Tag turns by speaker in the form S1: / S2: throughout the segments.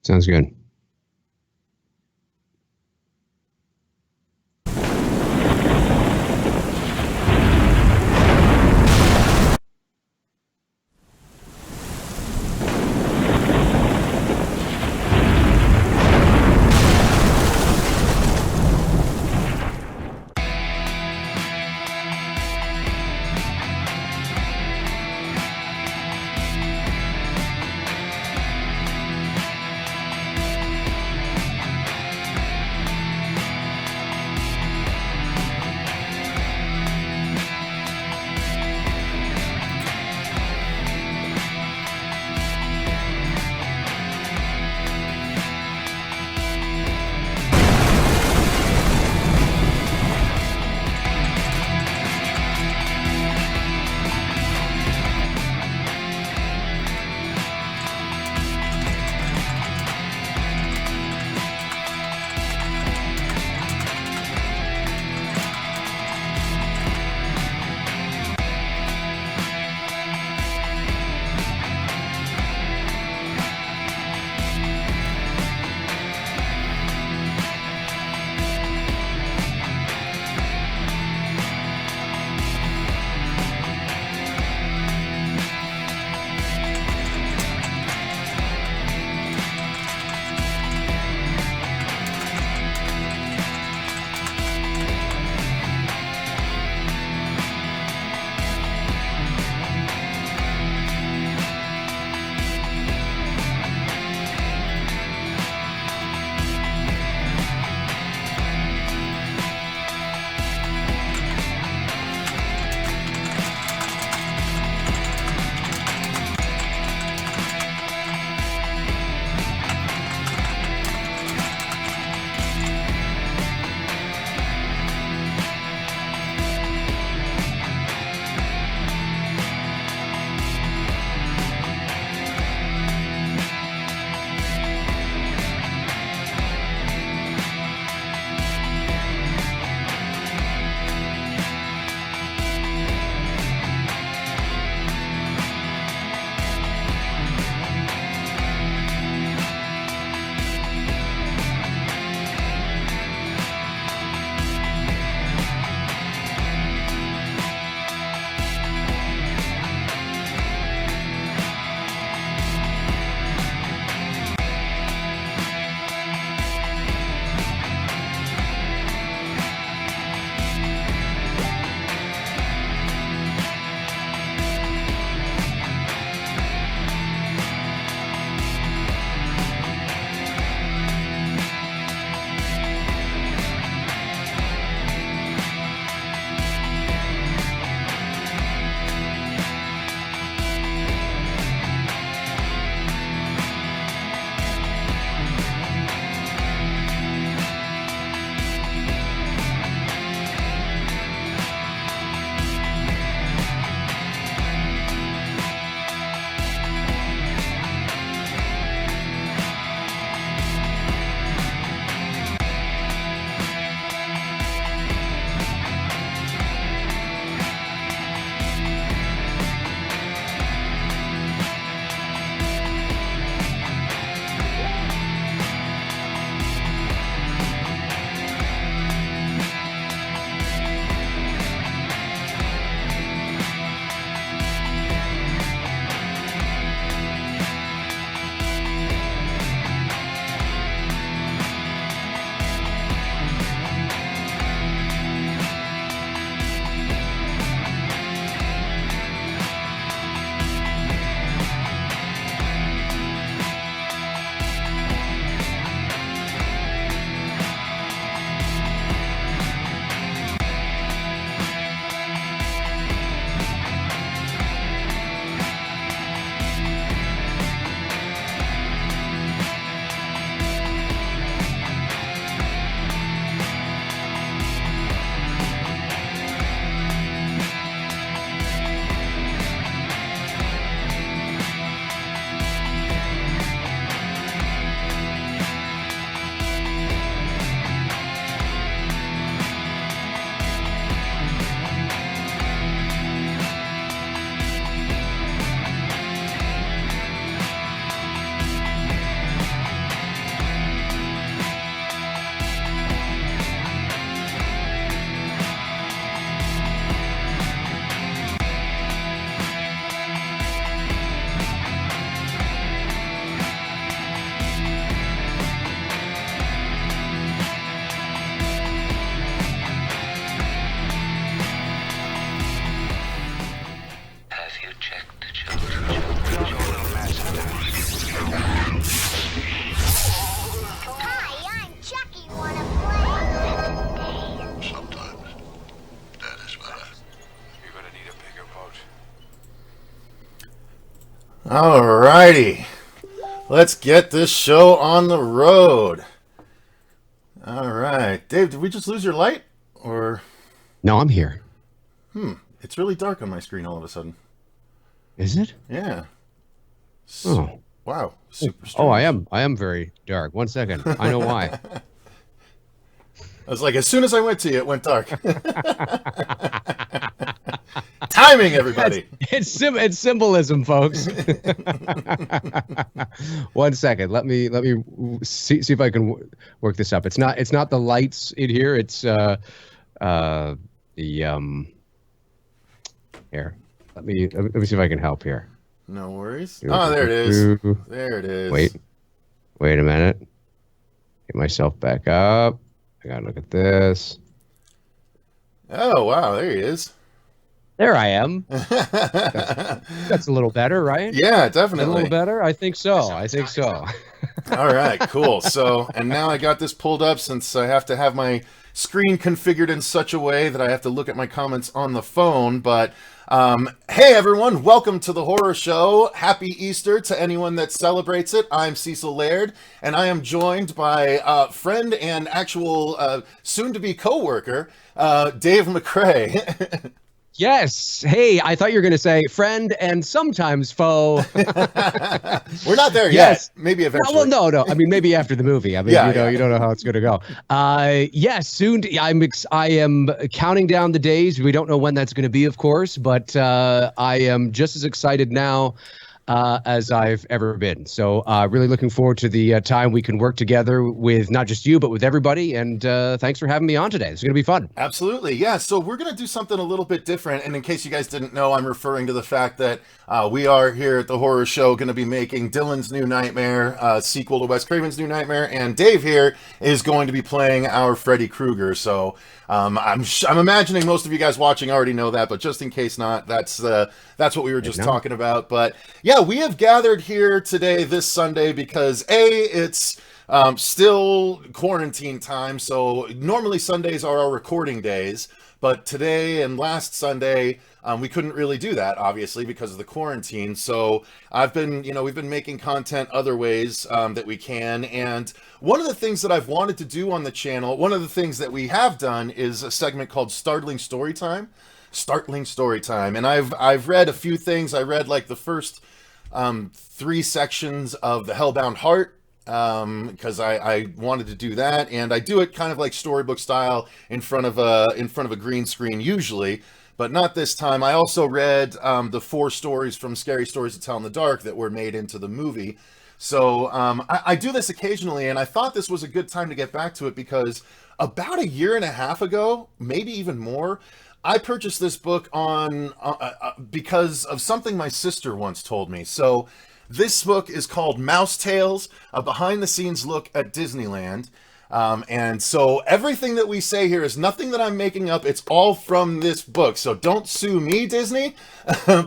S1: Sounds good. Hi, I'm Chucky. Wanna play?
S2: Sometimes that is better.
S3: You're gonna need a bigger boat.
S4: Alrighty, let's get this show on the road. Alright, Dave, did we just lose your light? Or...
S5: No, I'm here.
S4: It's really dark on my screen all of a sudden.
S5: Is it?
S4: Yeah.
S5: Oh.
S4: Wow, super strange.
S5: Oh, I am very dark. 1 second. I know why.
S4: I was like, as soon as I went to you, it went dark. Timing, everybody.
S5: It's symbolism, folks. 1 second. Let me see if I can work this up. It's not the lights in here. It's the here. Let me see if I can help here.
S4: No worries. Oh, there it is. There it is.
S5: Wait a minute. Get myself back up. I gotta look at this.
S4: Oh, wow, there he is.
S5: There I am. That's a little better, right?
S4: Yeah, definitely.
S5: A little better? I think so.
S4: All right, cool. So, and now I got this pulled up since I have to have my screen configured in such a way that I have to look at my comments on the phone. But, hey everyone, welcome to the horror show. Happy Easter to anyone that celebrates it. I'm Cecil Laird, and I am joined by friend and actual soon-to-be co-worker, Dave McRae.
S5: Yes. Hey, I thought you were going to say friend and sometimes foe.
S4: We're not there
S5: Yes.
S4: yet. Maybe eventually.
S5: Well, no. I mean, maybe after the movie. I mean, you don't know how it's going to go. Yes, soon. I am counting down the days. We don't know when that's going to be, of course, but I am just as excited now as I've ever been. So really looking forward to the time we can work together with not just you, but with everybody. And thanks for having me on today. It's going to be fun.
S4: Absolutely. Yeah. So we're going to do something a little bit different. And in case you guys didn't know, I'm referring to the fact that we are here at the horror show going to be making Dylan's New Nightmare, sequel to Wes Craven's New Nightmare. And Dave here is going to be playing our Freddy Krueger. So I'm imagining most of you guys watching already know that, but just in case not, that's what we were just talking about. But yeah, we have gathered here today, this Sunday, because it's still quarantine time. So normally Sundays are our recording days, but today and last Sunday, we couldn't really do that, obviously, because of the quarantine. So we've been making content other ways that we can. And one of the things that I've wanted to do on the channel, one of the things that we have done is a segment called Startling Storytime. And I've read a few things. I read like the first 3 sections of The Hellbound Heart, because I wanted to do that, and I do it kind of like storybook style in front of a green screen usually, but not this time. I also read the 4 stories from Scary Stories to Tell in the Dark that were made into the movie. So I do this occasionally, and I thought this was a good time to get back to it because about a year and a half ago, maybe even more, I purchased this book because of something my sister once told me. So this book is called Mouse Tales, a behind-the-scenes look at Disneyland. And so everything that we say here is nothing that I'm making up. It's all from this book. So don't sue me, Disney.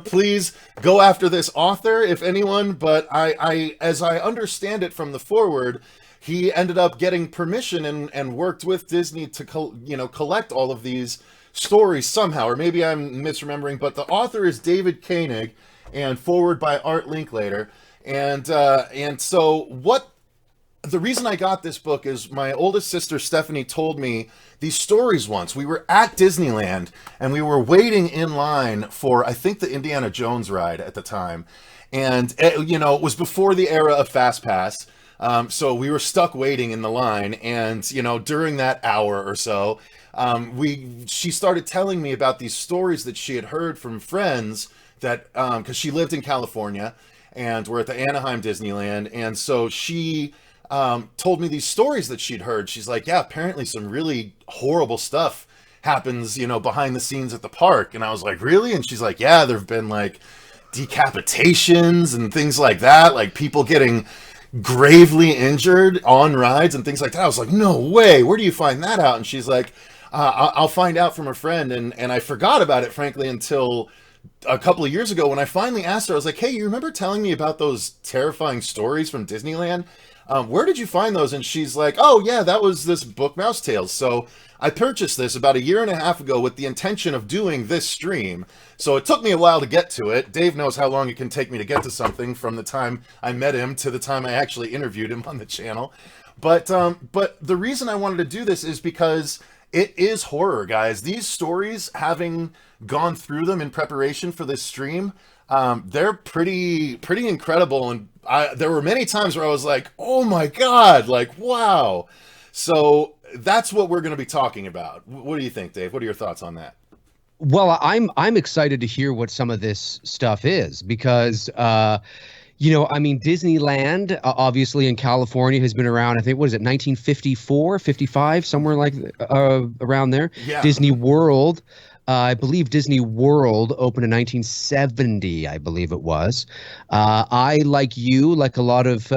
S4: Please go after this author, if anyone. But as I understand it from the foreword, he ended up getting permission and worked with Disney to collect all of these stories somehow, or maybe I'm misremembering, but the author is David Koenig and forward by Art Linklater. And so the reason I got this book is my oldest sister Stephanie told me these stories once. We were at Disneyland and we were waiting in line for, I think, the Indiana Jones ride at the time. And it was before the era of Fast Pass. So we were stuck waiting in the line, and during that hour or so, she started telling me about these stories that she had heard from friends that, because she lived in California, and we're at the Anaheim Disneyland, and so she told me these stories that she'd heard. She's like, yeah, apparently some really horrible stuff happens, behind the scenes at the park. And I was like, really? And she's like, yeah, there've been like decapitations and things like that, like people getting gravely injured on rides and things like that. I was like, no way, where do you find that out? And she's like, I'll find out from a friend. And I forgot about it, frankly, until a couple of years ago when I finally asked her, I was like, hey, you remember telling me about those terrifying stories from Disneyland? Where did you find those? And she's like, oh, yeah, that was this book, Mouse Tales. So I purchased this about a year and a half ago with the intention of doing this stream. So it took me a while to get to it. Dave knows how long it can take me to get to something from the time I met him to the time I actually interviewed him on the channel. But the reason I wanted to do this is because it is horror, guys. These stories, having gone through them in preparation for this stream, they're pretty incredible. And there were many times where I was like, oh my God, like, wow. So that's what we're going to be talking about. What do you think, Dave? What are your thoughts on that?
S5: Well, I'm excited to hear what some of this stuff is because, you know, I mean, Disneyland, obviously in California, has been around, I think, what is it, 1954, 55, somewhere like around there.
S4: Yeah.
S5: Disney World, I believe Disney World opened in 1970, I believe it was. I, like you, like a lot of,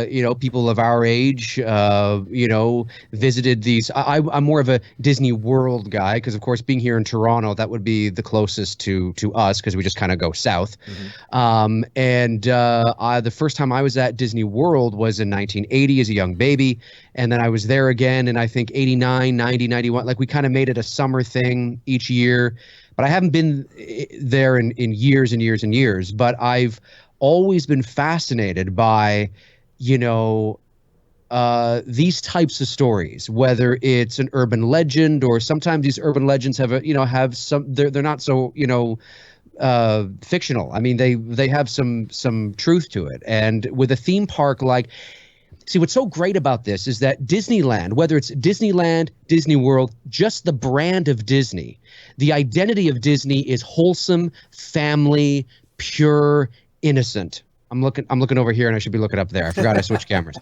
S5: you know, people of our age, you know, visited these. I'm more of a Disney World guy because, of course, being here in Toronto, that would be the closest to us because we just kind of go south. The first time I was at Disney World was in 1980 as a young baby. And then I was there again in, I think, 89, 90, 91. Like, we kind of made it a summer thing each year. But I haven't been there in years and years and years. But I've always been fascinated by, you know, these types of stories, whether it's an urban legend or sometimes these urban legends have they're not so, you know, fictional. I mean, they have some truth to it. And with a theme park like, see, what's so great about this is that Disneyland, whether it's Disneyland, Disney World, just the brand of Disney, the identity of Disney is wholesome, family, pure, innocent. I'm looking over here and I should be looking up there. I forgot I switched cameras.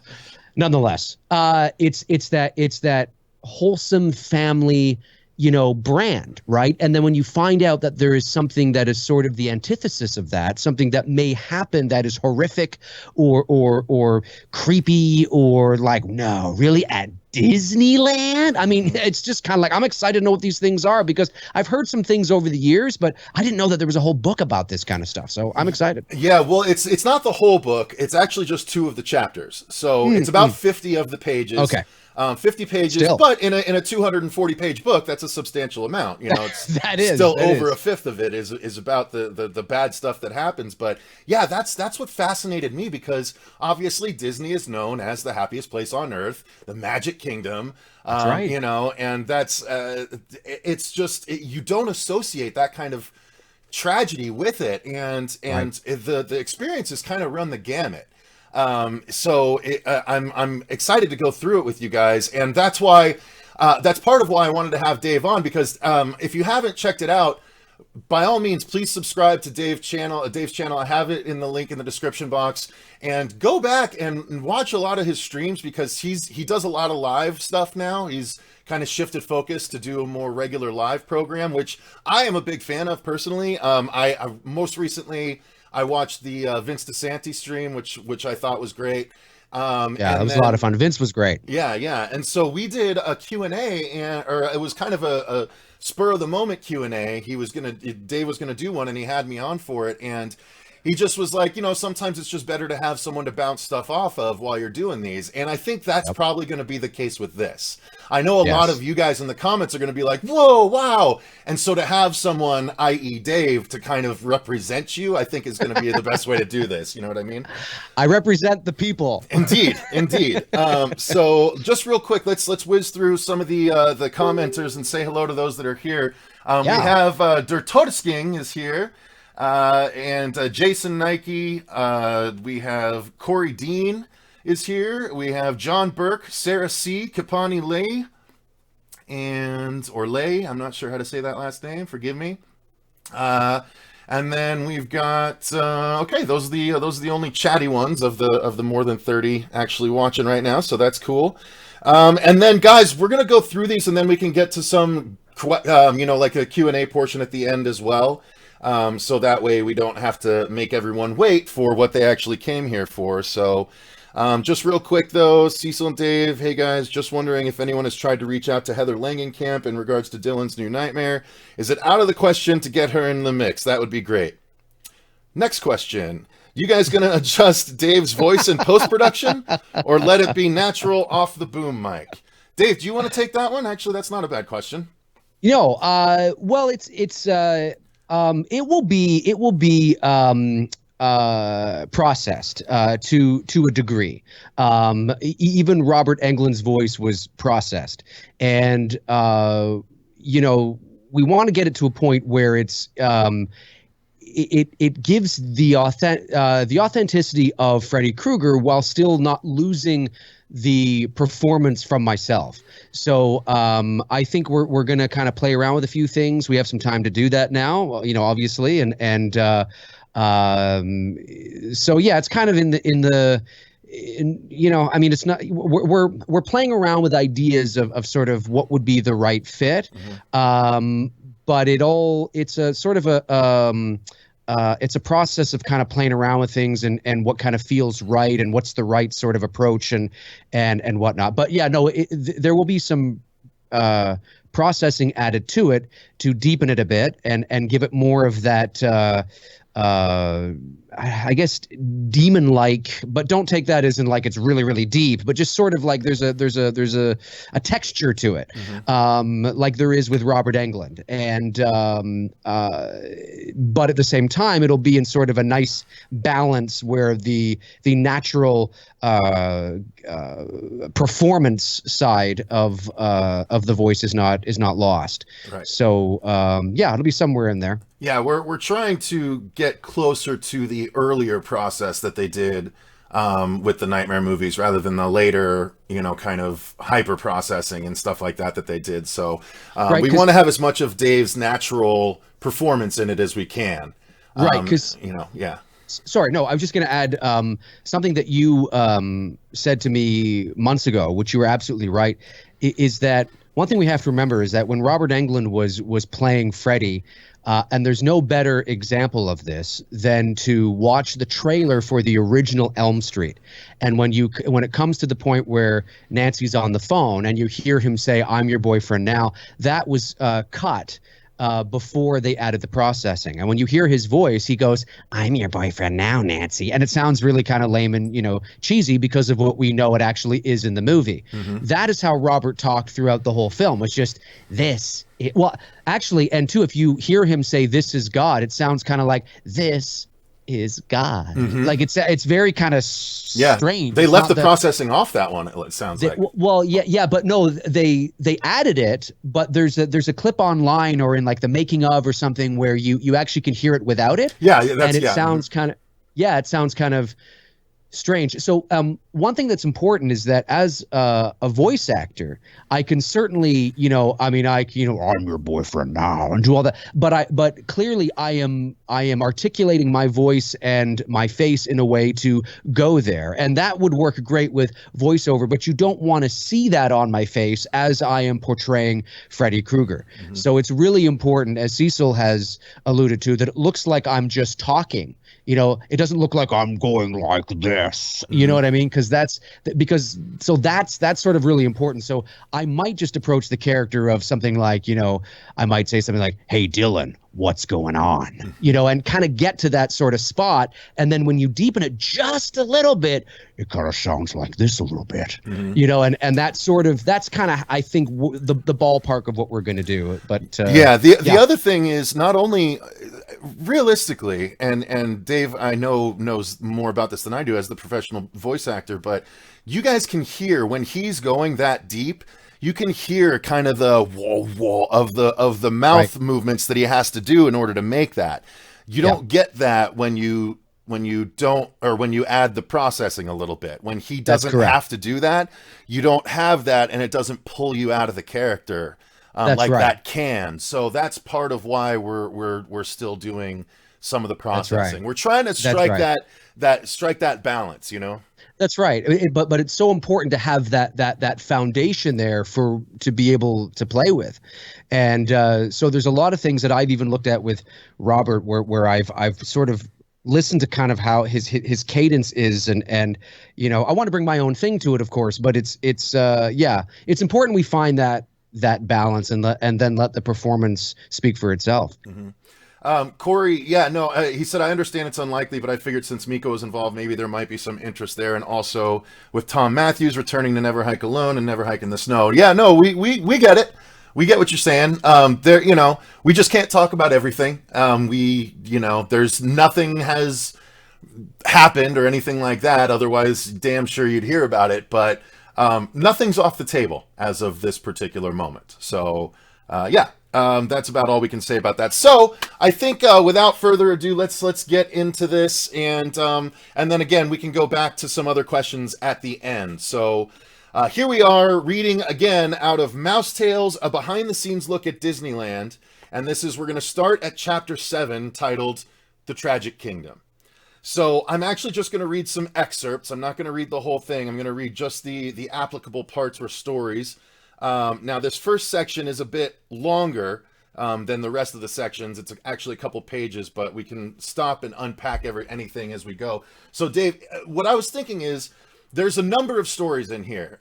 S5: Nonetheless, it's that wholesome family, you know, brand, right? And then when you find out that there is something that is sort of the antithesis of that, something that may happen that is horrific or creepy or like, no, really at Disneyland? I mean, it's just kind of like, I'm excited to know what these things are because I've heard some things over the years, but I didn't know that there was a whole book about this kind of stuff. So I'm excited.
S4: Yeah, well, it's not the whole book. It's actually just 2 of the chapters. So it's about 50 of the pages. Okay. 50 pages, still. But in a 240-page book, that's a substantial amount. You know, it's over a fifth of it is about the bad stuff that happens. But yeah, that's what fascinated me because obviously Disney is known as the happiest place on earth, the Magic Kingdom. That's right. You know, and that's it's just you don't associate that kind of tragedy with it, and right. the experiences kind of run the gamut. I'm excited to go through it with you guys, and that's why that's part of why I wanted to have Dave on because if you haven't checked it out, by all means, please subscribe to Dave's channel. I have it in the link in the description box, and go back and watch a lot of his streams because he does a lot of live stuff now. He's kind of shifted focus to do a more regular live program, which I am a big fan of personally. I most recently. I watched the Vince DeSanti stream, which I thought was great.
S5: That was a lot of fun. Vince was great.
S4: Yeah. And so we did a Q&A, or it was kind of a spur of the moment Q&A. Dave was gonna do one, and he had me on for it. And he just was like, you know, sometimes it's just better to have someone to bounce stuff off of while you're doing these. And I think that's probably going to be the case with this. I know a lot of you guys in the comments are going to be like, whoa, wow. And so to have someone, i.e. Dave, to kind of represent you, I think is going to be the best way to do this. You know what I mean?
S5: I represent the people.
S4: Indeed. So just real quick, let's whiz through some of the commenters and say hello to those that are here. We have Dertodesking is here. And Jason Nike, we have Corey Dean is here. We have John Burke, Sarah C, Kapani Lay, or Lay. I'm not sure how to say that last name. Forgive me. And then we've got okay. Those are the only chatty ones of the more than 30 actually watching right now. So that's cool. And then guys, we're gonna go through these, and then we can get to some like a Q&A portion at the end as well. So that way we don't have to make everyone wait for what they actually came here for. So Just real quick, though, Cecil and Dave, hey guys, just wondering if anyone has tried to reach out to Heather Langenkamp in regards to Dylan's new nightmare. Is it out of the question to get her in the mix? That would be great. Next question. You guys going to adjust Dave's voice in post-production or let it be natural off the boom mic? Dave, do you want to take that one? Actually, that's not a bad question.
S5: Well, it will be processed to a degree. Even Robert Englund's voice was processed, and we want to get it to a point where it's it gives the authenticity of Freddy Krueger while still not losing the performance from myself. So I think we're going to kind of play around with a few things. We have some time to do that now, obviously, and so yeah, it's kind of it's not, we're playing around with ideas of sort of what would be the right fit. But it's a sort of it's a process of kind of playing around with things and what kind of feels right and what's the right sort of approach and whatnot. But yeah, no, there will be some processing added to it to deepen it a bit and give it more of that I guess demon-like, but don't take that as in like it's really, really deep, but just sort of like there's a texture to it, like there is with Robert Englund, and but at the same time it'll be in sort of a nice balance where the natural performance side of the voice is not lost. Right. So yeah, it'll be somewhere in there.
S4: Yeah, we're trying to get closer to the earlier process that they did with the Nightmare movies rather than the later, kind of hyper processing and stuff like that they did. So right, we want to have as much of Dave's natural performance in it as we can.
S5: Right, because
S4: yeah.
S5: Sorry, no, I was just going to add something that you said to me months ago, which you were absolutely right, is that one thing we have to remember is that when Robert Englund was playing Freddy, and there's no better example of this than to watch the trailer for the original Elm Street. And when it comes to the point where Nancy's on the phone and you hear him say, "I'm your boyfriend now," that was cut before they added the processing. And when you hear his voice, he goes, "I'm your boyfriend now, Nancy." And it sounds really kind of lame and, cheesy because of what we know it actually is in the movie. Mm-hmm. That is how Robert talked throughout the whole film. It's just this. Well, actually, and too, if you hear him say, "This is God," it sounds kind of like, "This is God." Mm-hmm. Like it's very kind of strange.
S4: They left the processing off that one. It sounds like.
S5: Well, yeah, but no, they added it. But there's a clip online or in like the making of or something where you actually can hear it without it.
S4: Yeah,
S5: and it sounds kind of strange. So one thing that's important is that as a voice actor, I can certainly, I'm your boyfriend now and do all that. But clearly I am articulating my voice and my face in a way to go there. And that would work great with voiceover, but you don't want to see that on my face as I am portraying Freddy Krueger. Mm-hmm. So it's really important, as Cecil has alluded to, that it looks like I'm just talking. It doesn't look like I'm going like this. You know what I mean? Because that's sort of really important. So I might just approach the character of something like, I might say something like, "Hey, Dylan, what's going on?" And kind of get to that sort of spot. And then when you deepen it just a little bit, it kind of sounds like this a little bit, and that's kind of, I think, the ballpark of what we're going to do. But
S4: the other thing is not only realistically, and Dave, I know, knows more about this than I do as the professional voice actor, but you guys can hear when he's going that deep. You can hear kind of the whoa of the mouth movements that he has to do in order to make that. You don't get that when you don't, or when you add the processing a little bit. When he doesn't have to do that, you don't have that, and it doesn't pull you out of the character that can. So that's part of why we're still doing some of the processing. We're trying to strike that balance,
S5: That's right. But it's so important to have that foundation there to be able to play with. And so there's a lot of things that I've even looked at with Robert where I've sort of listen to kind of how his cadence is, and you know, I want to bring my own thing to it, of course, but it's important we find that balance and then let the performance speak for itself.
S4: Corey, he said, I understand it's unlikely, but I figured since Miko was involved, maybe there might be some interest there. And also with Tom Matthews returning to Never Hike Alone and Never Hike in the Snow. Yeah, no, we get it. We get what you're saying. We just can't talk about everything. There's nothing has happened or anything like that. Otherwise, damn sure you'd hear about it. But nothing's off the table as of this particular moment. So, that's about all we can say about that. So I think without further ado, let's get into this, and then again we can go back to some other questions at the end. So here we are reading again out of Mouse Tales, a behind-the-scenes look at Disneyland, and we're going to start at Chapter 7, titled "The Tragic Kingdom." So I'm actually just going to read some excerpts. I'm not going to read the whole thing. I'm going to read just the applicable parts or stories. Now, this first section is a bit longer than the rest of the sections. It's actually a couple pages, but we can stop and unpack anything as we go. So, Dave, what I was thinking is there's a number of stories in here.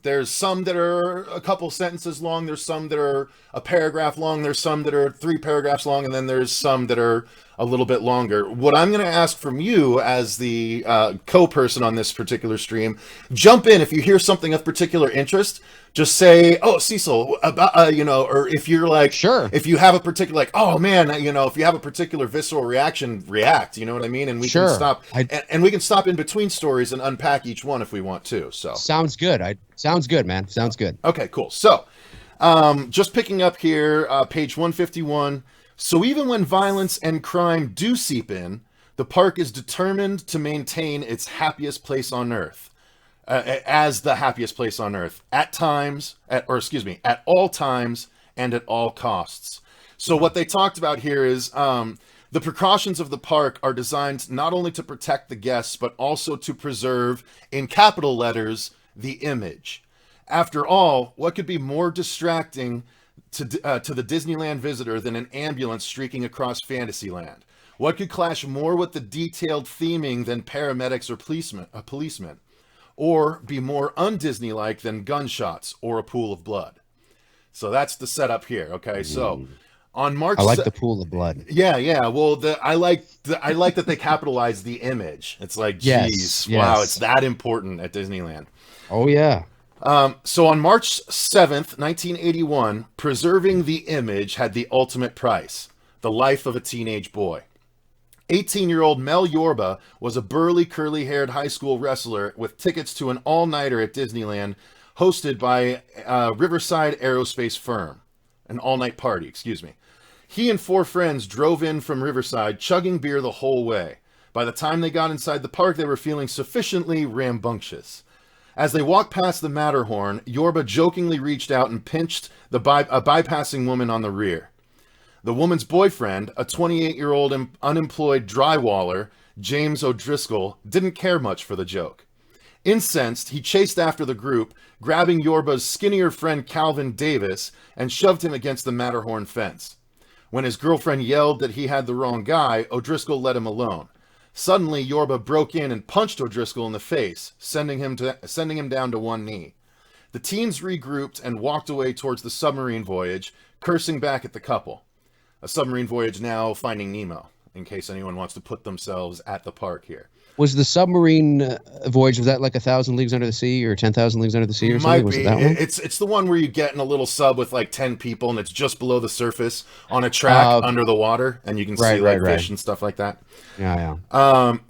S4: There's some that are a couple sentences long. There's some that are a paragraph long. There's some that are 3 paragraphs long. And then there's some that are a little bit longer. What I'm going to ask from you as the co-person on this particular stream, jump in if you hear something of particular interest. Just say, "Oh, Cecil," about or if you're like,
S5: sure,
S4: if you have a particular like, "Oh man," if you have a particular visceral reaction, react. You know what I mean? And we can stop, and we can stop in between stories and unpack each one if we want to. So
S5: sounds good. Sounds good, man. Sounds good.
S4: Okay, cool. So, just picking up here, page 151. So even when violence and crime do seep in, the park is determined to maintain its happiest place on earth. As the happiest place on earth at all times and at all costs. So what they talked about here is the precautions of the park are designed not only to protect the guests, but also to preserve, in capital letters, the image. After all, what could be more distracting to the Disneyland visitor than an ambulance streaking across Fantasyland? What could clash more with the detailed theming than paramedics or policemen? Or be more un-Disney-like than gunshots or a pool of blood? So that's the setup here. Okay, so on March,
S5: I like the pool of blood.
S4: Yeah. Well, I like that they capitalize the image. It's like, geez, wow, it's that important at Disneyland.
S5: Oh yeah.
S4: So on March 7th, 1981, preserving the image had the ultimate price: the life of a teenage boy. 18-year-old Mel Yorba was a burly, curly-haired high school wrestler with tickets to an all-nighter at Disneyland hosted by Riverside Aerospace Firm. An all-night party, excuse me. He and 4 friends drove in from Riverside, chugging beer the whole way. By the time they got inside the park, they were feeling sufficiently rambunctious. As they walked past the Matterhorn, Yorba jokingly reached out and pinched a bypassing woman on the rear. The woman's boyfriend, a 28-year-old unemployed drywaller, James O'Driscoll, didn't care much for the joke. Incensed, he chased after the group, grabbing Yorba's skinnier friend Calvin Davis and shoved him against the Matterhorn fence. When his girlfriend yelled that he had the wrong guy, O'Driscoll let him alone. Suddenly, Yorba broke in and punched O'Driscoll in the face, sending him down to one knee. The teens regrouped and walked away towards the submarine voyage, cursing back at the couple. A submarine voyage now Finding Nemo, in case anyone wants to put themselves at the park here.
S5: Was the submarine voyage, was that like 1,000 Leagues Under the Sea or 10,000 Leagues Under the Sea or something? Was it that one?
S4: It's the one where you get in a little sub with like 10 people and it's just below the surface on a track under the water, and you can see fish and stuff like that.
S5: Yeah.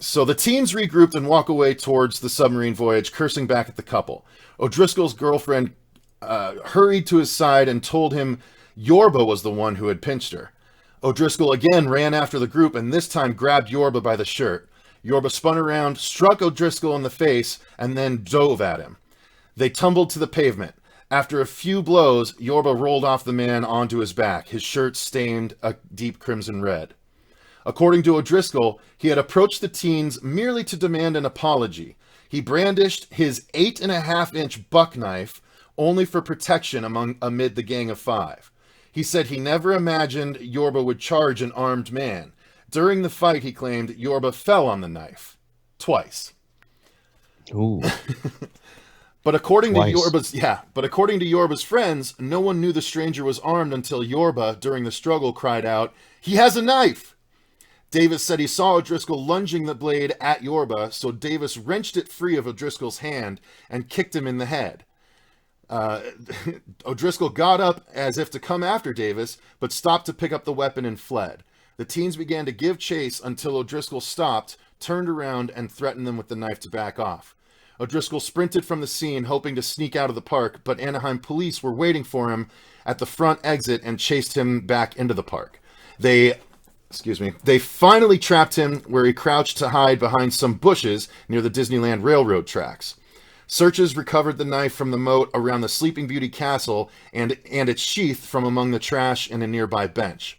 S4: So the teens regrouped and walk away towards the submarine voyage, cursing back at the couple. O'Driscoll's girlfriend hurried to his side and told him Yorba was the one who had pinched her. O'Driscoll again ran after the group and this time grabbed Yorba by the shirt. Yorba spun around, struck O'Driscoll in the face, and then dove at him. They tumbled to the pavement. After a few blows, Yorba rolled off the man onto his back, his shirt stained a deep crimson red. According to O'Driscoll, he had approached the teens merely to demand an apology. He brandished his 8.5-inch buck knife only for protection amid the gang of 5. He said he never imagined Yorba would charge an armed man. During the fight, he claimed Yorba fell on the knife. Twice.
S5: Ooh.
S4: But according
S5: Twice.
S4: to Yorba's friends, no one knew the stranger was armed until Yorba, during the struggle, cried out, "He has a knife!" Davis said he saw O'Driscoll lunging the blade at Yorba, so Davis wrenched it free of O'Driscoll's hand and kicked him in the head. O'Driscoll got up as if to come after Davis, but stopped to pick up the weapon and fled. The teens began to give chase until O'Driscoll stopped, turned around, and threatened them with the knife to back off. O'Driscoll sprinted from the scene, hoping to sneak out of the park, but Anaheim police were waiting for him at the front exit and chased him back into the park. They finally trapped him where he crouched to hide behind some bushes near the Disneyland Railroad tracks. Searchers recovered the knife from the moat around the Sleeping Beauty castle and its sheath from among the trash in a nearby bench.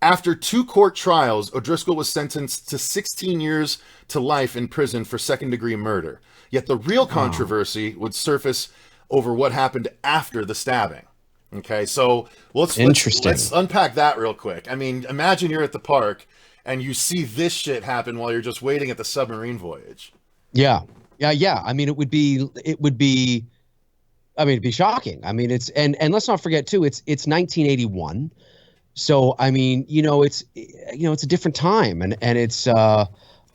S4: After 2 court trials, O'Driscoll was sentenced to 16 years to life in prison for second-degree murder. Yet the real controversy would surface over what happened after the stabbing. Okay, so let's unpack that real quick. I mean, imagine you're at the park and you see this shit happen while you're just waiting at the submarine voyage.
S5: Yeah. I mean, it'd be shocking. I mean, and let's not forget too, it's 1981. So, I mean, it's a different time and it's,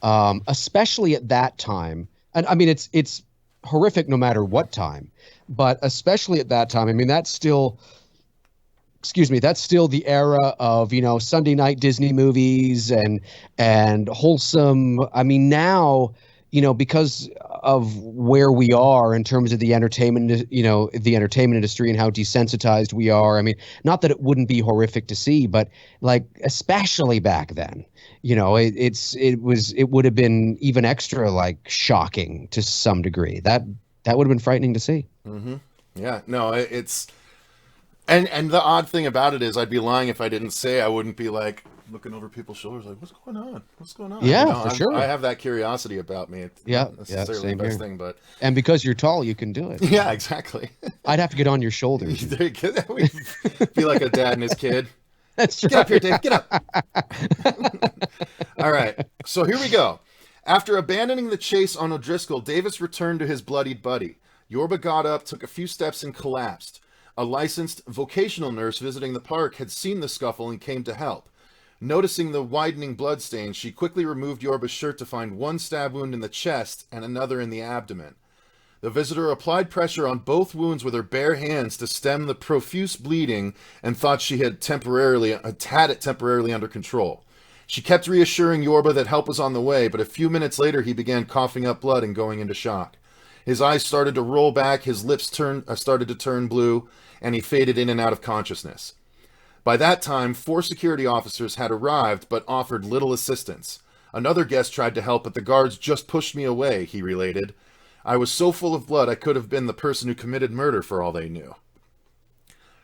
S5: especially at that time. And I mean, it's horrific no matter what time, but especially at that time, I mean, that's still the era of, Sunday night Disney movies and wholesome. I mean, now, because of where we are in terms of the entertainment industry and how desensitized we are. I mean, not that it wouldn't be horrific to see, but like, especially back then, it would have been even extra like shocking to some degree. That would have been frightening to see.
S4: Mm-hmm. Yeah, no, it's, and the odd thing about it is I'd be lying if I didn't say I wouldn't be like looking over people's shoulders like, what's going on?
S5: Yeah, for sure.
S4: I have that curiosity about me. It's not necessarily the best thing, but...
S5: And because you're tall, you can do it.
S4: Yeah, exactly.
S5: I'd have to get on your shoulders.
S4: There you go. Be like a dad and his kid.
S5: That's right.
S4: Get up here, Dave. Get up. All right. So here we go. After abandoning the chase on O'Driscoll, Davis returned to his bloodied buddy. Yorba got up, took a few steps, and collapsed. A licensed vocational nurse visiting the park had seen the scuffle and came to help. Noticing the widening bloodstains, she quickly removed Yorba's shirt to find one stab wound in the chest and another in the abdomen. The visitor applied pressure on both wounds with her bare hands to stem the profuse bleeding and thought she had it temporarily under control. She kept reassuring Yorba that help was on the way, but a few minutes later he began coughing up blood and going into shock. His eyes started to roll back, his lips started to turn blue, and he faded in and out of consciousness. By that time, 4 security officers had arrived, but offered little assistance. Another guest tried to help, but the guards just pushed me away, he related. I was so full of blood I could have been the person who committed murder for all they knew.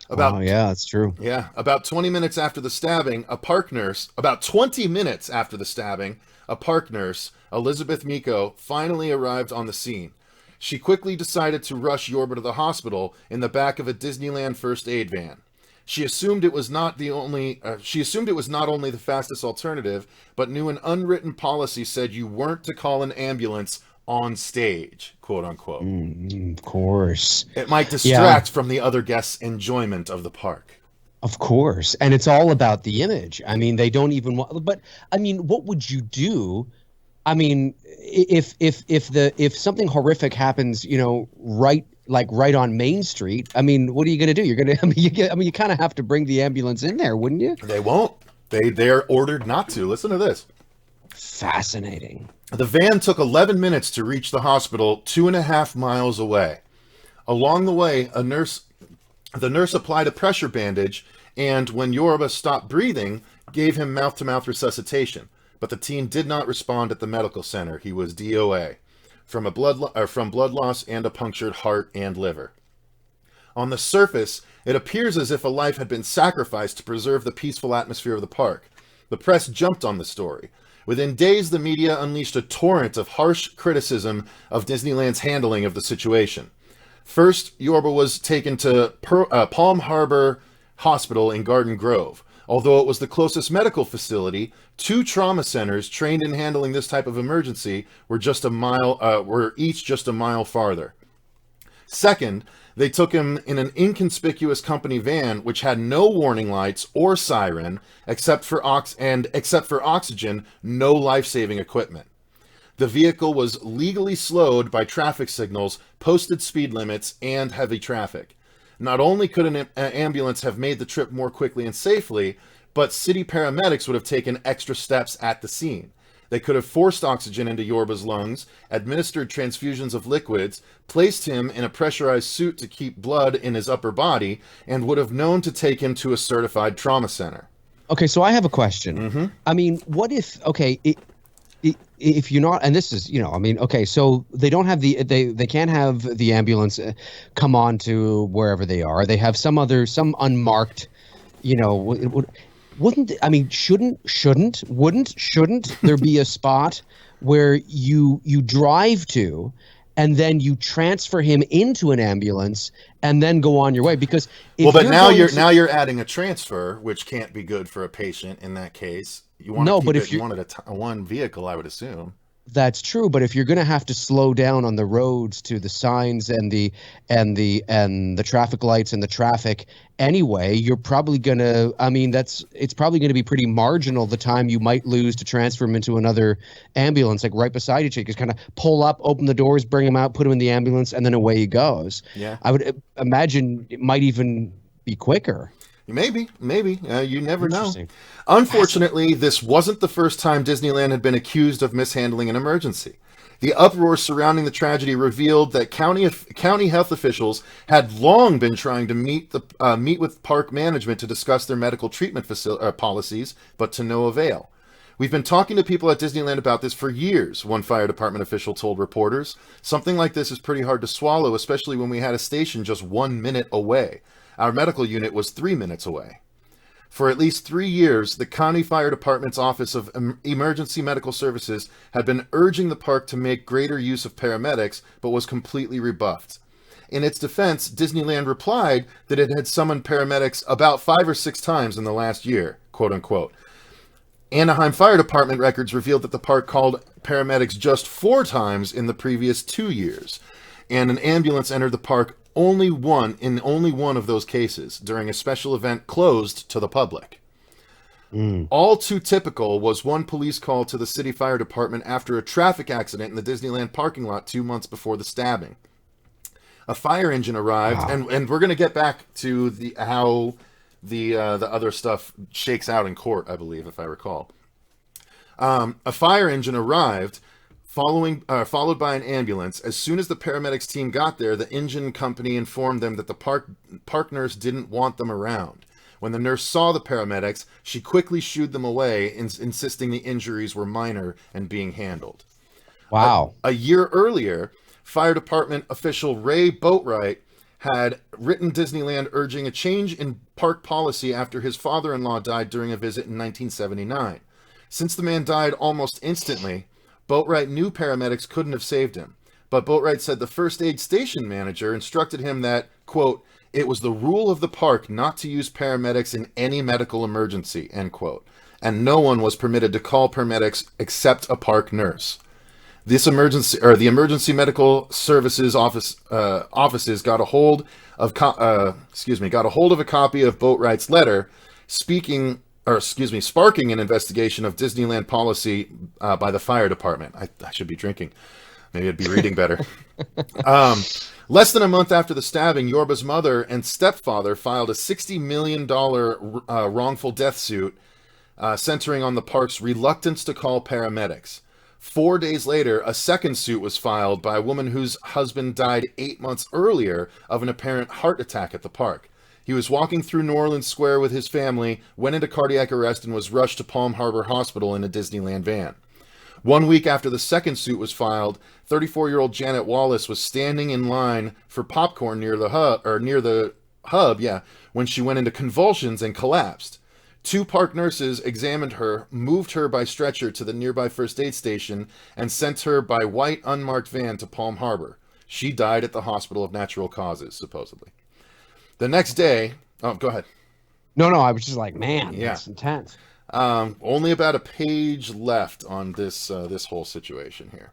S5: Yeah, that's true.
S4: Yeah, about 20 minutes after the stabbing, a park nurse, Elizabeth Miko, finally arrived on the scene. She quickly decided to rush Yorba to the hospital in the back of a Disneyland first aid van. She assumed it was not only the fastest alternative, but knew an unwritten policy said you weren't to call an ambulance on stage, quote unquote.
S5: Of course.
S4: It might distract from the other guests' enjoyment of the park.
S5: Of course. And it's all about the image. I mean, they don't even want, but I mean, what would you do? I mean, if something horrific happens, right on Main Street, I mean, what are you going to do? You kind of have to bring the ambulance in there, wouldn't you?
S4: They won't. They're ordered not to. Listen to this.
S5: Fascinating.
S4: The van took 11 minutes to reach the hospital 2.5 miles away. Along the way, the nurse applied a pressure bandage and, when Yorba stopped breathing, gave him mouth-to-mouth resuscitation. But the teen did not respond at the medical center. He was DOA from blood loss and a punctured heart and liver. On the surface, it appears as if a life had been sacrificed to preserve the peaceful atmosphere of the park. The press jumped on the story. Within days, the media unleashed a torrent of harsh criticism of Disneyland's handling of the situation. First, Yorba was taken to Palm Harbor Hospital in Garden Grove. Although it was the closest medical facility, 2 trauma centers trained in handling this type of emergency were each just a mile farther. Second, they took him in an inconspicuous company van which had no warning lights or siren, except for oxygen, no life-saving equipment. The vehicle was legally slowed by traffic signals, posted speed limits, and heavy traffic. Not only could an ambulance have made the trip more quickly and safely, but city paramedics would have taken extra steps at the scene. They could have forced oxygen into Yorba's lungs, administered transfusions of liquids, placed him in a pressurized suit to keep blood in his upper body, and would have known to take him to a certified trauma center.
S5: Okay, so I have a question.
S4: Mm-hmm.
S5: I mean, what if, if you're not, and this is, okay, so they don't have they can't have the ambulance come on to wherever they are. They have some unmarked, wouldn't there be a spot where you drive to and then you transfer him into an ambulance and then go on your way? Because
S4: now you're adding a transfer, which can't be good for a patient in that case. You wanted one vehicle, I would assume.
S5: That's true, but if you're going to have to slow down on the roads to the signs and the traffic lights and the traffic anyway, you're probably going to, it's probably going to be pretty marginal the time you might lose to transfer him into another ambulance, like right beside each other. Just kind of pull up, open the doors, bring him out, put him in the ambulance, and then away he goes.
S4: Yeah.
S5: I would imagine it might even be quicker.
S4: Maybe. You never know. Unfortunately, this wasn't the first time Disneyland had been accused of mishandling an emergency. The uproar surrounding the tragedy revealed that county health officials had long been trying to meet with park management to discuss their medical treatment policies, but to no avail. We've been talking to people at Disneyland about this for years, one fire department official told reporters. Something like this is pretty hard to swallow, especially when we had a station just 1 minute away. Our medical unit was 3 minutes away. For at least 3 years, the County Fire Department's Office of Emergency Medical Services had been urging the park to make greater use of paramedics, but was completely rebuffed. In its defense, Disneyland replied that it had summoned paramedics about 5 or 6 times in the last year, quote unquote. Anaheim Fire Department records revealed that the park called paramedics just 4 times in the previous 2 years, and an ambulance entered the park only one of those cases during a special event closed to the public. All too typical was one police call to the city fire department after a traffic accident in the Disneyland parking lot 2 months before the stabbing. A fire engine arrived, wow. and we're going to get back to how the other stuff shakes out in court, I believe, if I recall. A fire engine arrived, followed by an ambulance. As soon as the paramedics team got there, the engine company informed them that the park nurse didn't want them around. When the nurse saw the paramedics, she quickly shooed them away, insisting the injuries were minor and being handled.
S5: Wow.
S4: A year earlier, fire department official Ray Boatwright had written Disneyland urging a change in park policy after his father-in-law died during a visit in 1979. Since the man died almost instantly, Boatwright knew paramedics couldn't have saved him, but Boatwright said the first aid station manager instructed him that, quote, it was the rule of the park not to use paramedics in any medical emergency, end quote, and no one was permitted to call paramedics except a park nurse. The emergency medical services offices got a hold of a copy of Boatwright's letter, sparking an investigation of Disneyland policy by the fire department. I should be drinking. Maybe I'd be reading better. Less than a month after the stabbing, Yorba's mother and stepfather filed a $60 million wrongful death suit centering on the park's reluctance to call paramedics. 4 days later, a second suit was filed by a woman whose husband died 8 months earlier of an apparent heart attack at the park. He was walking through New Orleans Square with his family, went into cardiac arrest, and was rushed to Palm Harbor Hospital in a Disneyland van. 1 week after the second suit was filed, 34-year-old Janet Wallace was standing in line for popcorn near the hub, when she went into convulsions and collapsed. 2 park nurses examined her, moved her by stretcher to the nearby first aid station, and sent her by white unmarked van to Palm Harbor. She died at the hospital of natural causes, supposedly. The next day... Oh, go ahead.
S5: No, I was just like, man,
S4: Yeah.
S5: that's intense.
S4: Only about a page left on this this whole situation here.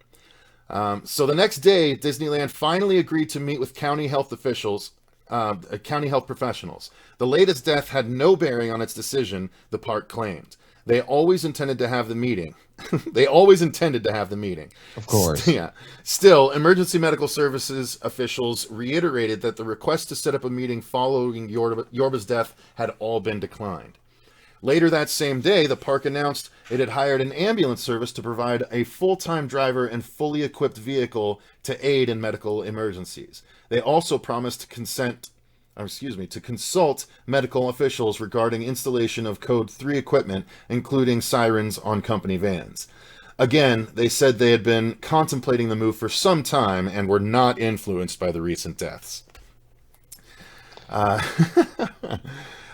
S4: So the next day, Disneyland finally agreed to meet with county health officials, county health professionals. The latest death had no bearing on its decision, the park claimed. They always intended to have the meeting. They always intended to have the meeting.
S5: Of course.
S4: Yeah. Still, emergency medical services officials reiterated that the request to set up a meeting following Yorba's death had all been declined. Later that same day, the park announced it had hired an ambulance service to provide a full-time driver and fully equipped vehicle to aid in medical emergencies. They also promised to consult medical officials regarding installation of Code 3 equipment, including sirens on company vans. Again, they said they had been contemplating the move for some time and were not influenced by the recent deaths.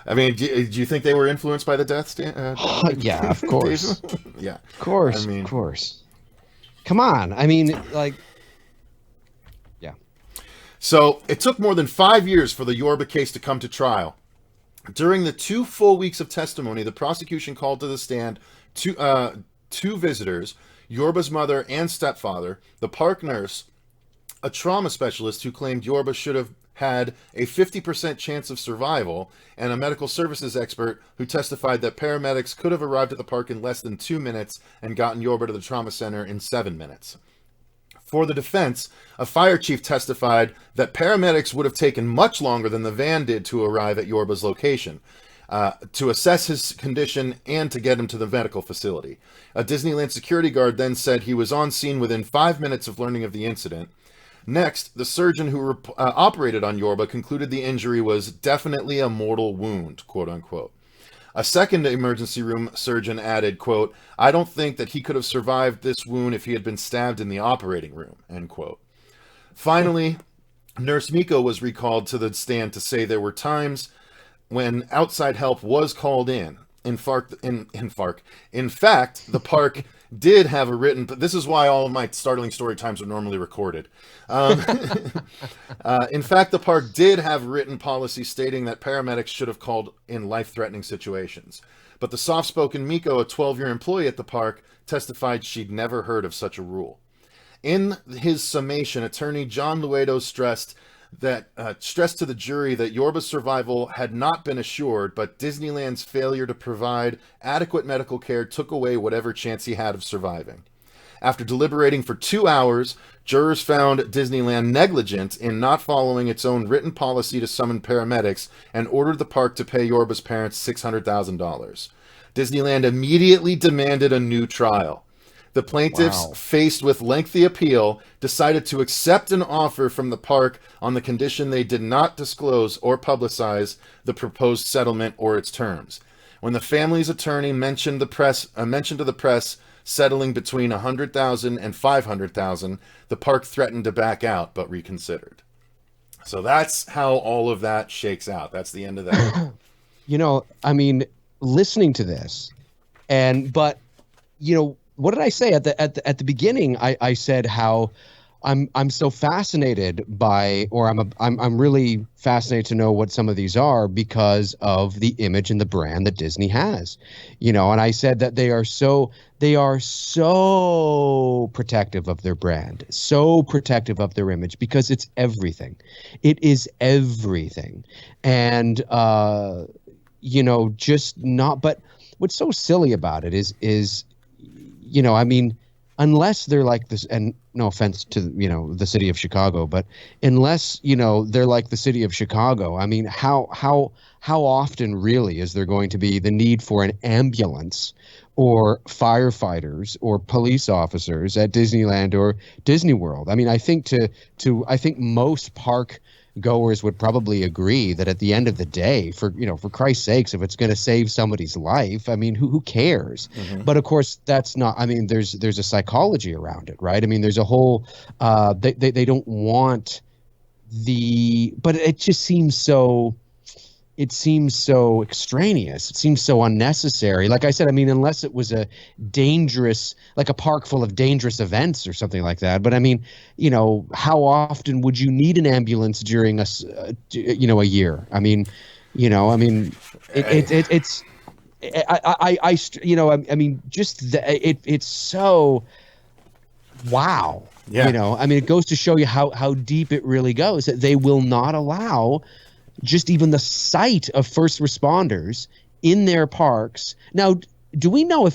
S4: I mean, do you think they were influenced by the deaths?
S5: Yeah, of course.
S4: Yeah.
S5: Of course,
S4: I mean,
S5: of course. Come on. I mean, like, yeah.
S4: So it took more than 5 years for the Yorba case to come to trial. During the 2 full weeks of testimony, the prosecution called to the stand two visitors, Yorba's mother and stepfather, the park nurse, a trauma specialist who claimed Yorba should have had a 50% chance of survival, and a medical services expert who testified that paramedics could have arrived at the park in less than 2 minutes and gotten Yorba to the trauma center in 7 minutes. For the defense, a fire chief testified that paramedics would have taken much longer than the van did to arrive at Yorba's location, to assess his condition and to get him to the medical facility. A Disneyland security guard then said he was on scene within 5 minutes of learning of the incident. Next, the surgeon who operated on Yorba concluded the injury was definitely a mortal wound, quote unquote. A second emergency room surgeon added, quote, "I don't think that he could have survived this wound if he had been stabbed in the operating room," end quote. Finally, Nurse Miko was recalled to the stand to say there were times when outside help was called in. In fact, the park did have a written, but this is why all of my Startling Storytimes are normally recorded. In fact, the park did have written policy stating that paramedics should have called in life-threatening situations. But the soft-spoken Miko, a 12-year employee at the park, testified she'd never heard of such a rule. In his summation, attorney John Luedo stressed to the jury that Yorba's survival had not been assured, but Disneyland's failure to provide adequate medical care took away whatever chance he had of surviving. After deliberating for 2 hours, jurors found Disneyland negligent in not following its own written policy to summon paramedics and ordered the park to pay Yorba's parents $600,000. Disneyland immediately demanded a new trial. The plaintiffs, faced with lengthy appeal, decided to accept an offer from the park on the condition they did not disclose or publicize the proposed settlement or its terms. When the family's attorney mentioned to the press settling between $100,000 and $500,000, the park threatened to back out, but reconsidered. So that's how all of that shakes out. That's the end of that.
S5: You know, I mean, listening to this, but you know, what did I say at the beginning? I said how I'm so fascinated by, or I'm really fascinated to know what some of these are because of the image and the brand that Disney has, you know. And I said that they are so protective of their brand, so protective of their image because it's everything. It is everything, and you know, just not. But what's so silly about it is. You know, I mean, unless they're like this, and no offense to, you know, the city of Chicago, but unless, you know, they're like the city of Chicago, I mean, how often really is there going to be the need for an ambulance or firefighters or police officers at Disneyland or Disney World? I mean, I think I think most park goers would probably agree that at the end of the day, for Christ's sakes, if it's going to save somebody's life, I mean, who cares? Mm-hmm. But of course, that's not. I mean, there's a psychology around it, right? I mean, there's a whole. They don't want but it just seems so. It seems so extraneous. It seems so unnecessary. Like I said, I mean, unless it was a dangerous, like a park full of dangerous events or something like that. But I mean, you know, how often would you need an ambulance during a year? I mean, you know, I mean, It's you know, I mean, just it's so wow.
S4: Yeah.
S5: You know, I mean, it goes to show you how deep it really goes, that they will not allow just even the sight of first responders in their parks. Now, do we know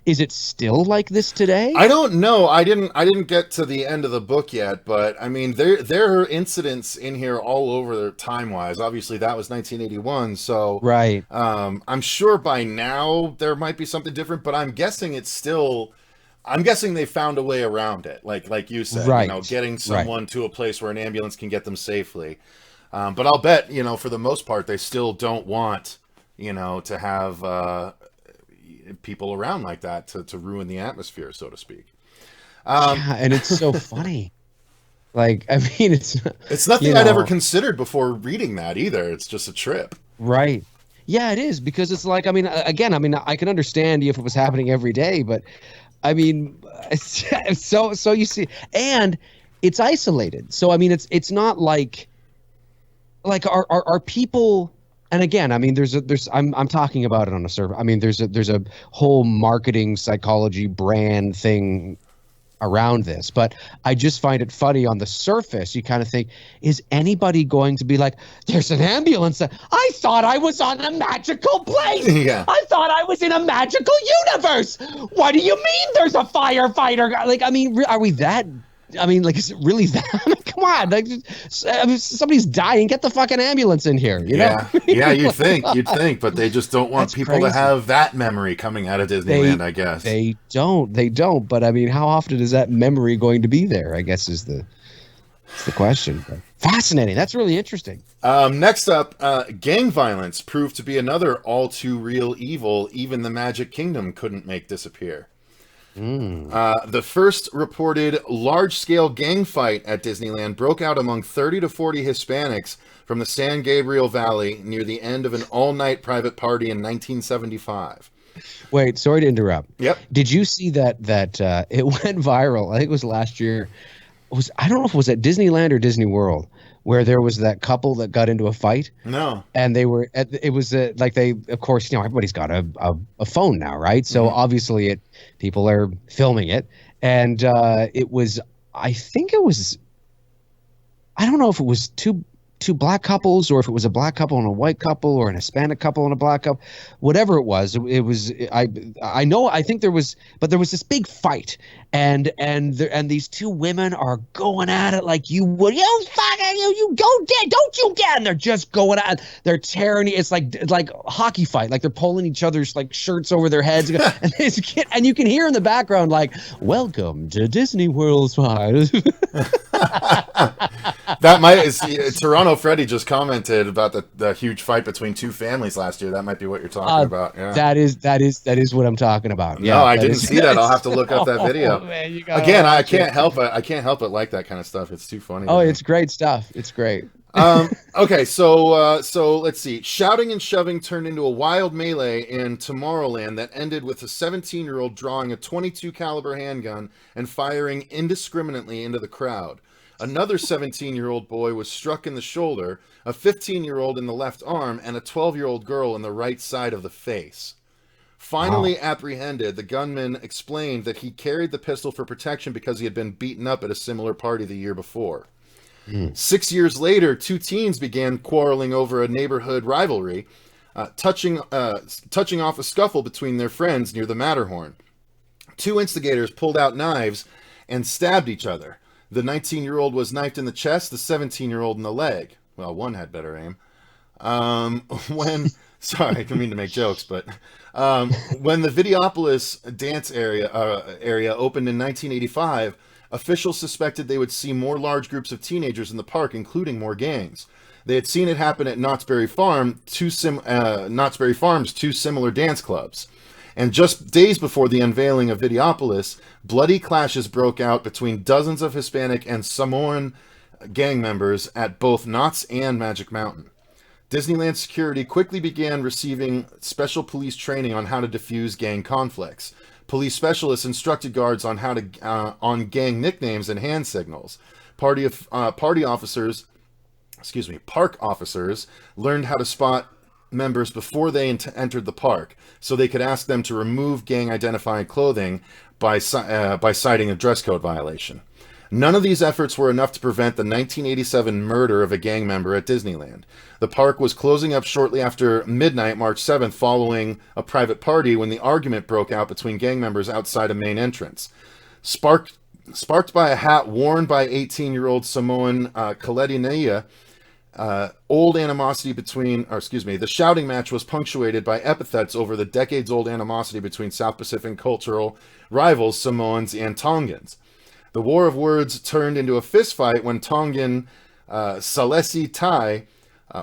S5: is it still like this today?
S4: I don't know. I didn't get to the end of the book yet, but I mean, there are incidents in here all over time-wise. Obviously, that was 1981, so
S5: right.
S4: I'm sure by now there might be something different, but I'm guessing they found a way around it, like you said,
S5: right.
S4: You know, getting someone to a place where an ambulance can get them safely. But I'll bet, you know, for the most part, they still don't want, you know, to have people around like that to ruin the atmosphere, so to speak.
S5: Yeah, and it's so funny. Like, I mean, it's
S4: nothing I'd ever considered before reading that either. It's just a trip.
S5: Right. Yeah, it is, because it's like, I mean, again, I mean, I can understand if it was happening every day, but I mean, so you see, and it's isolated. So I mean, it's not like are people. And again, I mean, I'm talking about it on a server. I mean, there's a whole marketing psychology brand thing around this, but I just find it funny on the surface. You kind of think, is anybody going to be like, there's an ambulance? I thought I was on a magical place.
S4: Yeah.
S5: I thought I was in a magical universe. What do you mean there's a firefighter? Like, I mean, are we that? I mean, like, is it really that? I mean, come on. Like, I mean, somebody's dying. Get the fucking ambulance in here. You know?
S4: Yeah, you'd think, but they just don't want people to have that memory coming out of Disneyland, I guess.
S5: They don't. But I mean, how often is that memory going to be there, I guess is the question. But fascinating. That's really interesting.
S4: Next up, gang violence proved to be another all too real evil even the Magic Kingdom couldn't make disappear. The first reported large-scale gang fight at Disneyland broke out among 30 to 40 Hispanics from the San Gabriel Valley near the end of an all-night private party in 1975.
S5: Wait, sorry to interrupt.
S4: Yep.
S5: Did you see that it went viral? I think it was last year. I don't know if it was at Disneyland or Disney World, where there was that couple that got into a fight.
S4: No.
S5: And it was like they, of course, you know, everybody's got a phone now, right? So obviously people are filming it. And it was, I think it was, I don't know if it was two black couples or if it was a black couple and a white couple or an Hispanic couple and a black couple, whatever it was, I think there was this big fight and these two women are going at it like you would, you go dead, don't you get, and they're just going at it. They're tearing, it's like hockey fight, like they're pulling each other's like shirts over their heads and this kid, and you can hear in the background like, welcome to Disney World's fight.
S4: That might Toronto Freddy just commented about the huge fight between two families last year. That might be what you're talking about. Yeah.
S5: That is what I'm talking about. Yeah,
S4: no, I didn't see that. I'll have to look up that video.
S5: Man,
S4: again, I can't help but like that kind of stuff. It's too funny.
S5: Oh, it's great stuff. It's great.
S4: Okay, so let's see. Shouting and shoving turned into a wild melee in Tomorrowland that ended with a 17-year-old drawing a .22 caliber handgun and firing indiscriminately into the crowd. Another 17-year-old boy was struck in the shoulder, a 15-year-old in the left arm, and a 12-year-old girl in the right side of the face. Finally apprehended, the gunman explained that he carried the pistol for protection because he had been beaten up at a similar party the year before. 6 years later, two teens began quarreling over a neighborhood rivalry, touching off a scuffle between their friends near the Matterhorn. Two instigators pulled out knives and stabbed each other. The 19-year-old was knifed in the chest, the 17-year-old in the leg. Well, one had better aim. Sorry, I didn't mean to make jokes, but when the Videopolis dance area opened in 1985, officials suspected they would see more large groups of teenagers in the park, including more gangs. They had seen it happen at Knott's Berry Farms, two similar dance clubs. And just days before the unveiling of Videopolis, bloody clashes broke out between dozens of Hispanic and Samoan gang members at both Knott's and Magic Mountain. Disneyland security quickly began receiving special police training on how to defuse gang conflicts. Police specialists instructed guards on how to on gang nicknames and hand signals. Park officers learned how to spot members before they entered the park, so they could ask them to remove gang-identifying clothing by citing a dress code violation. None of these efforts were enough to prevent the 1987 murder of a gang member at Disneyland. The park was closing up shortly after midnight, March 7th, following a private party when the argument broke out between gang members outside a main entrance. Sparked by a hat worn by 18-year-old Samoan Kaleti Naia, the shouting match was punctuated by epithets over the decades-old animosity between South Pacific cultural rivals Samoans and Tongans. The war of words turned into a fistfight when Tongan Salesi Tai,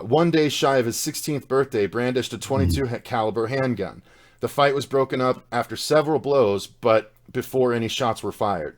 S4: one day shy of his 16th birthday, brandished a .22 caliber handgun. The fight was broken up after several blows, but before any shots were fired.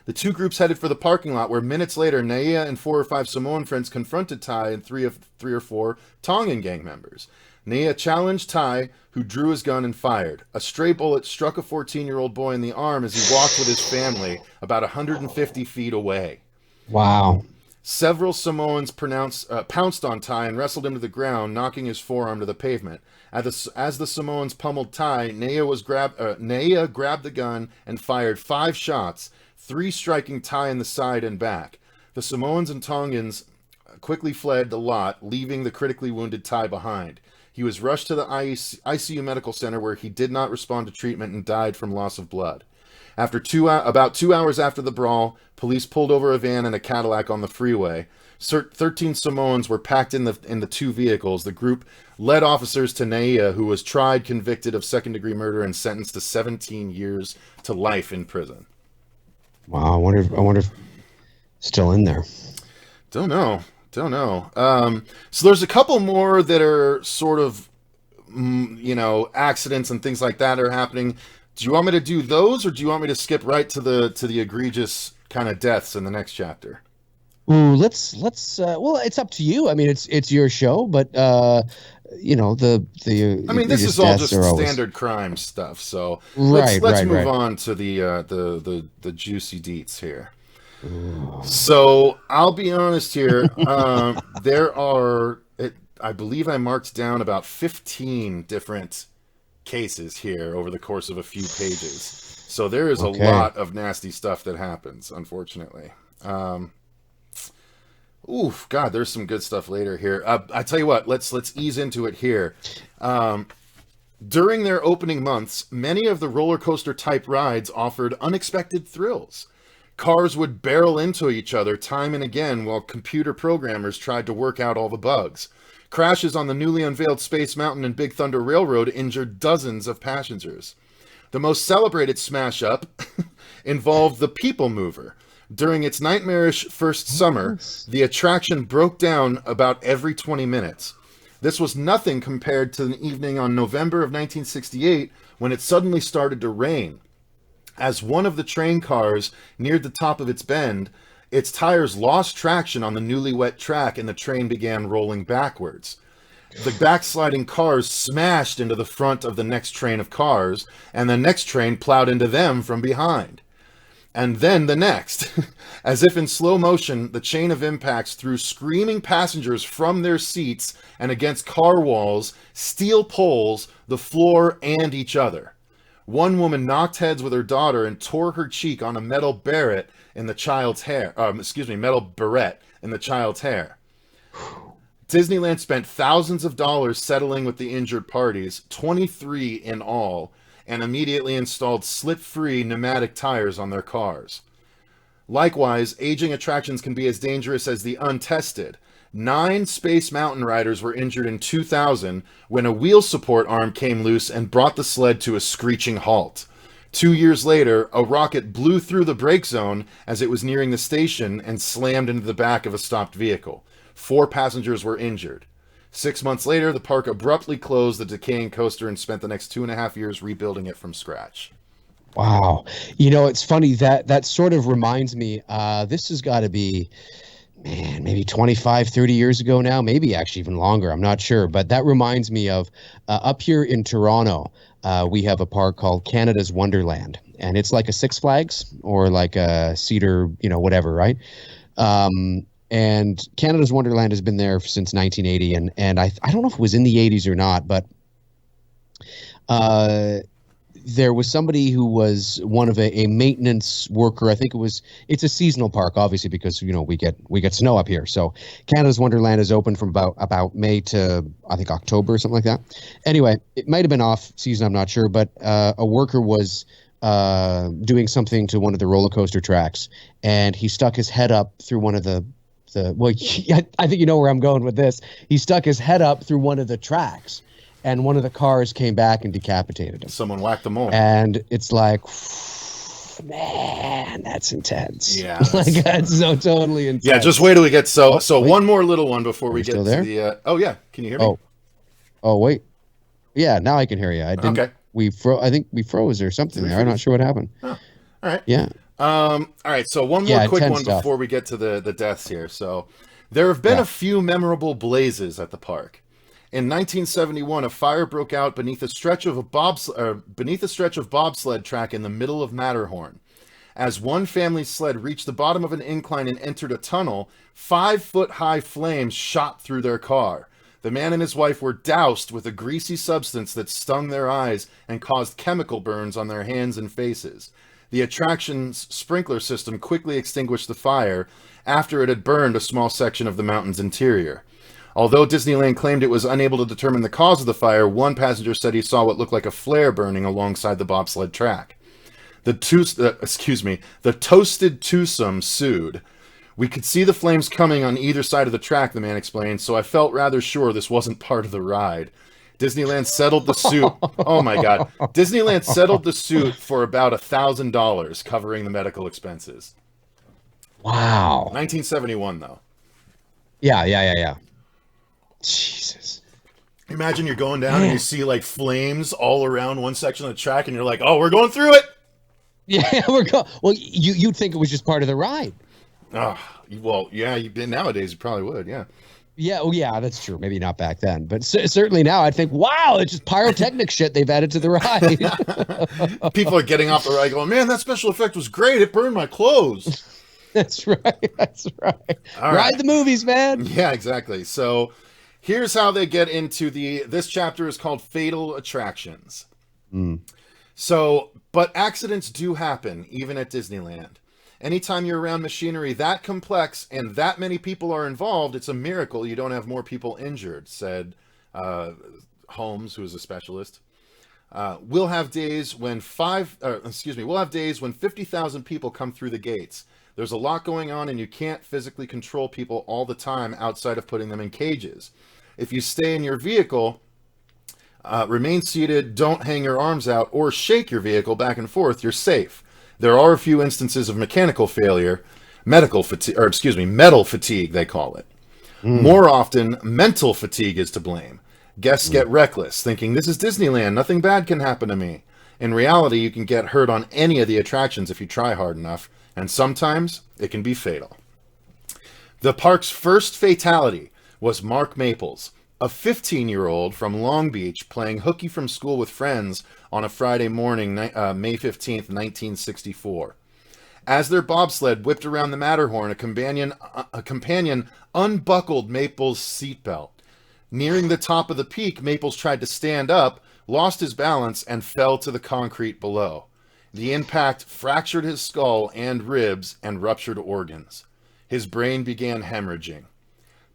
S4: The two groups headed for the parking lot, where minutes later, Naia and 4 or 5 Samoan friends confronted Tai and three or four Tongan gang members. Naia challenged Tai, who drew his gun and fired. A stray bullet struck a 14-year-old boy in the arm as he walked with his family about 150 feet away.
S5: Wow.
S4: Several Samoans pounced on Tai and wrestled him to the ground, knocking his forearm to the pavement. As the Samoans pummeled Tai, Naia grabbed the gun and fired 5 shots, 3 striking Tai in the side and back. The Samoans and Tongans quickly fled the lot, leaving the critically wounded Tai behind. He was rushed to the ICU medical center, where he did not respond to treatment and died from loss of blood. About 2 hours after the brawl, police pulled over a van and a Cadillac on the freeway. 13 Samoans were packed in the 2 vehicles. The group led officers to Naia, who was tried, convicted of second-degree murder, and sentenced to 17 years to life in prison.
S5: Wow, I wonder if still in there.
S4: Don't know. So there's a couple more that are sort of, accidents and things like that are happening. Do you want me to do those, or do you want me to skip right to the egregious kind of deaths in the next chapter?
S5: Ooh, let's. Well, it's up to you. I mean, it's your show, but the.
S4: I mean, this is all just standard crime stuff. So let's move on to the juicy deets here. Ooh. So I'll be honest here. There are, I believe I marked down about 15 different cases here over the course of a few pages. So there is a lot of nasty stuff that happens, unfortunately. God, there's some good stuff later here. I tell you what, let's ease into it here. During their opening months, many of the roller coaster type rides offered unexpected thrills. Cars would barrel into each other time and again while computer programmers tried to work out all the bugs. Crashes on the newly unveiled Space Mountain and Big Thunder Railroad injured dozens of passengers. The most celebrated smash-up involved the People Mover. During its nightmarish first summer, the attraction broke down about every 20 minutes. This was nothing compared to an evening on November of 1968 when it suddenly started to rain. As one of the train cars neared the top of its bend, its tires lost traction on the newly wet track and the train began rolling backwards. The backsliding cars smashed into the front of the next train of cars, and the next train plowed into them from behind. And then the next. As if in slow motion, the chain of impacts threw screaming passengers from their seats and against car walls, steel poles, the floor, and each other. One woman knocked heads with her daughter and tore her cheek on a metal barrette in the child's hair. Metal barrette in the child's hair. Disneyland spent thousands of dollars settling with the injured parties, 23 in all, and immediately installed slip-free pneumatic tires on their cars. Likewise, aging attractions can be as dangerous as the untested. 9 Space Mountain riders were injured in 2000 when a wheel support arm came loose and brought the sled to a screeching halt. 2 years later, a rocket blew through the brake zone as it was nearing the station and slammed into the back of a stopped vehicle. 4 passengers were injured. 6 months later, the park abruptly closed the decaying coaster and spent the next 2.5 years rebuilding it from scratch.
S5: Wow. It's funny that sort of reminds me, this has got to be, maybe 25, 30 years ago now, maybe actually even longer. I'm not sure. But that reminds me of up here in Toronto, we have a park called Canada's Wonderland. And it's like a Six Flags or like a Cedar, whatever, right? And Canada's Wonderland has been there since 1980, and I don't know if it was in the 80s or not, but there was somebody who was one of a maintenance worker. I think it's a seasonal park, obviously, because we get snow up here. So Canada's Wonderland is open from about May to I think October or something like that. Anyway, it might have been off season, I'm not sure, but a worker was doing something to one of the roller coaster tracks, and he stuck his head up through one of the I think you know where I'm going with this. He stuck his head up through one of the tracks, and one of the cars came back and decapitated him.
S4: Someone whacked him over.
S5: And it's like, man, that's intense.
S4: Yeah.
S5: That's so totally intense.
S4: Yeah, just wait till we get one more little one before we get to the oh yeah, can you hear me?
S5: Oh wait. Yeah, now I can hear you. I didn't
S4: Okay.
S5: I think we froze or something there. I'm not sure what happened.
S4: Oh, all right.
S5: Yeah.
S4: All right, so one more quick one
S5: stuff.
S4: before we get to the deaths here. So there have been a few memorable blazes at the park. In 1971, a fire broke out beneath a stretch of bobsled track in the middle of Matterhorn. As one family sled reached the bottom of an incline and entered a tunnel, 5-foot-high flames shot through their car. The man and his wife were doused with a greasy substance that stung their eyes and caused chemical burns on their hands and faces. The attraction's sprinkler system quickly extinguished the fire after it had burned a small section of the mountain's interior. Although Disneyland claimed it was unable to determine the cause of the fire, one passenger said he saw what looked like a flare burning alongside the bobsled track. The Toasted Twosome sued. We could see the flames coming on either side of the track, the man explained, so I felt rather sure this wasn't part of the ride. Disneyland settled the suit. Oh my God. Disneyland settled the suit for about $1,000, covering the medical expenses.
S5: Wow.
S4: 1971, though.
S5: Yeah. Jesus.
S4: Imagine you're going down and you see like flames all around one section of the track, and you're like, "Oh, we're going through it."
S5: Yeah, we're going. Well, you'd think it was just part of the ride.
S4: Oh, well, yeah. Nowadays, you probably would. Yeah.
S5: Yeah, well, yeah, that's true. Maybe not back then, but certainly now, I'd think, "Wow, it's just pyrotechnic shit they've added to the ride."
S4: People are getting off the ride, going, "Man, that special effect was great. It burned my clothes."
S5: That's right.
S4: All
S5: Ride
S4: right.
S5: the movies, man.
S4: Yeah, exactly. So. Here's how they get into this chapter is called Fatal Attractions. So, but accidents do happen, even at Disneyland. Anytime you're around machinery that complex and that many people are involved, it's a miracle you don't have more people injured, said Holmes, who is a specialist. We'll have days when 50,000 people come through the gates. There's a lot going on, and you can't physically control people all the time outside of putting them in cages. If you stay in your vehicle, remain seated, don't hang your arms out, or shake your vehicle back and forth, you're safe. There are a few instances of mechanical failure, metal fatigue, they call it. More often, mental fatigue is to blame. Guests get reckless, thinking, this is Disneyland, nothing bad can happen to me. In reality, you can get hurt on any of the attractions if you try hard enough, and sometimes it can be fatal. The park's first fatality was Mark Maples, a 15-year-old from Long Beach playing hooky from school with friends on a Friday morning, May 15th, 1964. As their bobsled whipped around the Matterhorn, a companion unbuckled Maples' seatbelt. Nearing the top of the peak, Maples tried to stand up, lost his balance, and fell to the concrete below. The impact fractured his skull and ribs and ruptured organs. His brain began hemorrhaging.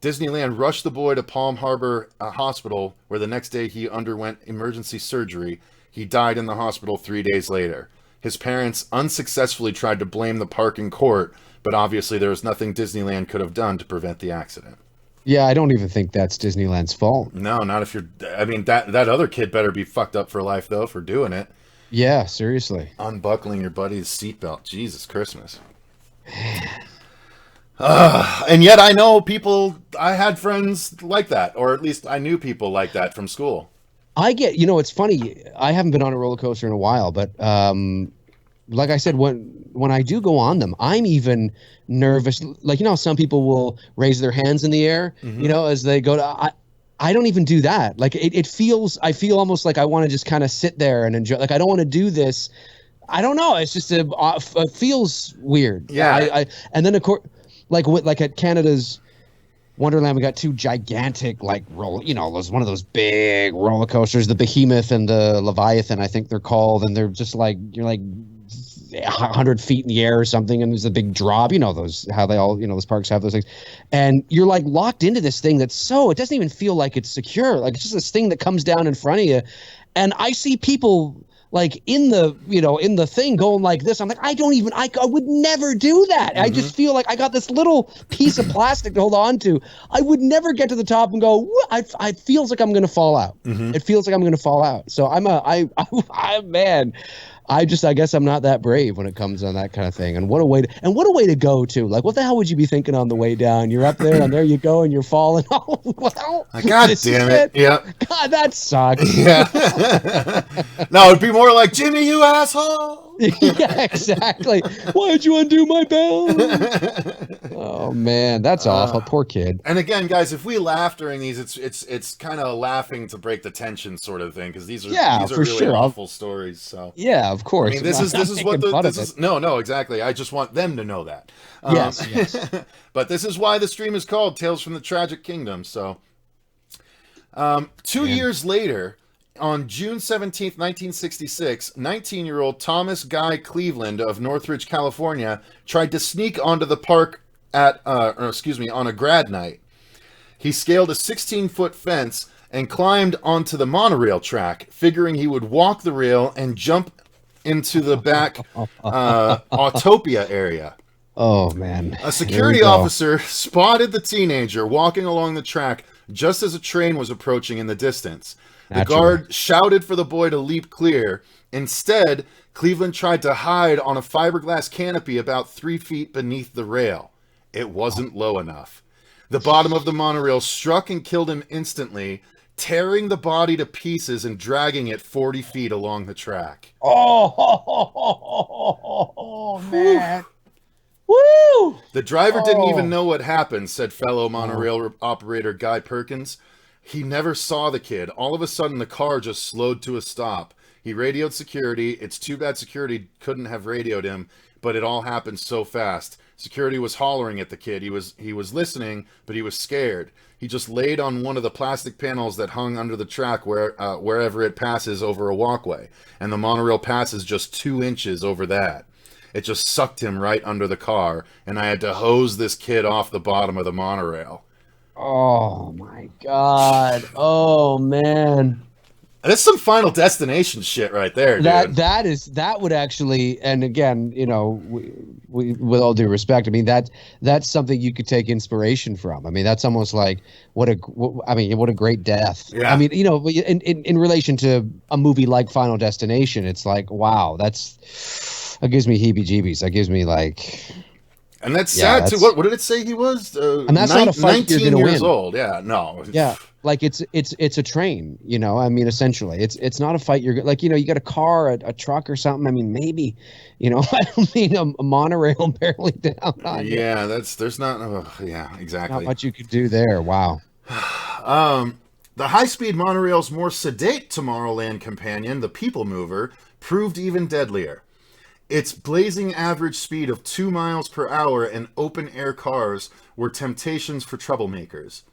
S4: Disneyland rushed the boy to Palm Harbor Hospital, where the next day he underwent emergency surgery. He died in the hospital 3 days later. His parents unsuccessfully tried to blame the park in court, but obviously there was nothing Disneyland could have done to prevent the accident.
S5: Yeah, I don't even think that's Disneyland's fault.
S4: No, not if you're... I mean, that other kid better be fucked up for life, though, for doing it.
S5: Yeah, seriously.
S4: Unbuckling your buddy's seatbelt. Jesus Christmas. And yet I know people, I had friends like that, or at least I knew people like that from school.
S5: It's funny. I haven't been on a roller coaster in a while, but like I said, when I do go on them, I'm even nervous. Like, some people will raise their hands in the air, as they go to, I don't even do that. Like I feel almost like I want to just kind of sit there and enjoy. Like, I don't want to do this. I don't know. It's just it feels weird.
S4: Yeah.
S5: And then of course, like at Canada's Wonderland, we got two gigantic one of those big roller coasters, the Behemoth and the Leviathan, I think they're called, and they're just like you're like 100 feet in the air or something, and there's a big drop. Those how they all those parks have those things, and you're like locked into this thing it doesn't even feel like it's secure. Like it's just this thing that comes down in front of you, and I see people like in the thing going like this. I'm like, I would never do that. I just feel like I got this little piece of plastic to hold on to. I would never get to the top and go, I feels like I'm going to fall out. It feels like I'm going to fall out. So man, I guess I'm not that brave when it comes on that kind of thing. And what a way to go too. Like, what the hell would you be thinking on the way down? You're up there and there you go and you're falling. Oh, well,
S4: God damn it. Yeah.
S5: God, that sucks.
S4: Yeah. No, it'd be more like, Jimmy, you asshole.
S5: Yeah, exactly. Why'd you undo my belt? Oh man, that's awful. Poor kid.
S4: And again, guys, if we laugh during these, it's kind of laughing to break the tension sort of thing, because these are really awful stories. So
S5: yeah, of course.
S4: I mean, this is what no, exactly. I just want them to know that.
S5: Yes.
S4: But this is why the stream is called Tales from the Tragic Kingdom. So, 2 years later, on June 17th, 1966, 19-year-old Thomas Guy Cleveland of Northridge, California, tried to sneak onto the park on a grad night. He scaled a 16-foot fence and climbed onto the monorail track, figuring he would walk the rail and jump into the back Autopia area.
S5: Oh, man.
S4: A security officer spotted the teenager walking along the track just as a train was approaching in the distance. The guard shouted for the boy to leap clear. Instead, Cleveland tried to hide on a fiberglass canopy about 3 feet beneath the rail. It wasn't low enough. The bottom of the monorail struck and killed him instantly, tearing the body to pieces and dragging it 40 feet along the track.
S5: Oh, man. Woo!
S4: The driver didn't even know what happened, said fellow monorail operator Guy Perkins. He never saw the kid. All of a sudden, the car just slowed to a stop. He radioed security. It's too bad security couldn't have radioed him, but it all happened so fast. Security was hollering at the kid. He was listening, but he was scared. He just laid on one of the plastic panels that hung under the track wherever it passes over a walkway, and the monorail passes just 2 inches over that. It just sucked him right under the car, and I had to hose this kid off the bottom of the monorail.
S5: Oh, my God. Oh, man.
S4: That's some Final Destination shit right there, dude.
S5: That would actually, and again, we with all due respect, I mean that's something you could take inspiration from. I mean that's almost like what a great death.
S4: Yeah.
S5: I mean in relation to a movie like Final Destination, it's like wow, that gives me heebie-jeebies. That gives me like.
S4: And that's sad too. What did it say he was?
S5: And that's not a fight
S4: 19
S5: you're gonna
S4: years
S5: win.
S4: old. Yeah, no.
S5: Yeah, like it's a train. I mean, essentially, it's not a fight. You're like, you got a car, a truck, or something. I mean, maybe, I don't mean a monorail barely down on you.
S4: Yeah, there's not. Yeah, exactly.
S5: Not much you could do there. Wow.
S4: The high-speed monorail's more sedate Tomorrowland companion, the People Mover, proved even deadlier. Its blazing average speed of 2 miles per hour and open-air cars were temptations for troublemakers.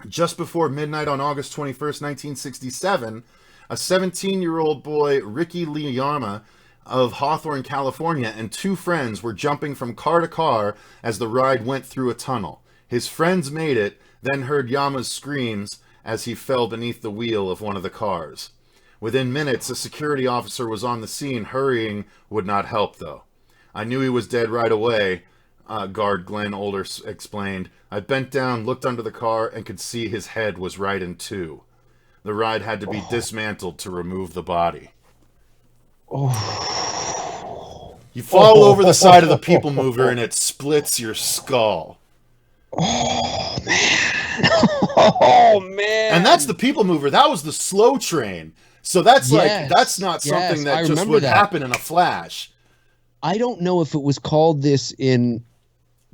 S4: Just before midnight on August 21st, 1967, a 17-year-old boy, Ricky Liyama, of Hawthorne, California, and 2 friends were jumping from car to car as the ride went through a tunnel. His friends made it, then heard Yama's screams as he fell beneath the wheel of one of the cars. Within minutes, a security officer was on the scene. Hurrying would not help, though. I knew he was dead right away, guard Glenn Older explained. I bent down, looked under the car, and could see his head was right in 2. The ride had to be dismantled to remove the body. You fall over the side of the People Mover, and it splits your skull.
S5: Oh, man. Oh, man.
S4: And that's the People Mover. That was the slow train. So that's that's not something that just would happen in a flash.
S5: I don't know if it was called this in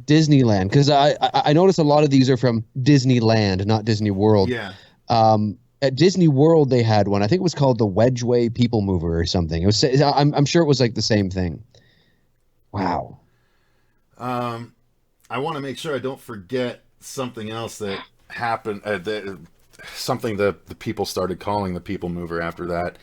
S5: Disneyland, because I noticed a lot of these are from Disneyland, not Disney World.
S4: Yeah.
S5: At Disney World, they had one. I think it was called the Wedgeway People Mover or something. It was. I'm sure it was like the same thing. Wow.
S4: I want to make sure I don't forget something else that happened. Something the people started calling the People Mover after that.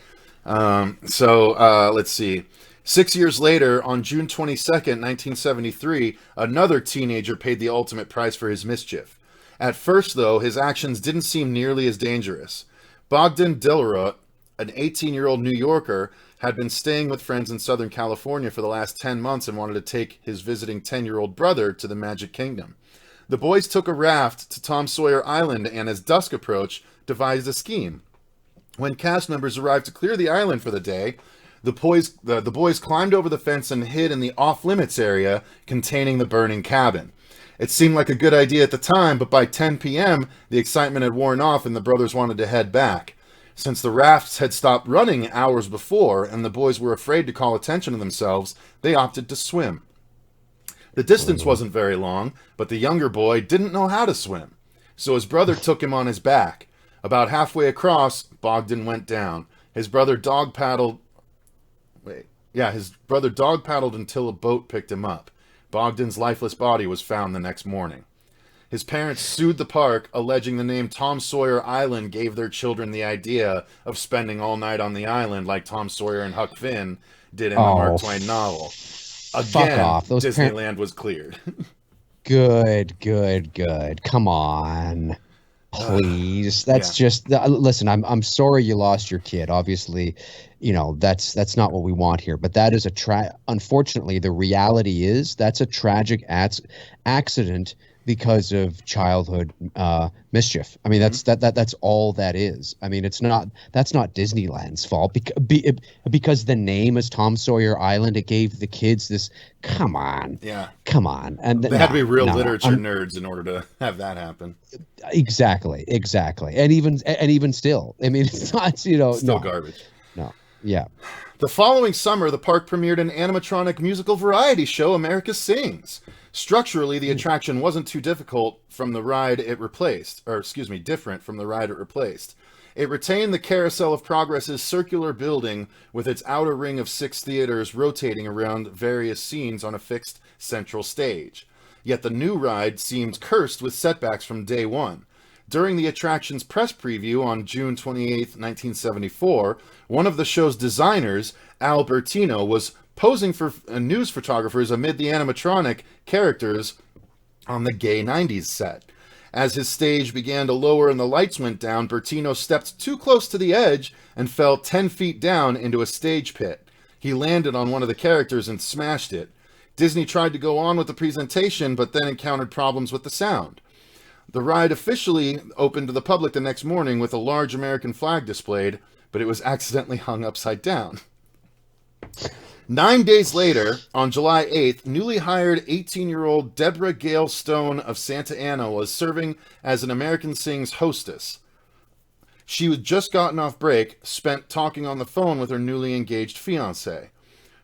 S4: Let's see. 6 years later, on June 22nd, 1973, another teenager paid the ultimate price for his mischief. At first, though, his actions didn't seem nearly as dangerous. Bogdan Dillerot, an 18-year-old New Yorker, had been staying with friends in Southern California for the last 10 months and wanted to take his visiting 10-year-old brother to the Magic Kingdom. The boys took a raft to Tom Sawyer Island and, as dusk approached, devised a scheme. When cast members arrived to clear the island for the day, the boys climbed over the fence and hid in the off-limits area containing the burning cabin. It seemed like a good idea at the time, but by 10 p.m., the excitement had worn off and the brothers wanted to head back. Since the rafts had stopped running hours before and the boys were afraid to call attention to themselves, they opted to swim. The distance wasn't very long, but the younger boy didn't know how to swim. So his brother took him on his back. About halfway across, Bogdan went down. His brother dog paddled until a boat picked him up. Bogdan's lifeless body was found the next morning. His parents sued the park, alleging the name Tom Sawyer Island gave their children the idea of spending all night on the island like Tom Sawyer and Huck Finn did in the Mark Twain novel. Again,
S5: off.
S4: Disneyland was cleared.
S5: Good. Come on. Please. That's just listen, I'm sorry you lost your kid. Obviously, that's not what we want here, but that is unfortunately the reality is that's a tragic accident because of childhood mischief. I mean, that's all that is. I mean, that's not Disneyland's fault because the name is Tom Sawyer Island. It gave the kids this. Come on, and
S4: they had to be real literature nerds in order to have that happen.
S5: Exactly, and even still, I mean, it's not
S4: still garbage.
S5: No, yeah.
S4: The following summer, the park premiered an animatronic musical variety show, America Sings. Structurally, the attraction wasn't too different from the ride it replaced. It retained the Carousel of Progress's circular building with its outer ring of 6 theaters rotating around various scenes on a fixed central stage. Yet the new ride seemed cursed with setbacks from day one. During the attraction's press preview on June 28, 1974, one of the show's designers, Al Bertino, was posing for news photographers amid the animatronic characters on the gay 90s set. As his stage began to lower and the lights went down, Bertino stepped too close to the edge and fell 10 feet down into a stage pit. He landed on one of the characters and smashed it. Disney tried to go on with the presentation, but then encountered problems with the sound. The ride officially opened to the public the next morning with a large American flag displayed, but it was accidentally hung upside down. 9 days later, on July 8th, newly hired 18-year-old Deborah Gale Stone of Santa Ana was serving as an American Sings hostess. She had just gotten off break, spent talking on the phone with her newly engaged fiancé.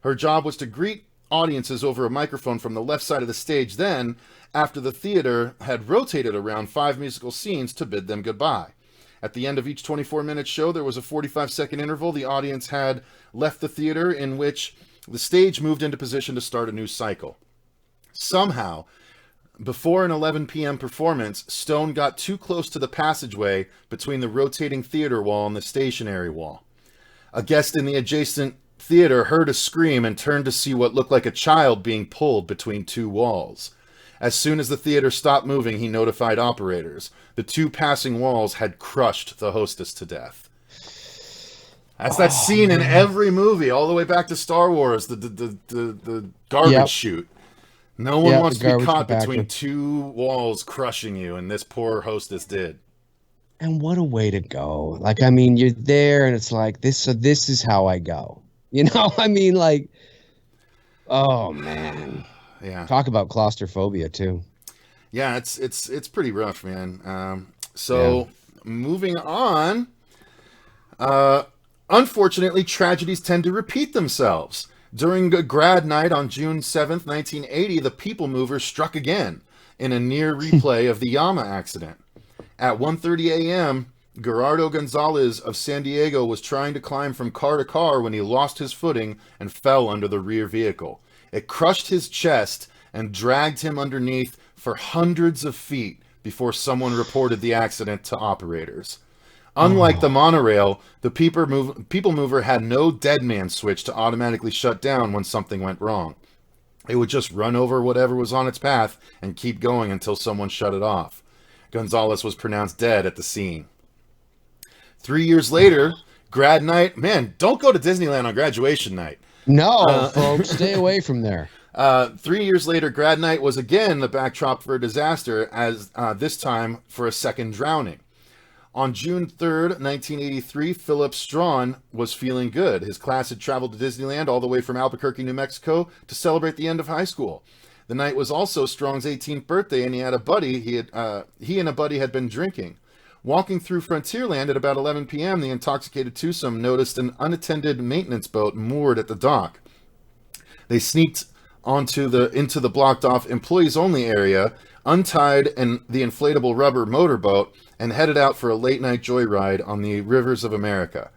S4: Her job was to greet audiences over a microphone from the left side of the stage, then, after the theater had rotated around 5 musical scenes, to bid them goodbye. At the end of each 24-minute show, there was a 45-second interval the audience had left the theater, in which the stage moved into position to start a new cycle. Somehow, before an 11 p.m. performance, Stone got too close to the passageway between the rotating theater wall and the stationary wall. A guest in the adjacent theater heard a scream and turned to see what looked like a child being pulled between 2 walls. As soon as the theater stopped moving, he notified operators. The 2 passing walls had crushed the hostess to death. That's that scene in every movie, all the way back to Star Wars, the garbage chute. No one wants to be caught between 2 walls crushing you, and this poor hostess did.
S5: And what a way to go. Like, I mean, you're there, and it's like, so this is how I go. I mean, like, oh, man.
S4: Yeah.
S5: Talk about claustrophobia, too.
S4: Yeah, it's pretty rough, man. Moving on. Unfortunately, tragedies tend to repeat themselves. During a grad night on June 7th, 1980, the People Mover struck again in a near replay of the Yama accident. At 1:30 a.m., Gerardo Gonzalez of San Diego was trying to climb from car to car when he lost his footing and fell under the rear vehicle. It crushed his chest and dragged him underneath for hundreds of feet before someone reported the accident to operators. Unlike the monorail, the people mover had no dead man switch to automatically shut down when something went wrong. It would just run over whatever was on its path and keep going until someone shut it off. Gonzalez was pronounced dead at the scene. 3 years later, grad night. Man, don't go to Disneyland on graduation night.
S5: No, folks, stay away from there.
S4: 3 years later, grad night was again the backdrop for a disaster, as this time for a second drowning. On June 3rd, 1983, Philip Strawn was feeling good. His class had traveled to Disneyland all the way from Albuquerque, New Mexico, to celebrate the end of high school. The night was also Strawn's 18th birthday, and he had a buddy. He and a buddy had been drinking. Walking through Frontierland at about 11 p.m., the intoxicated twosome noticed an unattended maintenance boat moored at the dock. They sneaked into the blocked-off employees-only area, untied the inflatable rubber motorboat, and headed out for a late-night joyride on the rivers of America.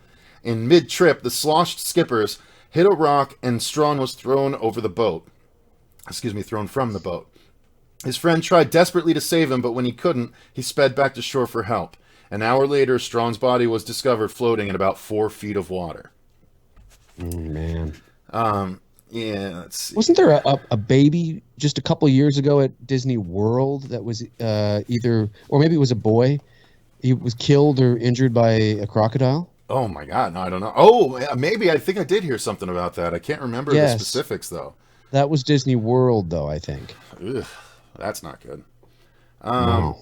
S4: In mid-trip, the sloshed skippers hit a rock, and Strawn was thrown from the boat. His friend tried desperately to save him, but when he couldn't, he sped back to shore for help. An hour later, Strawn's body was discovered floating in about 4 feet of water.
S5: Man.
S4: Yeah, let's see.
S5: Wasn't there a baby just a couple years ago at Disney World that was either, or maybe it was a boy, he was killed or injured by a crocodile?
S4: Oh my God, no, I don't know. Oh, maybe, I think I did hear something about that. I can't remember the specifics, though.
S5: That was Disney World, though, I think.
S4: Ugh, that's not good.
S5: No.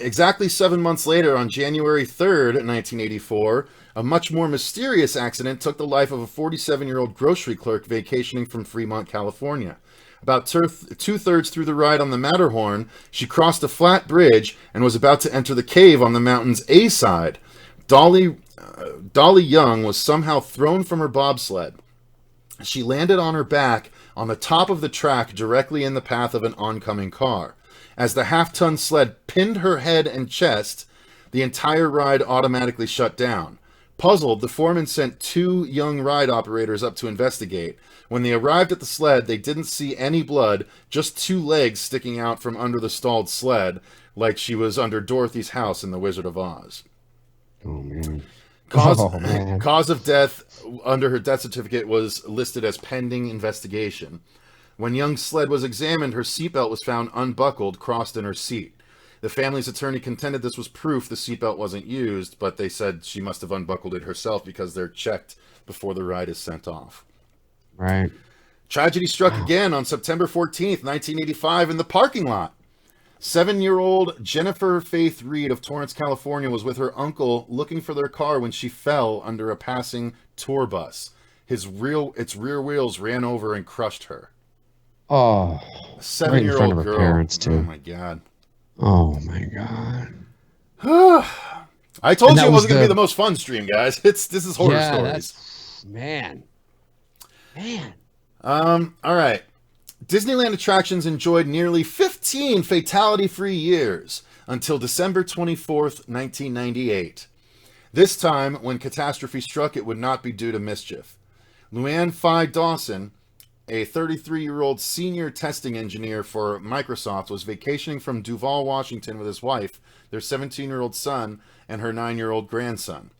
S4: Exactly 7 months later, on January 3rd, 1984, a much more mysterious accident took the life of a 47-year-old grocery clerk vacationing from Fremont, California. About two-thirds through the ride on the Matterhorn, she crossed a flat bridge and was about to enter the cave on the mountain's A side. Dolly Young was somehow thrown from her bobsled. She landed on her back on the top of the track directly in the path of an oncoming car. As the half-ton sled pinned her head and chest, the entire ride automatically shut down. Puzzled, the foreman sent 2 young ride operators up to investigate. When they arrived at the sled, they didn't see any blood, just 2 legs sticking out from under the stalled sled, like she was under Dorothy's house in The Wizard of Oz.
S5: Oh, man.
S4: Cause of death under her death certificate was listed as pending investigation. When Young's sled was examined, her seatbelt was found unbuckled, crossed in her seat. The family's attorney contended this was proof the seatbelt wasn't used, but they said she must have unbuckled it herself because they're checked before the ride is sent off.
S5: Right.
S4: Tragedy struck again on September 14th, 1985 in the parking lot. 7-year-old Jennifer Faith Reed of Torrance, California was with her uncle looking for their car when she fell under a passing tour bus. Its rear wheels ran over and crushed her.
S5: Oh.
S4: 7-year-old girl.
S5: Parents, too.
S4: Oh my God.
S5: Oh my God.
S4: I told you it wasn't going to be the most fun stream, guys. This is horror stories.
S5: Man.
S4: All right. Disneyland attractions enjoyed nearly 15 fatality-free years until December 24th, 1998. This time, when catastrophe struck, it would not be due to mischief. Luann Phi Dawson, a 33-year-old senior testing engineer for Microsoft, was vacationing from Duval, Washington with his wife, their 17-year-old son, and her 9-year-old grandson.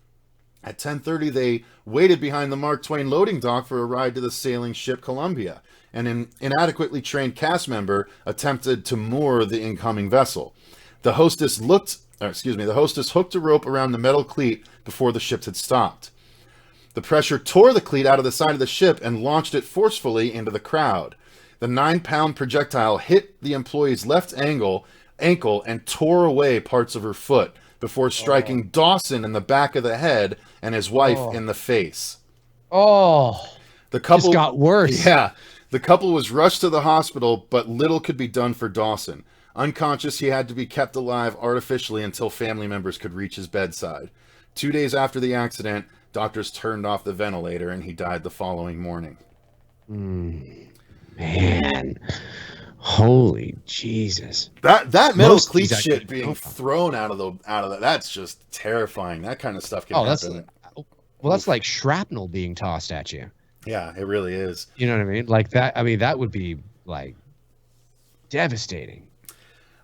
S4: At 10:30, they waited behind the Mark Twain loading dock for a ride to the sailing ship Columbia. An inadequately trained cast member attempted to moor the incoming vessel. The hostess hooked a rope around the metal cleat before the ship had stopped. The pressure tore the cleat out of the side of the ship and launched it forcefully into the crowd. The 9-pound projectile hit the employee's left ankle and tore away parts of her foot before striking Dawson in the back of the head and his wife in the face.
S5: Oh,
S4: the couple
S5: just got worse.
S4: Yeah, the couple was rushed to the hospital, but little could be done for Dawson. Unconscious, he had to be kept alive artificially until family members could reach his bedside. 2 days after the accident, doctors turned off the ventilator and he died the following morning.
S5: Man. Holy Jesus.
S4: That metal cleat shit being thrown out of that, that's just terrifying. That kind of stuff can happen.
S5: That's like shrapnel being tossed at you.
S4: Yeah, it really is.
S5: You know what I mean? Like that, that would be like devastating.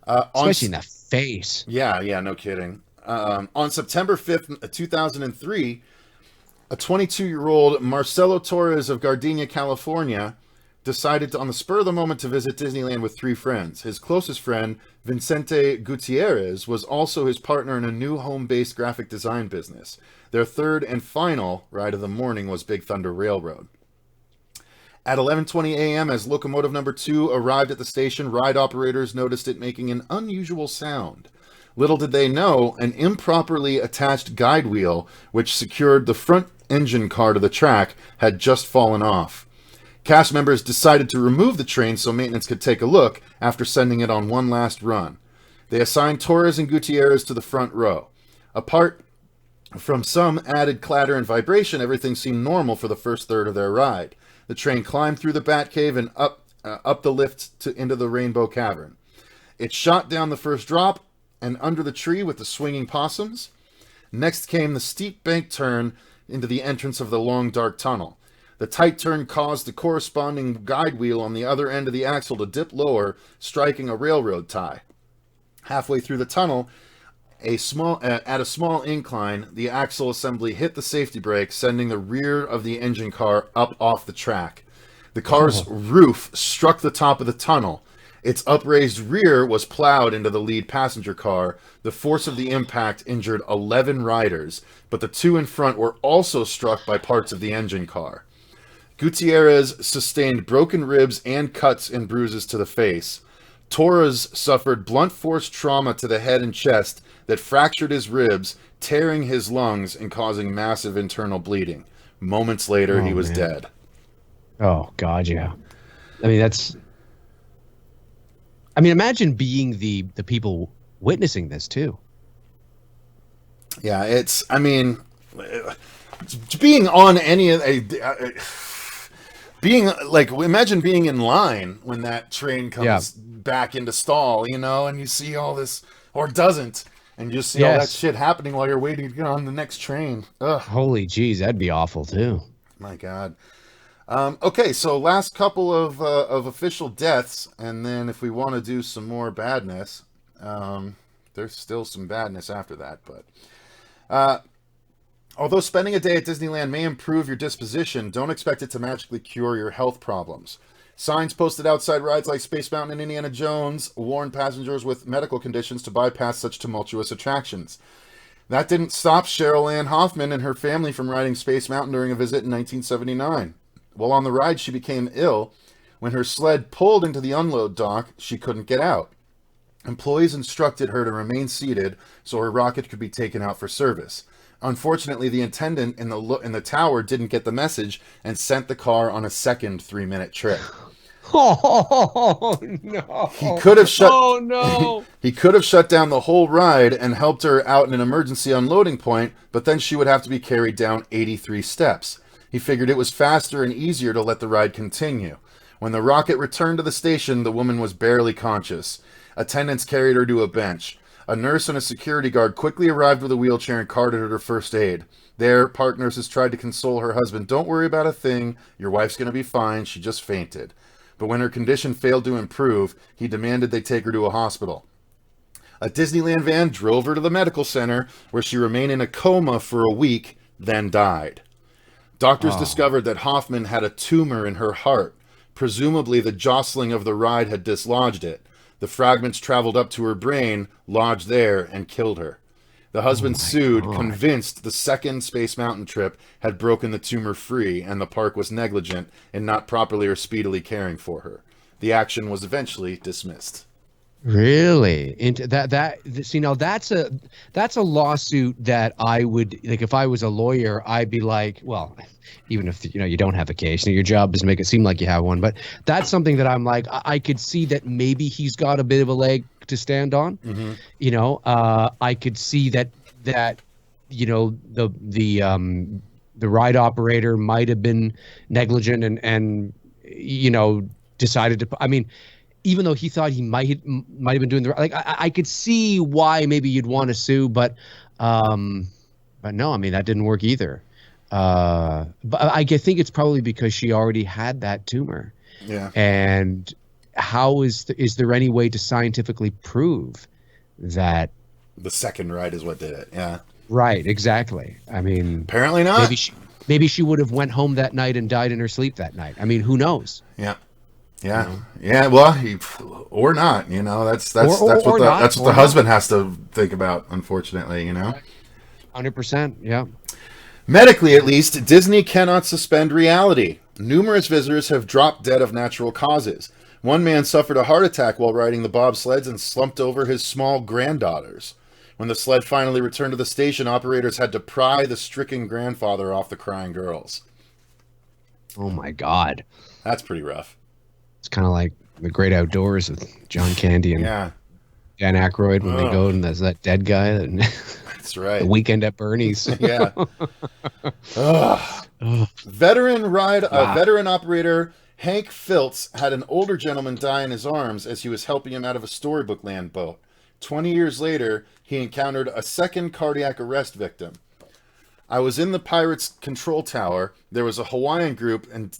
S5: Especially in the face.
S4: Yeah, no kidding. On September 5th, 2003, a 22-year-old Marcelo Torres of Gardenia, California, decided on the spur of the moment to visit Disneyland with 3 friends. His closest friend, Vicente Gutierrez, was also his partner in a new home-based graphic design business. Their third and final ride of the morning was Big Thunder Railroad. At 11:20 a.m., as locomotive number 2 arrived at the station, ride operators noticed it making an unusual sound. Little did they know, an improperly attached guide wheel, which secured the front engine car to the track, had just fallen off. Cast members decided to remove the train so maintenance could take a look after sending it on one last run. They assigned Torres and Gutierrez to the front row. Apart from some added clatter and vibration, everything seemed normal for the first third of their ride. The train climbed through the Batcave and up the lift into the Rainbow Cavern. It shot down the first drop and under the tree with the swinging possums. Next came the steep bank turn into the entrance of the long, dark tunnel. The tight turn caused the corresponding guide wheel on the other end of the axle to dip lower, striking a railroad tie. Halfway through the tunnel, at a small incline, the axle assembly hit the safety brake, sending the rear of the engine car up off the track. The car's roof struck the top of the tunnel. Its upraised rear was plowed into the lead passenger car. The force of the impact injured 11 riders, but the 2 in front were also struck by parts of the engine car. Gutierrez sustained broken ribs and cuts and bruises to the face. Torres suffered blunt force trauma to the head and chest that fractured his ribs, tearing his lungs and causing massive internal bleeding. Moments later, he was dead.
S5: Oh, God, yeah. I mean, imagine being the people witnessing this, too.
S4: Yeah, being on any of imagine being in line when that train comes back into stall, and you see all this, or doesn't, and you just see all that shit happening while you're waiting to get on the next train. Ugh.
S5: Holy jeez, that'd be awful too.
S4: My God. Okay, so last couple of official deaths, and then if we want to do some more badness, there's still some badness after that, but although spending a day at Disneyland may improve your disposition, don't expect it to magically cure your health problems. Signs posted outside rides like Space Mountain and Indiana Jones warn passengers with medical conditions to bypass such tumultuous attractions. That didn't stop Cheryl Ann Hoffman and her family from riding Space Mountain during a visit in 1979. While on the ride, she became ill. When her sled pulled into the unload dock, she couldn't get out. Employees instructed her to remain seated so her rocket could be taken out for service. Unfortunately, the attendant in the tower didn't get the message and sent the car on a second 3-minute trip.
S5: Oh no!
S4: He could have shut.
S5: Oh no!
S4: He could have shut down the whole ride and helped her out in an emergency unloading point, but then she would have to be carried down 83 steps. He figured it was faster and easier to let the ride continue. When the rocket returned to the station, the woman was barely conscious. Attendants carried her to a bench. A nurse and a security guard quickly arrived with a wheelchair and carted her to first aid. There, park nurses tried to console her husband. Don't worry about a thing. Your wife's going to be fine. She just fainted. But when her condition failed to improve, he demanded they take her to a hospital. A Disneyland van drove her to the medical center, where she remained in a coma for a week, then died. Doctors discovered that Hoffman had a tumor in her heart. Presumably, the jostling of the ride had dislodged it. The fragments traveled up to her brain, lodged there, and killed her. The husband sued, convinced the second Space Mountain trip had broken the tumor free, and the park was negligent in not properly or speedily caring for her. The action was eventually dismissed.
S5: Really? Into see, now that's a lawsuit that I would, like, if I was a lawyer, I'd be like, well, even if you don't have a case, your job is to make it seem like you have one, but that's something that I'm like, I could see that maybe he's got a bit of a leg to stand on. Mm-hmm. I could see that the ride operator might have been negligent and decided to, I mean, even though he thought he might have been doing the right, like, I could see why maybe you'd want to sue, but no, I mean, that didn't work either. But I think it's probably because she already had that tumor.
S4: Yeah.
S5: And how is there any way to scientifically prove that
S4: The second ride is what did it. Yeah.
S5: right? Exactly. I mean,
S4: Apparently not.
S5: Maybe she would have went home that night and died in her sleep that night. I mean, who knows?
S4: Yeah. Yeah. Yeah. Well, or not, that's what the husband has to think about, unfortunately,
S5: 100%. Yeah.
S4: Medically, at least, Disney cannot suspend reality. Numerous visitors have dropped dead of natural causes. One man suffered a heart attack while riding the bobsleds and slumped over his small granddaughters. When the sled finally returned to the station, operators had to pry the stricken grandfather off the crying girls.
S5: Oh my God.
S4: That's pretty rough.
S5: It's kind of like The Great Outdoors with John Candy and Dan Aykroyd when they go and there's that dead guy. And
S4: that's right.
S5: The Weekend at Bernie's.
S4: Yeah. Veteran operator Hank Filtz had an older gentleman die in his arms as he was helping him out of a Storybook Land boat. 20 years later, he encountered a second cardiac arrest victim. I was in the Pirates control tower. There was a Hawaiian group, and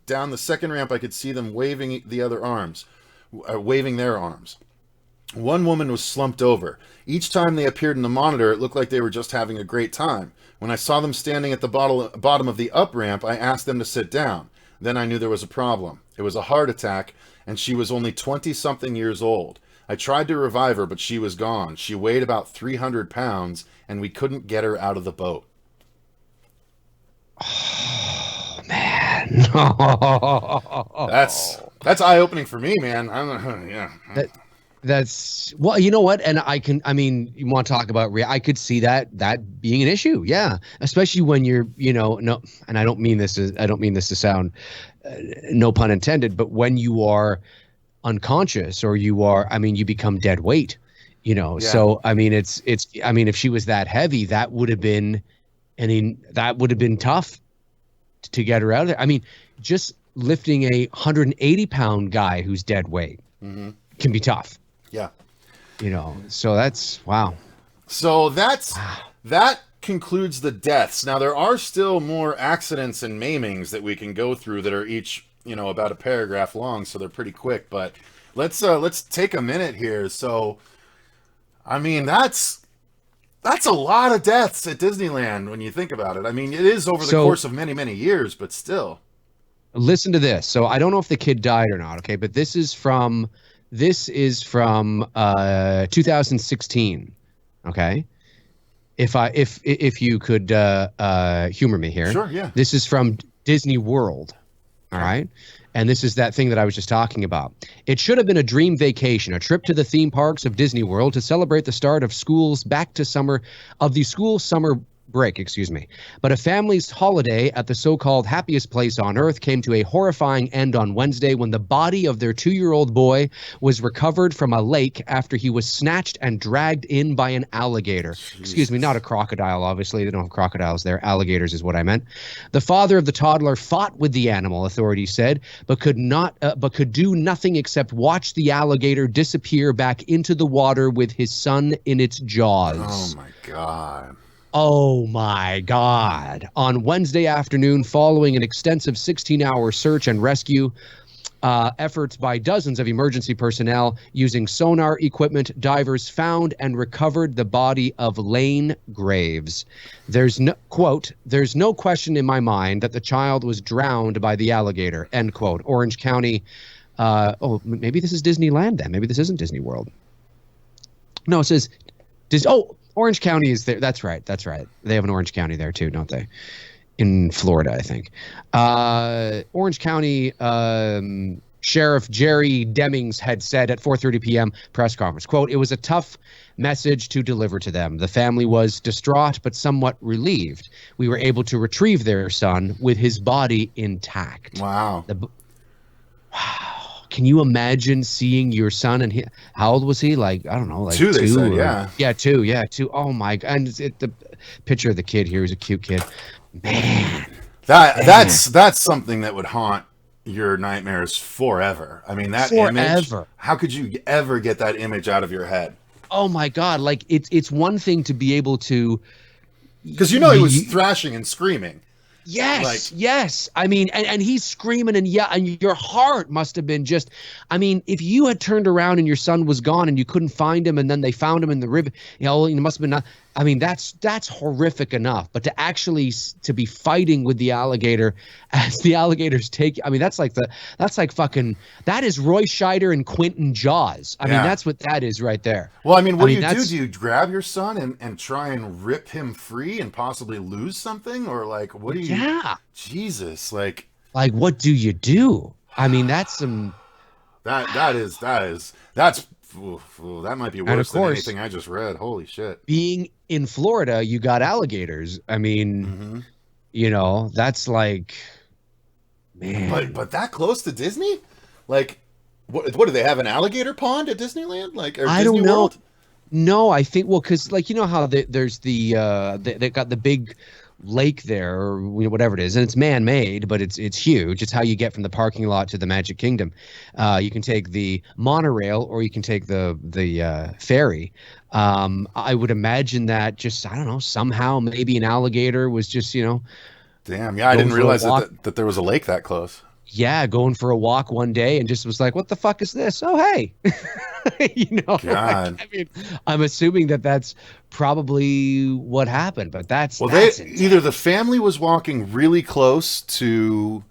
S4: down the second ramp, I could see them waving their arms. One woman was slumped over. Each time they appeared in the monitor, it looked like they were just having a great time. When I saw them standing at the bottom of the up ramp, I asked them to sit down. Then I knew there was a problem. It was a heart attack, and she was only 20-something years old. I tried to revive her, but she was gone. She weighed about 300 pounds, and we couldn't get her out of the boat.
S5: Oh, man.
S4: That's eye-opening for me, man. I don't know. Yeah.
S5: That's well, you know what? And you want to talk about I could see that being an issue. Yeah. Especially when you're, no, and I don't mean this to sound no pun intended, but when you are unconscious or you become dead weight,
S4: Yeah.
S5: So, if she was that heavy, that would have been tough to get her out of there. I mean, just lifting a 180-pound guy who's dead weight can be tough.
S4: Yeah.
S5: So that's wow.
S4: So that concludes the deaths. Now there are still more accidents and maimings that we can go through that are each, about a paragraph long, so they're pretty quick, but let's take a minute here. So that's a lot of deaths at Disneyland when you think about it. I mean, it is over the course of many, many years, but still.
S5: Listen to this. So I don't know if the kid died or not, okay, but this is from 2016. Okay. If you could humor me here.
S4: Sure, yeah.
S5: This is from Disney World. All right. And this is that thing that I was just talking about. It should have been a dream vacation, a trip to the theme parks of Disney World to celebrate the start of school summer break, But a family's holiday at the so-called happiest place on earth came to a horrifying end on Wednesday when the body of their 2-year-old boy was recovered from a lake after he was snatched and dragged in by an alligator. Jesus. Excuse me, not a crocodile, obviously. They don't have crocodiles there. Alligators is what I meant. The father of the toddler fought with the animal, authorities said, but could do nothing except watch the alligator disappear back into the water with his son in its jaws.
S4: Oh, my God.
S5: Oh, my God. On Wednesday afternoon, following an extensive 16-hour search and rescue efforts by dozens of emergency personnel using sonar equipment, divers found and recovered the body of Lane Graves. There's no question in my mind that the child was drowned by the alligator, end quote. Orange County. Maybe this is Disneyland then. Maybe this isn't Disney World. No, it says Orange County is there. That's right. They have an Orange County there too, don't they? In Florida, I think. Orange County Sheriff Jerry Demings had said at 4:30 p.m. press conference, quote, "It was a tough message to deliver to them. The family was distraught but somewhat relieved. We were able to retrieve their son with his body intact."
S4: Wow.
S5: Wow. Can you imagine seeing your son and how old was he? Like, I don't know, like
S4: 2, they said, yeah.
S5: Yeah, 2. Oh my God. And the picture of the kid here is a cute kid. Man.
S4: That's something that would haunt your nightmares forever. I mean, that image, how could you ever get that image out of your head?
S5: Oh my God. Like it's one thing to be able to,
S4: because he was thrashing and screaming.
S5: Yes, yes. I mean, and he's screaming, and your heart must have been just. I mean, if you had turned around and your son was gone and you couldn't find him, and then they found him in the river, it must have been not. I mean, that's horrific enough. But to actually to be fighting with the alligator as the alligators take, I mean, that's like fucking. That is Roy Scheider and Quentin Jaws. I mean, that's what that is right there.
S4: Well, I mean, what do you do? Do you grab your son and try and rip him free and possibly lose something, or like what do you?
S5: Yeah.
S4: Jesus, like
S5: what do you do? I mean, that's some.
S4: That might be worse than anything I just read. Holy shit.
S5: Being in Florida, you got alligators. I mean, that's like, man.
S4: But that close to Disney? Like, what do they have, an alligator pond at Disneyland? Like, or
S5: I
S4: Disney
S5: don't know.
S4: World?
S5: No, I think, because like, how there's they got the big lake there, or whatever it is, and it's man-made, but it's huge. It's how you get from the parking lot to the Magic Kingdom. You can take the monorail, or you can take the ferry. I would imagine that just, I don't know, somehow maybe an alligator was just
S4: Damn, yeah, I didn't realize that there was a lake that close.
S5: Yeah, going for a walk one day and just was like, what the fuck is this? Oh, hey. God. I mean, I'm assuming that's probably what happened, but that's
S4: either the family was walking really close to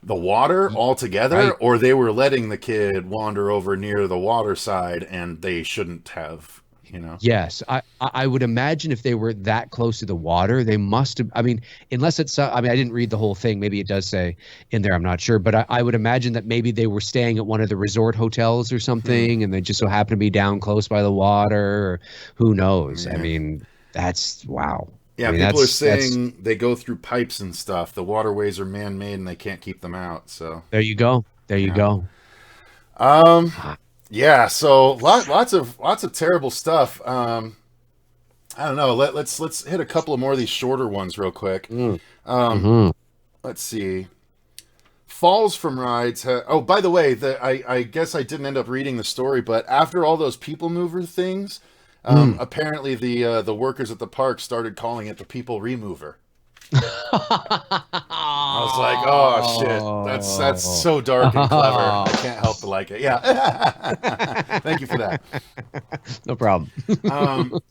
S4: the water altogether, right, or they were letting the kid wander over near the water side, and they shouldn't have.
S5: Yes, I would imagine if they were that close to the water, they must have. I mean, unless it's. I mean, I didn't read the whole thing. Maybe it does say in there. I'm not sure, but I would imagine that maybe they were staying at one of the resort hotels or something, and they just so happened to be down close by the water. Or who knows? Yeah. I mean, that's wow.
S4: Yeah,
S5: I mean,
S4: people are saying they go through pipes and stuff. The waterways are man-made, and they can't keep them out. So
S5: there you go. There you go.
S4: Yeah, so lots of terrible stuff. I don't know. Let's hit a couple of more of these shorter ones real quick. Let's see. Falls from rides. Oh, by the way, I guess I didn't end up reading the story, but after all those people mover things, apparently the workers at the park started calling it the people remover. I was like, oh shit, that's so dark and clever. I can't help but like it. Yeah. Thank you for that.
S5: No problem.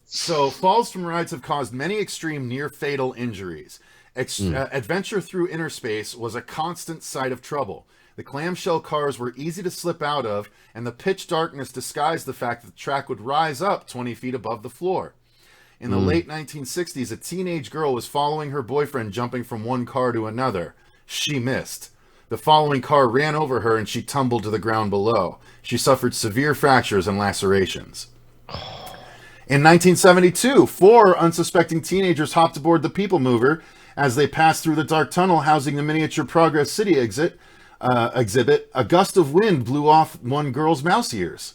S4: So falls from rides have caused many extreme near fatal injuries. Adventure through inner space was a constant sight of trouble. The clamshell cars were easy to slip out of, and the pitch darkness disguised the fact that the track would rise up 20 feet above the floor. In the late 1960s, a teenage girl was following her boyfriend jumping from one car to another. She missed. The following car ran over her and she tumbled to the ground below. She suffered severe fractures and lacerations. In 1972, 4 unsuspecting teenagers hopped aboard the People Mover as they passed through the dark tunnel housing the miniature Progress City exhibit. A gust of wind blew off one girl's mouse ears.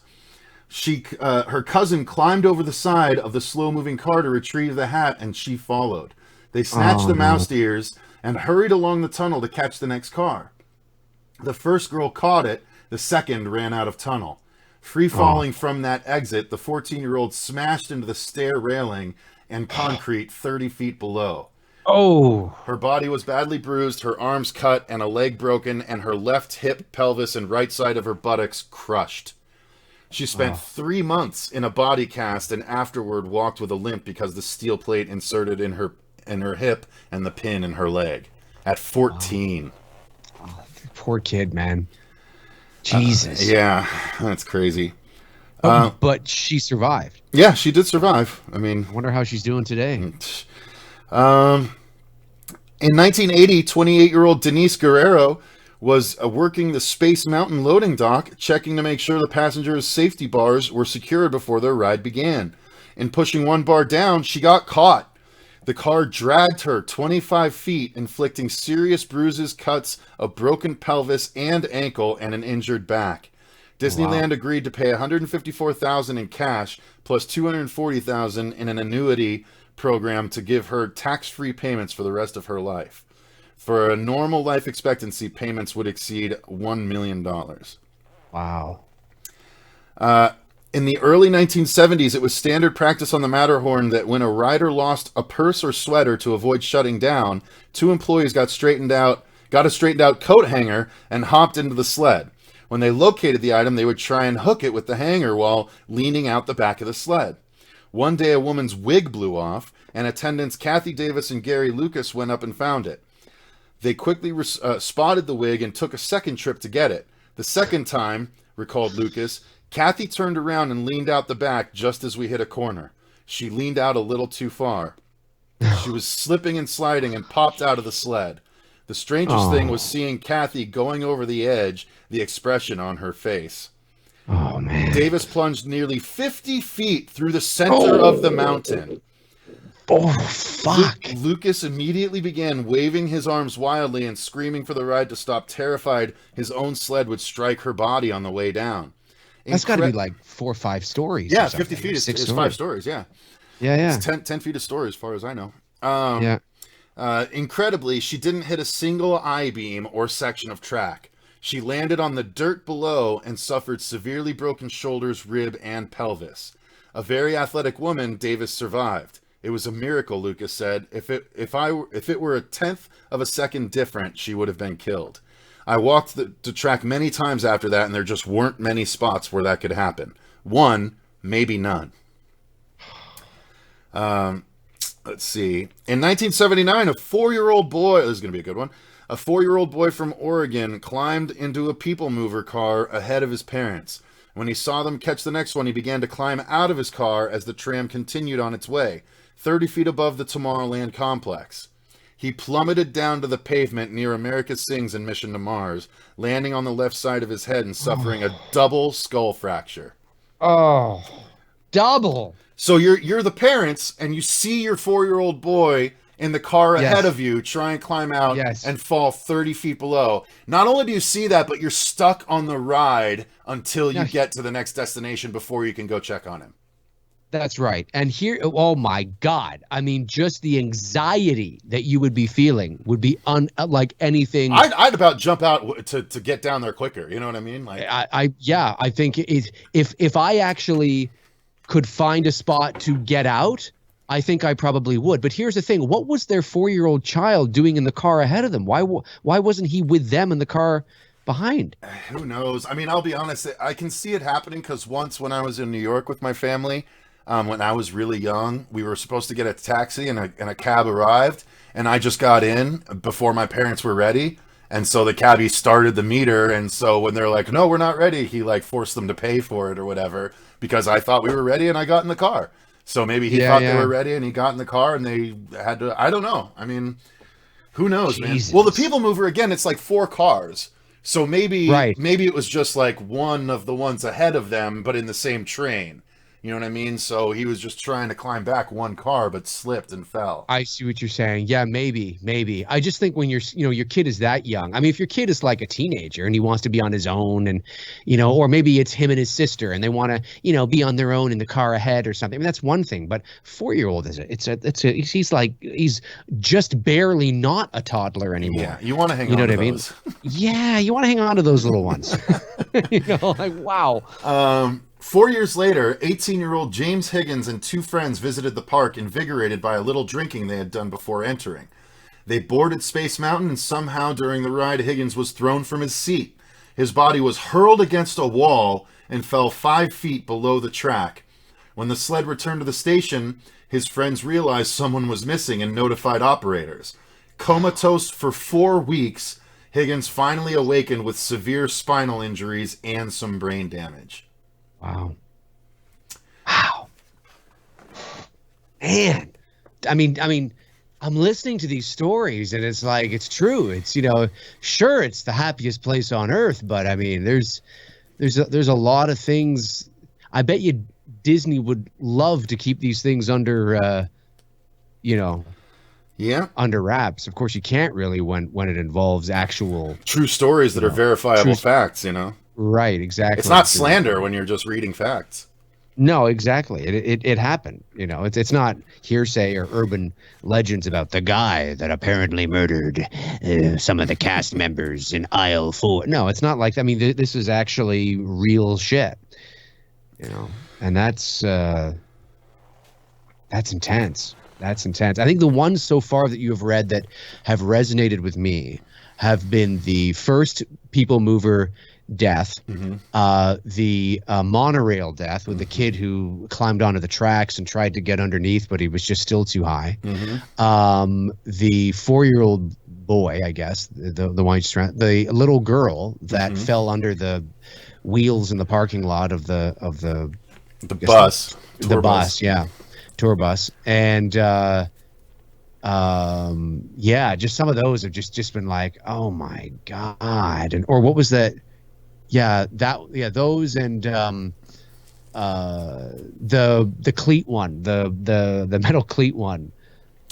S4: Her cousin climbed over the side of the slow-moving car to retrieve the hat, and she followed. They snatched the mouse ears and hurried along the tunnel to catch the next car. The first girl caught it. The second ran out of tunnel. Free falling from that exit, the 14-year-old smashed into the stair railing and concrete 30 feet below.
S5: Oh.
S4: Her body was badly bruised, her arms cut, and a leg broken, and her left hip, pelvis, and right side of her buttocks crushed. She spent 3 months in a body cast and afterward walked with a limp because the steel plate inserted in her hip and the pin in her leg. At 14.
S5: Poor kid, man. Jesus.
S4: Yeah, that's crazy.
S5: But she survived.
S4: Yeah, she did survive. I mean,
S5: I wonder how she's doing today.
S4: In 1980, 28-year-old Denise Guerrero was working the Space Mountain loading dock, checking to make sure the passengers' safety bars were secured before their ride began. In pushing one bar down, she got caught. The car dragged her 25 feet, inflicting serious bruises, cuts, a broken pelvis and ankle, and an injured back. Disneyland agreed to pay $154,000 in cash plus $240,000 in an annuity program to give her tax-free payments for the rest of her life. For a normal life expectancy, payments would exceed $1 million.
S5: Wow.
S4: In the early 1970s, it was standard practice on the Matterhorn that when a rider lost a purse or sweater to avoid shutting down, 2 employees got a straightened out coat hanger and hopped into the sled. When they located the item, they would try and hook it with the hanger while leaning out the back of the sled. One day, a woman's wig blew off, and attendants Kathy Davis and Gary Lucas went up and found it. They quickly spotted the wig and took a second trip to get it. The second time, recalled Lucas, Kathy turned around and leaned out the back just as we hit a corner. She leaned out a little too far. She was slipping and sliding and popped out of the sled. The strangest thing was seeing Kathy going over the edge, the expression on her face.
S5: Oh, man.
S4: Davis plunged nearly 50 feet through the center of the mountain.
S5: Oh, fuck.
S4: Lucas immediately began waving his arms wildly and screaming for the ride to stop, terrified his own sled would strike her body on the way down.
S5: That's got to be like 4 or 5 stories.
S4: Yeah, 50 feet is 5 stories, yeah.
S5: Yeah.
S4: It's 10 feet of story as far as I know. Incredibly, she didn't hit a single I-beam or section of track. She landed on the dirt below and suffered severely broken shoulders, rib, and pelvis. A very athletic woman, Davis survived. It was a miracle, Lucas said. If it were a 1/10 of a second different, she would have been killed. I walked the track many times after that, and there just weren't many spots where that could happen. One, maybe none. Let's see. In 1979, a 4-year-old boy, this is going to be a good one, a 4-year-old boy from Oregon climbed into a people mover car ahead of his parents. When he saw them catch the next one, he began to climb out of his car as the tram continued on its way, 30 feet above the Tomorrowland complex. He plummeted down to the pavement near America Sings and Mission to Mars, landing on the left side of his head and suffering a double skull fracture.
S5: Oh, double.
S4: So you're the parents, and you see your 4-year-old boy in the car ahead of you try and climb out and fall 30 feet below. Not only do you see that, but you're stuck on the ride until you get to the next destination before you can go check on him.
S5: That's right. And here, oh my God. I mean, just the anxiety that you would be feeling would be unlike anything.
S4: I'd about jump out to get down there quicker. You know what I mean? Like,
S5: I think if I actually could find a spot to get out, I think I probably would. But here's the thing. What was their 4-year-old child doing in the car ahead of them? Why wasn't he with them in the car behind?
S4: Who knows? I mean, I'll be honest. I can see it happening because once when I was in New York with my family, when I was really young, we were supposed to get a taxi and a cab arrived, and I just got in before my parents were ready. And so the cabbie started the meter, and so when they're like, no, we're not ready, he like forced them to pay for it or whatever, because I thought we were ready and I got in the car. So maybe he thought they were ready and he got in the car and they had to, I don't know. I mean, who knows,
S5: Jesus.
S4: man? Well, the people mover, again, it's like 4 cars. So maybe it was just like one of the ones ahead of them, but in the same train. You know what I mean? So he was just trying to climb back one car, but slipped and fell.
S5: I see what you're saying. Yeah, maybe. I just think when your kid is that young. I mean, if your kid is like a teenager and he wants to be on his own and, or maybe it's him and his sister and they want to, be on their own in the car ahead or something. I mean, that's one thing, but 4-year-old he's just barely not a toddler anymore.
S4: Yeah, you want to hang on to those.
S5: Yeah, you want to hang on to those little ones. Like, wow.
S4: 4 years later, 18-year-old James Higgins and 2 friends visited the park, invigorated by a little drinking they had done before entering. They boarded Space Mountain, and somehow during the ride, Higgins was thrown from his seat. His body was hurled against a wall and fell 5 feet below the track. When the sled returned to the station, his friends realized someone was missing and notified operators. Comatose for 4 weeks, Higgins finally awakened with severe spinal injuries and some brain damage.
S5: Wow. Man. I mean, I'm listening to these stories and it's like, it's true. It's, sure, it's the happiest place on earth, but I mean, there's a lot of things. I bet you Disney would love to keep these things under, under wraps. Of course, you can't really when it involves actual
S4: true stories that are verifiable facts,
S5: Right, exactly.
S4: It's not slander when you're just reading facts.
S5: No, exactly. It happened. It's not hearsay or urban legends about the guy that apparently murdered some of the cast members in aisle 4. No, it's not like that. I mean, this is actually real shit. you know, and that's intense. That's intense. I think the ones so far that you have read that have resonated with me have been the first people mover death, the monorail death with the kid who climbed onto the tracks and tried to get underneath, but he was just still too high. The 4-year-old boy, I guess, the one the little girl that fell under the wheels in the parking lot of the
S4: bus,
S5: the bus, yeah, tour bus, and just some of those have just been like, oh my god, and or what was that? Those and the cleat one, the metal cleat one.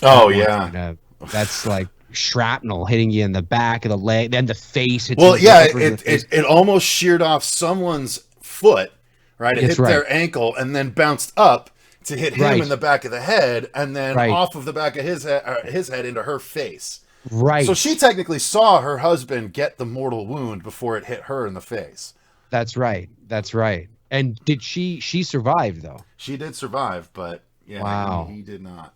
S4: Oh yeah,
S5: that's like shrapnel hitting you in the back of the leg, then the face hits.
S4: Well, yeah, it almost sheared off someone's foot, right? It hit their ankle and then bounced up to hit him in the back of the head, and then off of the back of his head into her face.
S5: Right.
S4: So she technically saw her husband get the mortal wound before it hit her in the face.
S5: That's right. That's right. And did she survived though?
S4: She did survive, but yeah,
S5: wow.
S4: he did not.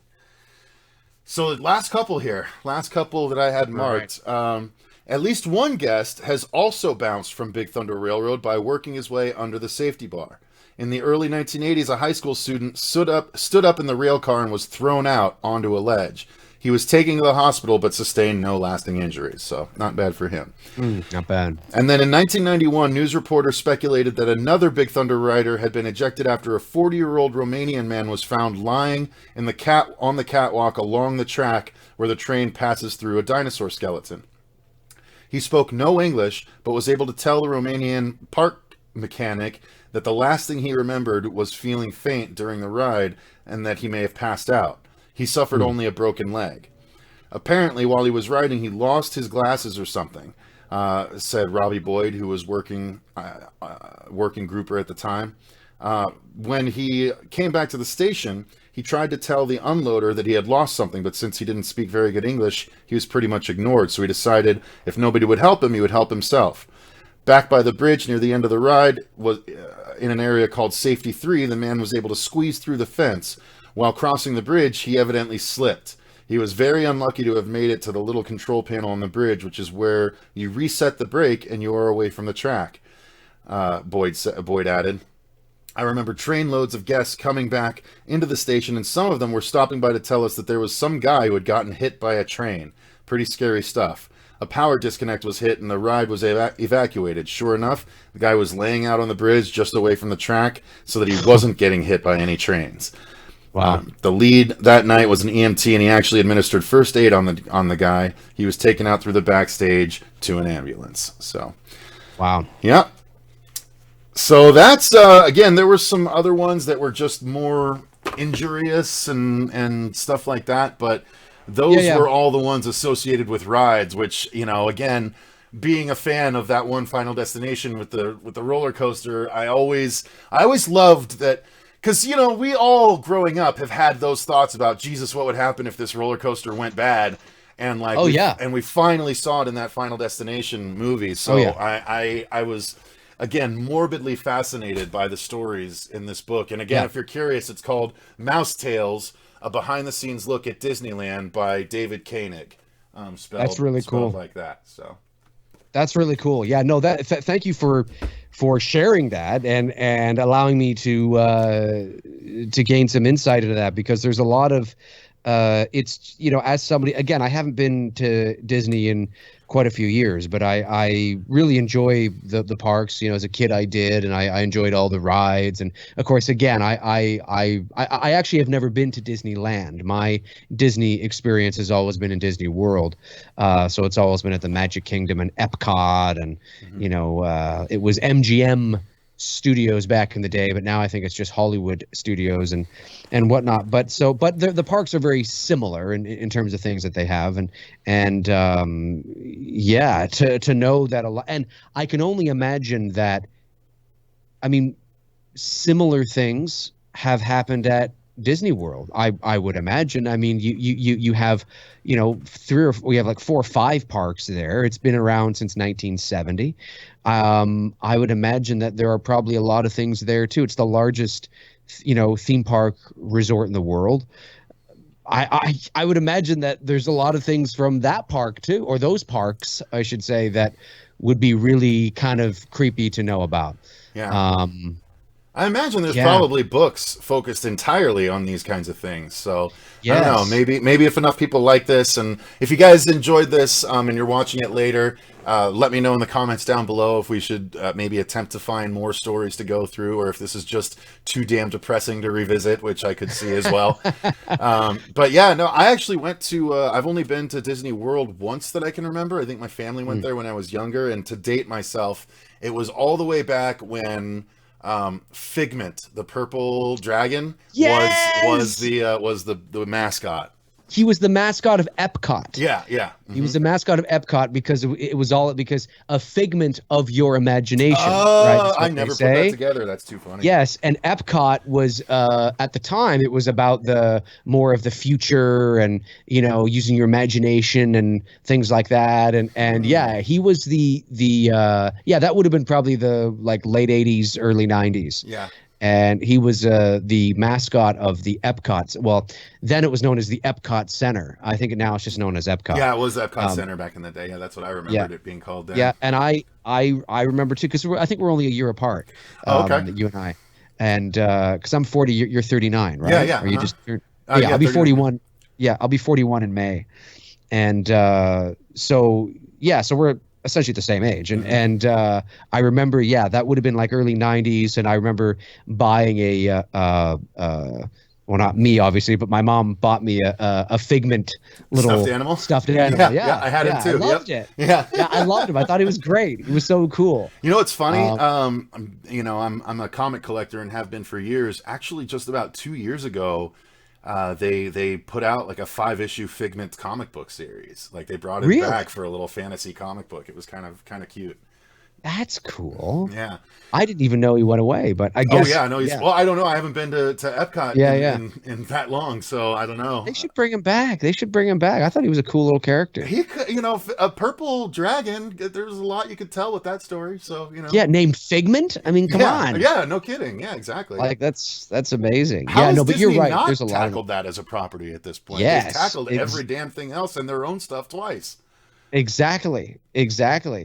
S4: So last couple that I had marked. Right. At least one guest has also bounced from Big Thunder Railroad by working his way under the safety bar. In the early 1980s, a high school student stood up in the rail car and was thrown out onto a ledge. He was taken to the hospital but sustained no lasting injuries, so not bad for him.
S5: Not bad.
S4: And then in 1991, news reporters speculated that another Big Thunder rider had been ejected after a 40-year-old Romanian man was found lying on the catwalk along the track where the train passes through a dinosaur skeleton. He spoke no English, but was able to tell the Romanian park mechanic that the last thing he remembered was feeling faint during the ride and that he may have passed out. He suffered only a broken leg. Apparently, while he was riding, he lost his glasses or something, said Robbie Boyd, who was working grouper at the time. When he came back to the station, he tried to tell the unloader that he had lost something, but since he didn't speak very good English, he was pretty much ignored. So he decided if nobody would help him, he would help himself. Back by the bridge near the end of the ride, was in an area called Safety 3, the man was able to squeeze through the fence. While crossing the bridge, he evidently slipped. He was very unlucky to have made it to the little control panel on the bridge, which is where you reset the brake and you are away from the track, Boyd added. I remember trainloads of guests coming back into the station, and some of them were stopping by to tell us that there was some guy who had gotten hit by a train. Pretty scary stuff. A power disconnect was hit and the ride was evacuated. Sure enough, the guy was laying out on the bridge just away from the track so that he wasn't getting hit by any trains. Wow. The lead that night was an EMT, and he actually administered first aid on the guy. He was taken out through the backstage to an ambulance. So,
S5: wow.
S4: Yeah. So that's again. There were some other ones that were just more injurious and stuff like that, but those were all the ones associated with rides. Which, you know, again, being a fan of that one Final Destination with the roller coaster, I always loved that. Because, you know, we all growing up have had those thoughts about, Jesus, what would happen if this roller coaster went bad? And like, and we finally saw it in that Final Destination movie. So I was, again, morbidly fascinated by the stories in this book. And again, if you're curious, it's called Mouse Tales, a behind-the-scenes look at Disneyland by David Koenig.
S5: That's really cool.
S4: Like that, so.
S5: That's really cool. Yeah, no, thank you for sharing that and allowing me to gain some insight into that, because there's a lot of it's, you know, as somebody, again, I haven't been to Disney in quite a few years, but I really enjoy the parks. You know, as a kid I did, and I enjoyed all the rides. And of course, again, I actually have never been to Disneyland. My Disney experience has always been in Disney World. So it's always been at the Magic Kingdom and Epcot, and you know, it was MGM Studios back in the day, but now I think it's just Hollywood Studios and whatnot. But the parks are very similar in terms of things that they have, and to know that a lot, and I can only imagine that, I mean, similar things have happened at Disney World. I would imagine. I mean, you have, we have like 4 or 5 parks there. It's been around since 1970. I would imagine that there are probably a lot of things there too. It's the largest, theme park resort in the world. I would imagine that there's a lot of things from that park too, or those parks, I should say, that would be really kind of creepy to know about.
S4: Yeah. I imagine there's probably books focused entirely on these kinds of things. So I don't know, maybe if enough people like this, and if you guys enjoyed this and you're watching it later, let me know in the comments down below if we should maybe attempt to find more stories to go through, or if this is just too damn depressing to revisit, which I could see as well. But yeah, no, I actually went to, I've only been to Disney World once that I can remember. I think my family went there when I was younger, and to date myself, it was all the way back when Figment, the purple dragon, was the mascot.
S5: He was the mascot of Epcot.
S4: Yeah. Mm-hmm.
S5: He was the mascot of Epcot because it was all because a figment of your imagination.
S4: Oh, I never put that together. That's too funny.
S5: Yes, and Epcot was at the time it was about the more of the future and using your imagination and things like that. And yeah, he was the that would have been probably the like late 80s, early 90s.
S4: Yeah.
S5: And he was the mascot of the Epcot. Well, then it was known as the Epcot Center. I think now it's just known as Epcot.
S4: Yeah, it was Epcot Center back in the day. Yeah, that's what I remembered it being called then.
S5: Yeah, and I remember too, because I think we're only a year apart.
S4: Okay.
S5: You and I, and because I'm 40, you're 39, right?
S4: Yeah.
S5: Are you just? I'll be 41. Yeah, I'll be 41 in May, and so we're essentially the same age. And I remember, that would have been like early 90s. And I remember buying well, not me, obviously, but my mom bought me a Figment little stuffed animal.
S4: Yeah, I had him too.
S5: I loved it.
S4: Yeah.
S5: I loved him. I thought he was great. He was so cool.
S4: You know what's funny? I'm a comic collector and have been for years. Actually, just about 2 years ago, they put out like a 5-issue Figment comic book series. Like they brought it back for a little fantasy comic book. It was kind of cute.
S5: That's cool.
S4: Yeah.
S5: I didn't even know he went away, but I guess.
S4: Oh yeah, no. Well, I don't know. I haven't been to Epcot in that long, so I don't know.
S5: They should bring him back. I thought he was a cool little character.
S4: He could, a purple dragon. There's a lot you could tell with that story. So
S5: Yeah, named Figment. I mean, come on.
S4: Yeah, no kidding. Yeah, exactly.
S5: Like that's amazing.
S4: How has
S5: but
S4: Disney
S5: you're right.
S4: Not
S5: There's a lot
S4: tackled that as a property at this point.
S5: Yes,
S4: they've tackled every damn thing else and their own stuff twice.
S5: Exactly.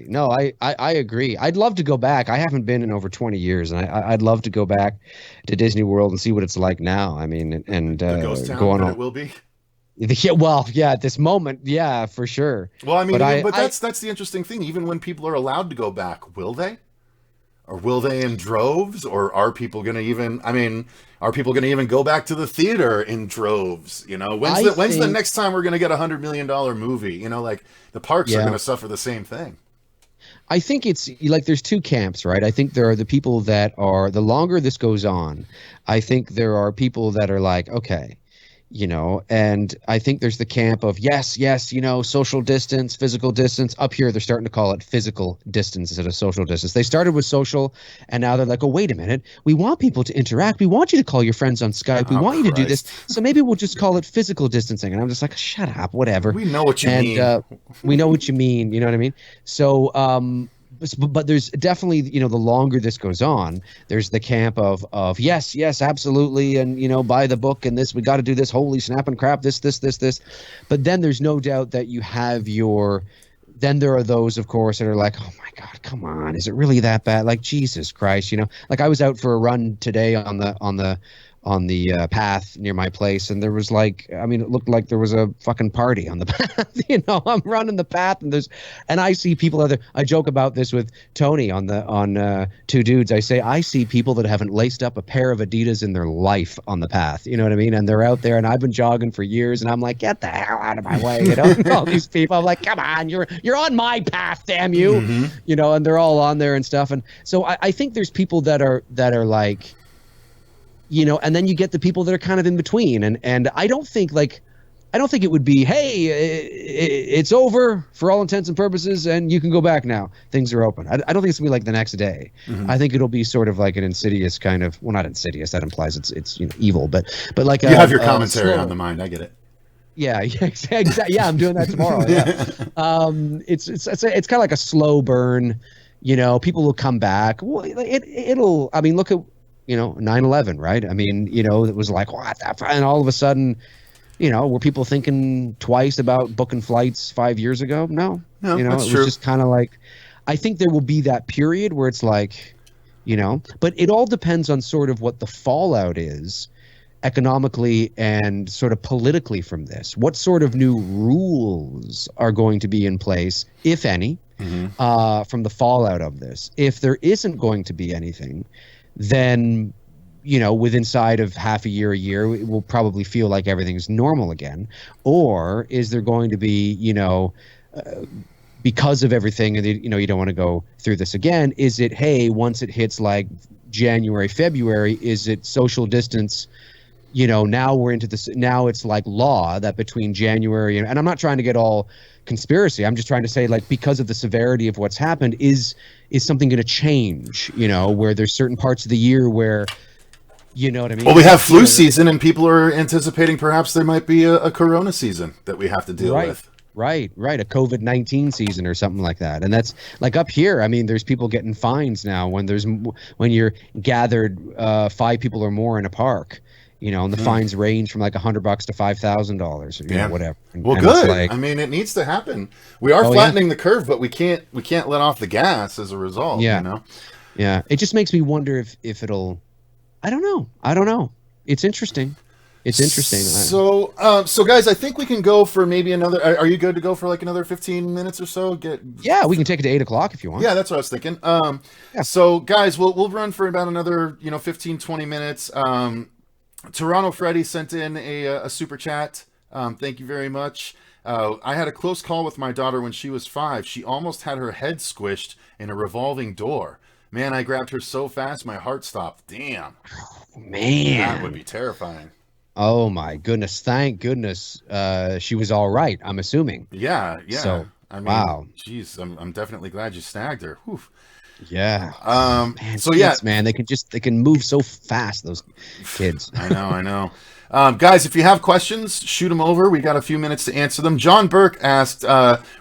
S5: No, I agree. I'd love to go back. I haven't been in over 20 years, and I'd love to go back to Disney World and see what it's like now. I mean, and
S4: the ghost town
S5: go on.
S4: It will be.
S5: Yeah, well, at this moment, yeah, for sure.
S4: Well, I mean, but that's the interesting thing. Even when people are allowed to go back, will they? Or will they in droves? Or are people going to even? I mean, are people going to even go back to the theater in droves? When's the next time we're going to get $100 million movie? Like the parks are going to suffer the same thing.
S5: I think it's like there's two camps, right? I think there are the people that are, the longer this goes on, I think there are people that are like, okay, and I think there's the camp of yes, social distance, physical distance. Up here, they're starting to call it physical distance instead of social distance. They started with social, and now they're like, oh, wait a minute. We want people to interact. We want you to call your friends on Skype. We want you to do this. So maybe we'll just call it physical distancing. And I'm just like, shut up, whatever.
S4: We know what you mean.
S5: We know what you mean. You know what I mean? So, but there's definitely, the longer this goes on, there's the camp of yes, absolutely, and buy the book and this, we got to do this, holy snap and crap, this. But then there's no doubt that you have then there are those, of course, that are like, oh my God, come on, is it really that bad? Like, Jesus Christ, like I was out for a run today on the path near my place, and there was it looked like there was a fucking party on the path. I'm running the path, and I see people I joke about this with Tony on Two Dudes. I say I see people that haven't laced up a pair of Adidas in their life on the path. You know what I mean? And they're out there, and I've been jogging for years, and I'm like, get the hell out of my way. All these people. I'm like, come on, you're on my path, damn you. Mm-hmm. And they're all on there and stuff. And so I think there's people that are like, and then you get the people that are kind of in between. And I don't think I don't think it would be, hey, it's over for all intents and purposes, and you can go back now. Things are open. I don't think it's gonna be like the next day. I think it'll be sort of like an insidious kind of, well, not insidious. That implies it's evil, but like
S4: you have your commentary on the mind. I get it.
S5: Yeah, exactly. Yeah, I'm doing that tomorrow. Yeah, it's kind of like a slow burn. People will come back. Well, it'll. I mean, look at 9/11, right? I mean, it was like what, and all of a sudden. Were people thinking twice about booking flights 5 years ago? No,
S4: that's
S5: it was
S4: true.
S5: just kind of like, I think there will be that period where it's like, but it all depends on sort of what the fallout is economically and sort of politically from this. What sort of new rules are going to be in place, if any, from the fallout of this? If there isn't going to be anything, then with inside of half a year, it will probably feel like everything's normal again. Or is there going to be, because of everything, and you don't want to go through this again, is it, hey, once it hits like January, February, is it social distance? Now we're into this, now it's like law that between January and I'm not trying to get all conspiracy. I'm just trying to say, like, because of the severity of what's happened, is something going to change, where there's certain parts of the year where, you know what I mean?
S4: Well, we have flu season, and people are anticipating perhaps there might be a corona season that we have to deal with.
S5: Right. A COVID-19 season or something like that. And that's like up here. I mean, there's people getting fines now when you're gathered 5 people or more in a park. And the fines range from like $100 to $5,000, whatever.
S4: Well, good. I mean, it needs to happen. We are flattening the curve, but we can't let off the gas as a result.
S5: Yeah. Yeah. It just makes me wonder if it'll. I don't know. It's interesting.
S4: So guys, I think we can go for maybe another. Are you good to go for like another 15 minutes or so?
S5: Yeah, we can take it to 8 o'clock if you want.
S4: Yeah, that's what I was thinking. So guys, we'll run for about another 15, 20 minutes. Toronto Freddy sent in a super chat. Thank you very much. I had a close call with my daughter when she was 5. She almost had her head squished in a revolving door. Man, I grabbed her so fast, my heart stopped. Damn.
S5: Man.
S4: That would be terrifying.
S5: Oh, my goodness. Thank goodness she was all right, I'm assuming.
S4: Yeah.
S5: So,
S4: I mean,
S5: wow.
S4: Geez, I'm definitely glad you snagged her. Whew.
S5: Yeah.
S4: Man, so
S5: kids, man, they can move so fast, those kids.
S4: I know. Guys, if you have questions, shoot them over. We got a few minutes to answer them. John Burke asked,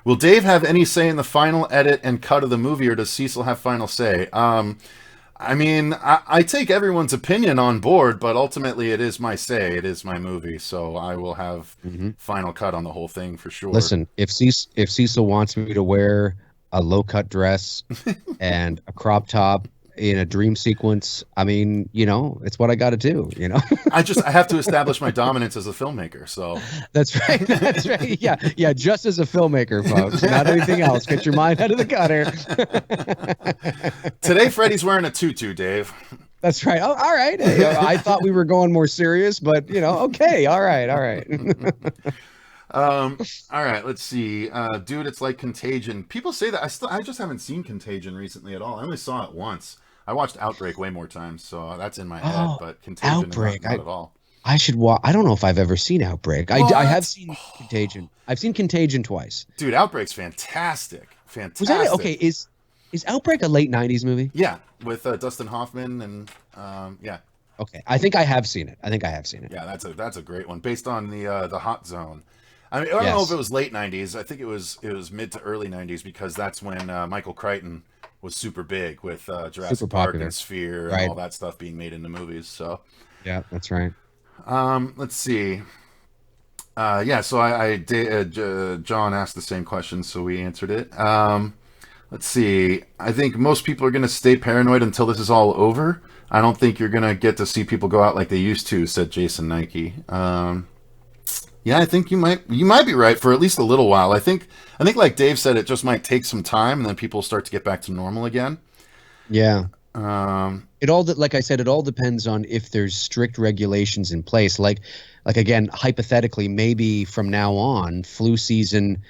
S4: will Dave have any say in the final edit and cut of the movie, or does Cecil have final say? I mean, I take everyone's opinion on board, but ultimately it is my say. It is my movie, so I will have final cut on the whole thing for sure.
S5: Listen, if Cecil wants me to wear a low-cut dress and a crop top in a dream sequence, I mean, it's what I got to do,
S4: I have to establish my dominance as a filmmaker, so.
S5: That's right. Yeah, just as a filmmaker, folks, not anything else. Get your mind out of the gutter.
S4: Today, Freddy's wearing a tutu, Dave.
S5: That's right. Oh, all right. I thought we were going more serious, but, okay. All right.
S4: All right, let's see. Dude, it's like Contagion. People say that. I just haven't seen Contagion recently at all. I only saw it once. I watched Outbreak way more times, so that's in my head. But Contagion,
S5: Outbreak,
S4: not at all.
S5: I should watch. I don't know if I've ever seen Outbreak. I have seen Contagion. I've seen Contagion twice.
S4: Dude, Outbreak's fantastic.
S5: Was that it? Okay? Is Outbreak a late '90s movie?
S4: Yeah, with Dustin Hoffman and yeah.
S5: Okay, I think I have seen it.
S4: Yeah, that's a great one, based on the Hot Zone. I mean, I don't know if it was late '90s. I think it was mid to early '90s, because that's when Michael Crichton was super big with Jurassic Park and Sphere and all that stuff being made into movies. So
S5: yeah, that's right.
S4: Let's see. So John asked the same question, so we answered it. Let's see. I think most people are going to stay paranoid until this is all over. I don't think you're going to get to see people go out like they used to, said Jason Nike. Yeah, I think you might be right for at least a little while. I think like Dave said, it just might take some time, and then people start to get back to normal again.
S5: Yeah. Like I said, it all depends on if there's strict regulations in place. Like again, hypothetically, maybe from now on, flu season,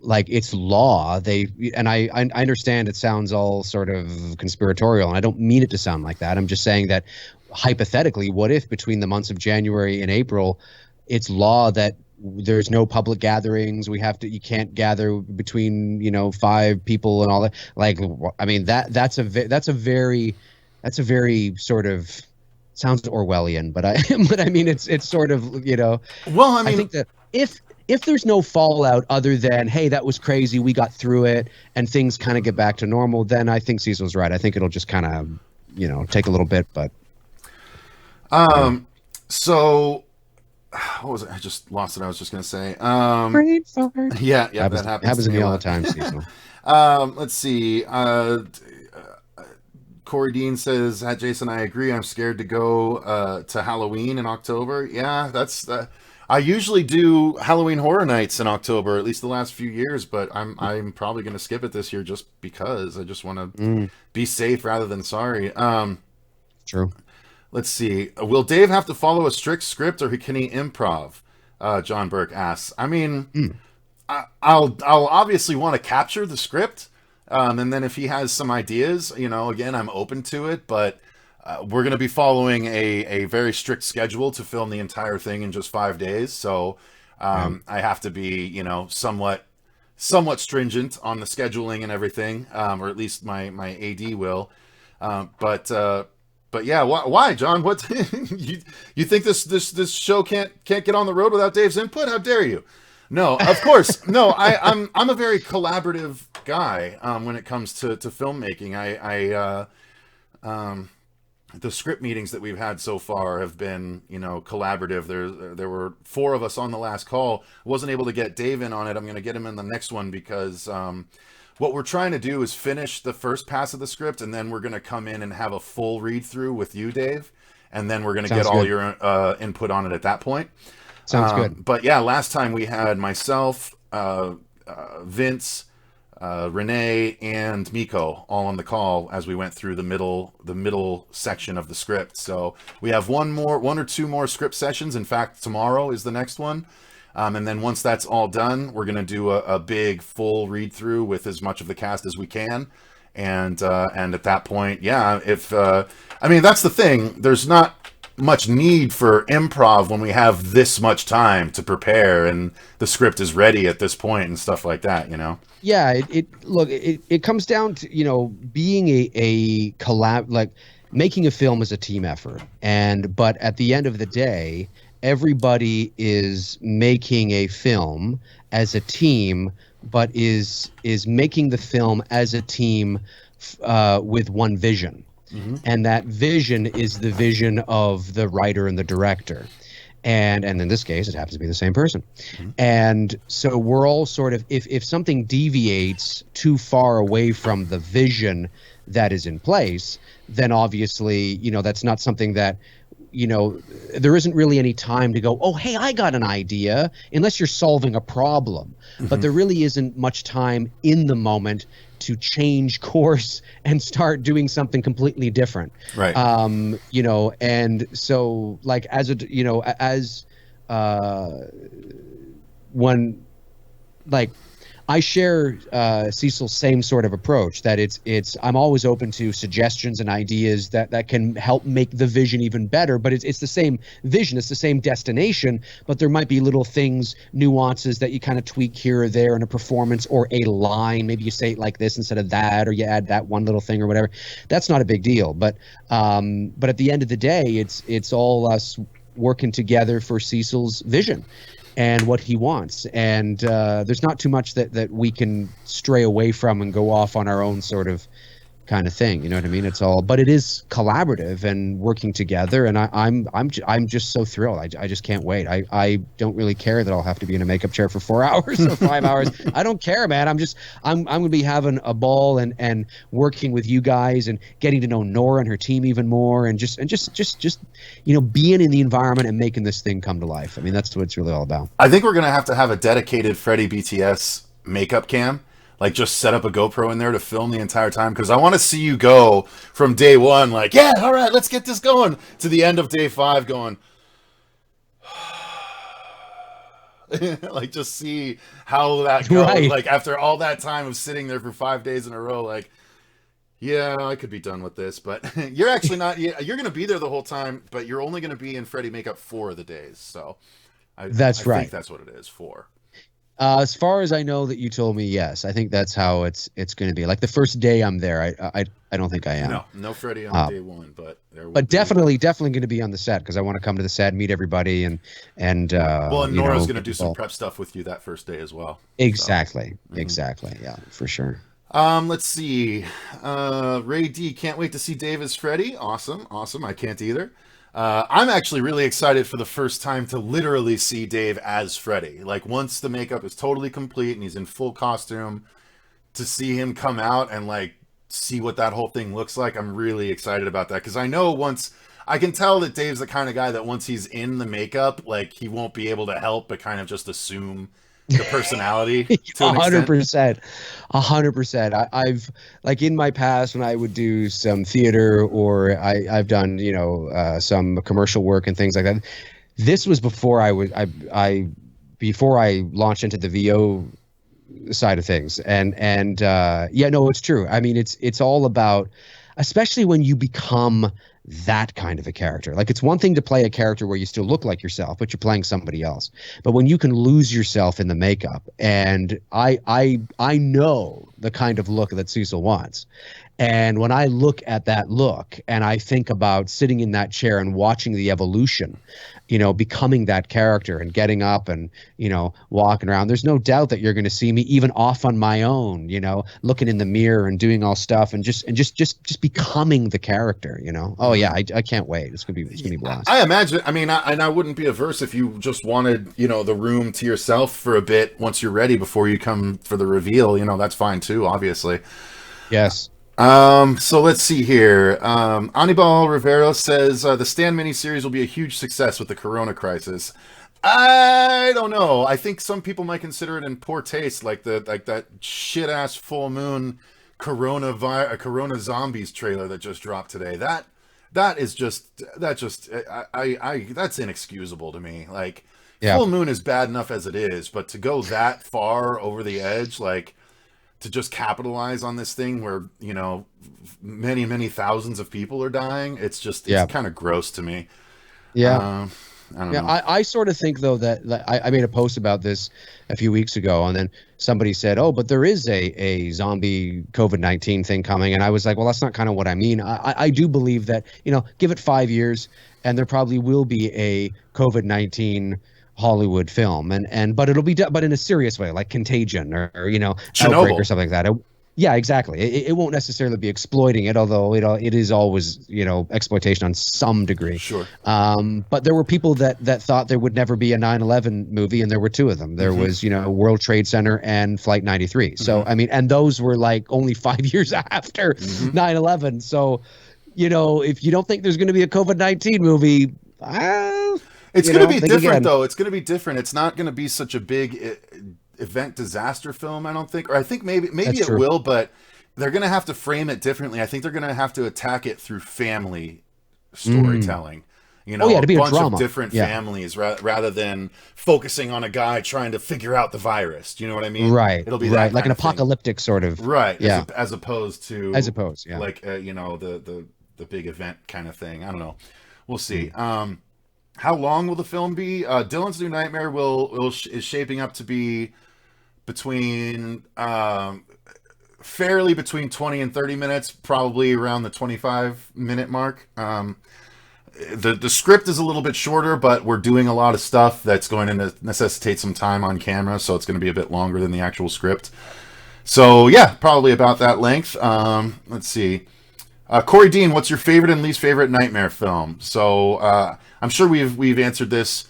S5: like it's law. I understand it sounds all sort of conspiratorial, and I don't mean it to sound like that. I'm just saying that hypothetically, what if between the months of January and April, it's law that there's no public gatherings. You can't gather between 5 people and all that. Like, I mean, that's a very sort of, sounds Orwellian, but I mean it's sort of
S4: Well, I
S5: I
S4: mean,
S5: think that if there's no fallout other than, hey, that was crazy, we got through it, and things kind of get back to normal, then I think Cecil's right. I think it'll just kind of take a little bit, but
S4: so what was it? I just lost it. I was just gonna say.
S5: brain fart.
S4: Yeah,
S5: Happens
S4: that happens
S5: to me
S4: a
S5: all
S4: lot.
S5: the time, Cecil.
S4: Let's see. Corey Dean says, "At Jason, I agree. I'm scared to go to Halloween in October." Yeah, that's. I usually do Halloween Horror Nights in October, at least the last few years, but I'm probably going to skip it this year just because I just want to be safe rather than sorry.
S5: True.
S4: Let's see. Will Dave have to follow a strict script, or can he improv? John Burke asks. I mean, I'll obviously want to capture the script, and then if he has some ideas, again, I'm open to it. But we're going to be following a very strict schedule to film the entire thing in just 5 days. So I have to be, somewhat stringent on the scheduling and everything, or at least my AD will. But yeah, why, John? What you think this show can't get on the road without Dave's input? How dare you? No, of course, no. I'm a very collaborative guy when it comes to filmmaking. The script meetings that we've had so far have been collaborative. There were 4 of us on the last call. I wasn't able to get Dave in on it. I'm going to get him in the next one because what we're trying to do is finish the first pass of the script, and then we're going to come in and have a full read through with you, Dave, and then we're going to get all your input on it at that point.
S5: Sounds good.
S4: But yeah, last time we had myself, Vince, Renee, and Miko all on the call as we went through the middle section of the script. So we have one or two more script sessions. In fact, tomorrow is the next one. And then once that's all done, we're going to do a big full read through with as much of the cast as we can. And at that point, yeah, I mean, that's the thing. There's not much need for improv when we have this much time to prepare and the script is ready at this point and stuff like that,
S5: Yeah, it comes down to, being a collab, like making a film is a team effort. But at the end of the day, everybody is making a film as a team, but is making the film as a team with one vision. Mm-hmm. And that vision is the vision of the writer and the director. And in this case, it happens to be the same person. Mm-hmm. And so we're all sort of, if something deviates too far away from the vision that is in place, then obviously, that's not something that, there isn't really any time to go, oh, hey, I got an idea, unless you're solving a problem. Mm-hmm. But there really isn't much time in the moment to change course and start doing something completely different.
S4: Right.
S5: And so like when like I share Cecil's same sort of approach, that it's I'm always open to suggestions and ideas that can help make the vision even better, but it's the same vision, it's the same destination, but there might be little things, nuances that you kind of tweak here or there in a performance or a line. Maybe you say it like this instead of that, or you add that one little thing or whatever. That's not a big deal, but at the end of the day, it's all us working together for Cecil's vision and what he wants, and there's not too much that we can stray away from and go off on our own sort of kind of thing. You know what I mean? It's all, but it is collaborative and working together, and I'm just so thrilled. I just can't wait. I don't really care that I'll have to be in a makeup chair for 4 hours or 5 hours. I don't care, man. I'm going to be having a ball and working with you guys and getting to know Nora and her team even more, and just being in the environment and making this thing come to life. I mean, that's what it's really all about.
S4: I think we're going to have a dedicated Freddy BTS makeup cam. Like, just set up a GoPro in there to film the entire time, because I want to see you go from day one, like, yeah, all right, let's get this going, to the end of day 5 going, like, just see how that goes. Right. Like, after all that time of sitting there for 5 days in a row, like, yeah, I could be done with this, but you're actually not. You're going to be there the whole time, but you're only going to be in Freddy makeup 4 of the days, so
S5: That's
S4: I
S5: right.
S4: think that's what it is for.
S5: As far as I know that you told me, yes, I think that's how it's going to be. Like the first day I'm there, I don't think I am.
S4: No Freddy on day one, but there will
S5: but
S4: be.
S5: definitely going to be on the set because I want to come to the set, meet everybody, and
S4: well, and Nora's going to do some prep stuff with you that first day as well.
S5: Exactly, exactly, yeah, for sure.
S4: Let's see. Ray D, can't wait to see Dave as Freddy. Awesome. I can't either. I'm actually really excited for the first time to literally see Dave as Freddy. Like once the makeup is totally complete and he's in full costume, to see him come out and like see what that whole thing looks like, I'm really excited about that. Because I know once I can tell that Dave's the kind of guy that once he's in the makeup, like he won't be able to help but kind of just assume the personality.
S5: 100%. I've like in my past when I would do some theater or I've done some commercial work and things like that. This was before before I launched into the VO side of things, and it's true. I mean, it's all about, especially when you become that kind of a character. Like it's one thing to play a character where you still look like yourself, but you're playing somebody else. But when you can lose yourself in the makeup, and I know the kind of look that Cecil wants. And when I look at that look and I think about sitting in that chair and watching the evolution, becoming that character and getting up and, walking around, there's no doubt that you're going to see me even off on my own, looking in the mirror and doing all stuff and just becoming the character, Oh yeah, I can't wait. It's going to be blast.
S4: I imagine, I wouldn't be averse if you just wanted, the room to yourself for a bit once you're ready before you come for the reveal, that's fine too, obviously.
S5: Yes.
S4: So let's see here. Anibal Rivera says the Stand miniseries will be a huge success with the Corona crisis. I don't know. I think some people might consider it in poor taste, like that shit ass full moon Corona Zombies trailer that just dropped today. That's inexcusable to me. Like Full Moon is bad enough as it is, but to go that far over the edge, like, to just capitalize on this thing where, many, many thousands of people are dying. It's kind of gross to me.
S5: Yeah.
S4: I don't know.
S5: I sort of think though that I made a post about this a few weeks ago, and then somebody said, "Oh, but there is a zombie COVID-19 thing coming," and I was like, "Well, that's not kind of what I mean." I do believe that give it 5 years, and there probably will be a COVID-19 Hollywood film, but it'll be done, but in a serious way, like Contagion or Outbreak or something like that. Yeah, exactly. It won't necessarily be exploiting it, although it is always exploitation on some degree.
S4: Sure.
S5: But there were people that thought there would never be a 9/11 movie, and there were two of them. There was World Trade Center and Flight 93. So and those were like only 5 years after 9/11. So if you don't think there's going to be a COVID-19 movie,
S4: it's going to be different, though. It's going to be different. It's not going to be such a big event disaster film, I don't think. Or I think maybe it will, but they're going to have to frame it differently. I think they're going to have to attack it through family storytelling.
S5: To be
S4: a
S5: a
S4: bunch
S5: drama.
S4: of different families rather than focusing on a guy trying to figure out the virus. Do you know what I mean?
S5: Right.
S4: It'll be
S5: right,
S4: that
S5: like an
S4: kind of
S5: apocalyptic sort of.
S4: Right.
S5: Yeah.
S4: As opposed to like the big event kind of thing. I don't know. We'll see. How long will the film be? Dylan's New Nightmare is shaping up to be between fairly between 20 and 30 minutes, probably around the 25-minute mark. The script is a little bit shorter, but we're doing a lot of stuff that's going to necessitate some time on camera, so it's going to be a bit longer than the actual script. So yeah, probably about that length. Let's see. Corey Dean, what's your favorite and least favorite Nightmare film? So I'm sure we've answered this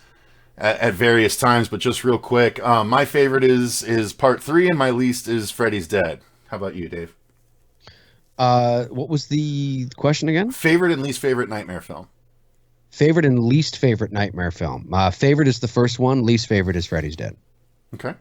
S4: at various times, but just real quick, my favorite is Part 3, and my least is Freddy's Dead. How about you, Dave?
S5: What was the question again?
S4: Favorite and least favorite Nightmare film.
S5: Favorite and least favorite Nightmare film. Favorite is the first one. Least favorite is Freddy's Dead.
S4: Okay.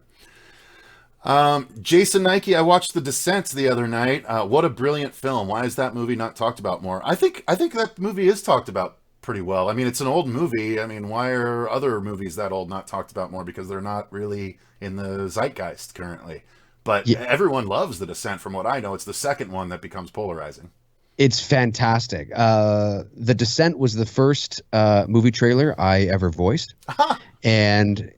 S4: Jason Nike, I watched The Descent the other night. What a brilliant film. Why is that movie not talked about more? I think that movie is talked about pretty well. I mean, it's an old movie. I mean, why are other movies that old not talked about more? Because they're not really in the zeitgeist currently. But everyone loves The Descent from what I know. It's the second one that becomes polarizing.
S5: It's fantastic. The Descent was the first movie trailer I ever voiced. And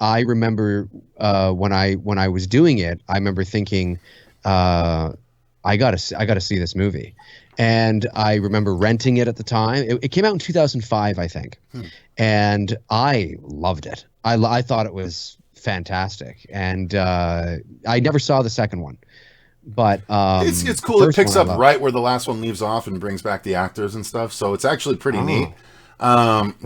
S5: I remember when I was doing it, I remember thinking, I gotta see this movie. And I remember renting it at the time. It came out in 2005, I think, and I loved it. I thought it was fantastic, and I never saw the second one. But
S4: it's cool. It picks up right where the last one leaves off and brings back the actors and stuff. So it's actually pretty neat. But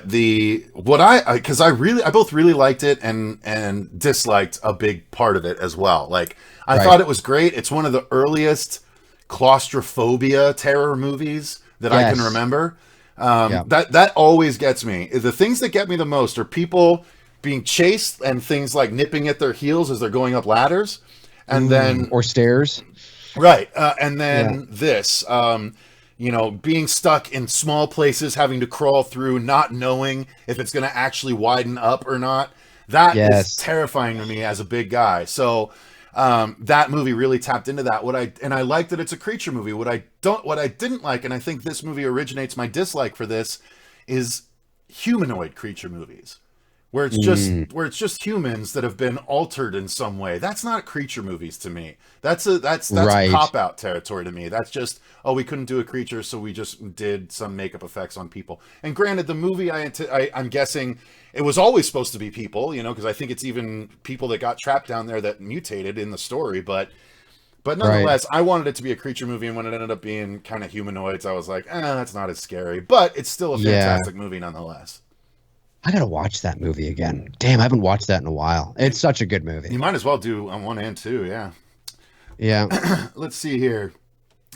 S4: because I both really liked it and disliked a big part of it as well. Like I thought it was great. It's one of the earliest claustrophobia terror movies that I can remember. That always gets me. The things that get me the most are people being chased and things like nipping at their heels as they're going up ladders, and then
S5: or stairs.
S4: Right, and then this. Being stuck in small places, having to crawl through, not knowing if it's going to actually widen up or not. That is terrifying to me as a big guy. So that movie really tapped into that. I like that it's a creature movie. What I didn't like, and I think this movie originates my dislike for this, is humanoid creature movies. Where it's just humans that have been altered in some way. That's not creature movies to me. That's cop out territory to me. That's just, we couldn't do a creature, so we just did some makeup effects on people. And granted, the movie I'm guessing it was always supposed to be people, because I think it's even people that got trapped down there that mutated in the story. But nonetheless, I wanted it to be a creature movie, and when it ended up being kind of humanoids, I was like, that's not as scary. But it's still a fantastic movie nonetheless.
S5: I gotta watch that movie again. Damn, I haven't watched that in a while. It's such a good movie.
S4: You might as well do on 1 and 2, yeah.
S5: Yeah.
S4: Let's see here.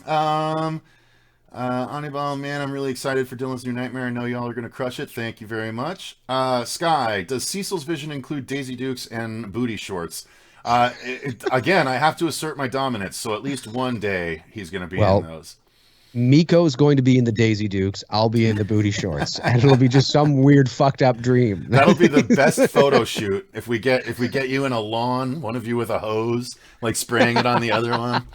S4: Anibal, man, I'm really excited for Dylan's new nightmare. I know y'all are gonna crush it. Thank you very much. Sky, does Cecil's vision include Daisy Dukes and booty shorts? Again, I have to assert my dominance, so at least one day he's gonna be in those.
S5: Miko's going to be in the Daisy Dukes. I'll be in the booty shorts, and it'll be just some weird fucked up dream.
S4: That'll be the best photo shoot if we get you in a lawn, one of you with a hose, like spraying it on the other one.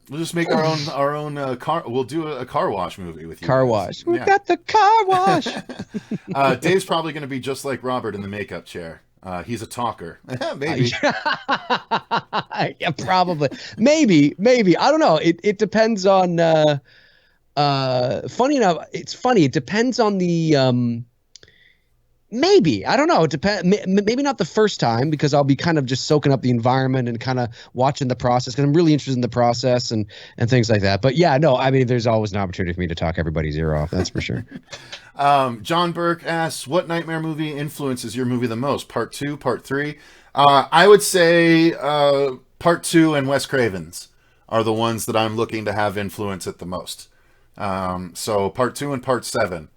S4: We'll just make our own car. We'll do a car wash movie with you.
S5: Car wash. We got the car wash.
S4: Dave's probably going to be just like Robert in the makeup chair. He's a talker. Maybe.
S5: Yeah, probably. Maybe. I don't know. It depends on. Funny enough, it's funny. It depends on the. Maybe, I don't know. It depends. Maybe not the first time, because I'll be kind of just soaking up the environment and kind of watching the process, because I'm really interested in the process and things like that. But yeah, no, I mean, there's always an opportunity for me to talk everybody's ear off. That's for sure.
S4: John Burke asks, what nightmare movie influences your movie the most? Part 2, Part 3? I would say Part 2 and Wes Craven's are the ones that I'm looking to have influence it the most. So Part 2 and Part 7.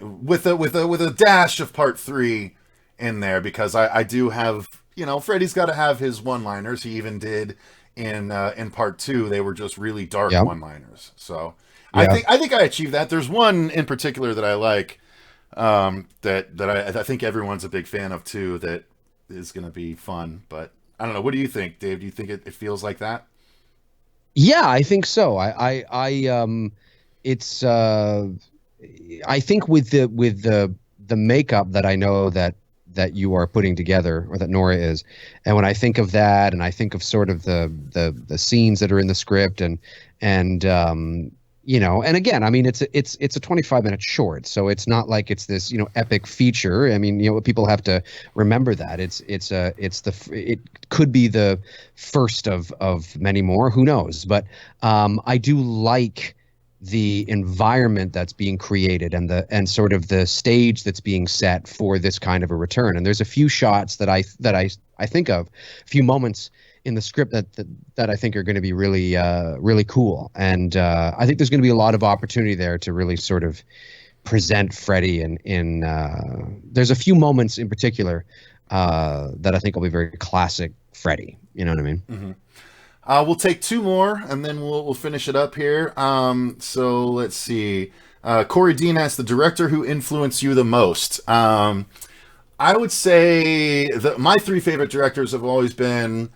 S4: With a dash of Part 3 in there, because I do have, Freddy's got to have his one-liners. He even did in Part 2. They were just really dark one-liners. So I think I achieved that. There's one in particular that I like, that I think everyone's a big fan of too, that is going to be fun. But I don't know. What do you think, Dave? Do you think it feels like that?
S5: Yeah, I think so. I think with the makeup that I know that you are putting together, or that Nora is, and when I think of that, and I think of sort of the scenes that are in the script, and and again, I mean, it's a 25-minute short, so it's not like it's this epic feature. I mean, people have to remember that it could be the first of many more. Who knows? But I do like the environment that's being created and sort of the stage that's being set for this kind of a return. And there's a few shots that I think of, a few moments in the script that I think are going to be really really cool. And I think there's going to be a lot of opportunity there to really sort of present Freddy in there's a few moments in particular that I think will be very classic Freddy. You know what I mean?
S4: Mm-hmm. We'll take 2 more, and then we'll finish it up here. So let's see. Corey Dean asks, the director who influenced you the most. I would say that my 3 favorite directors have always been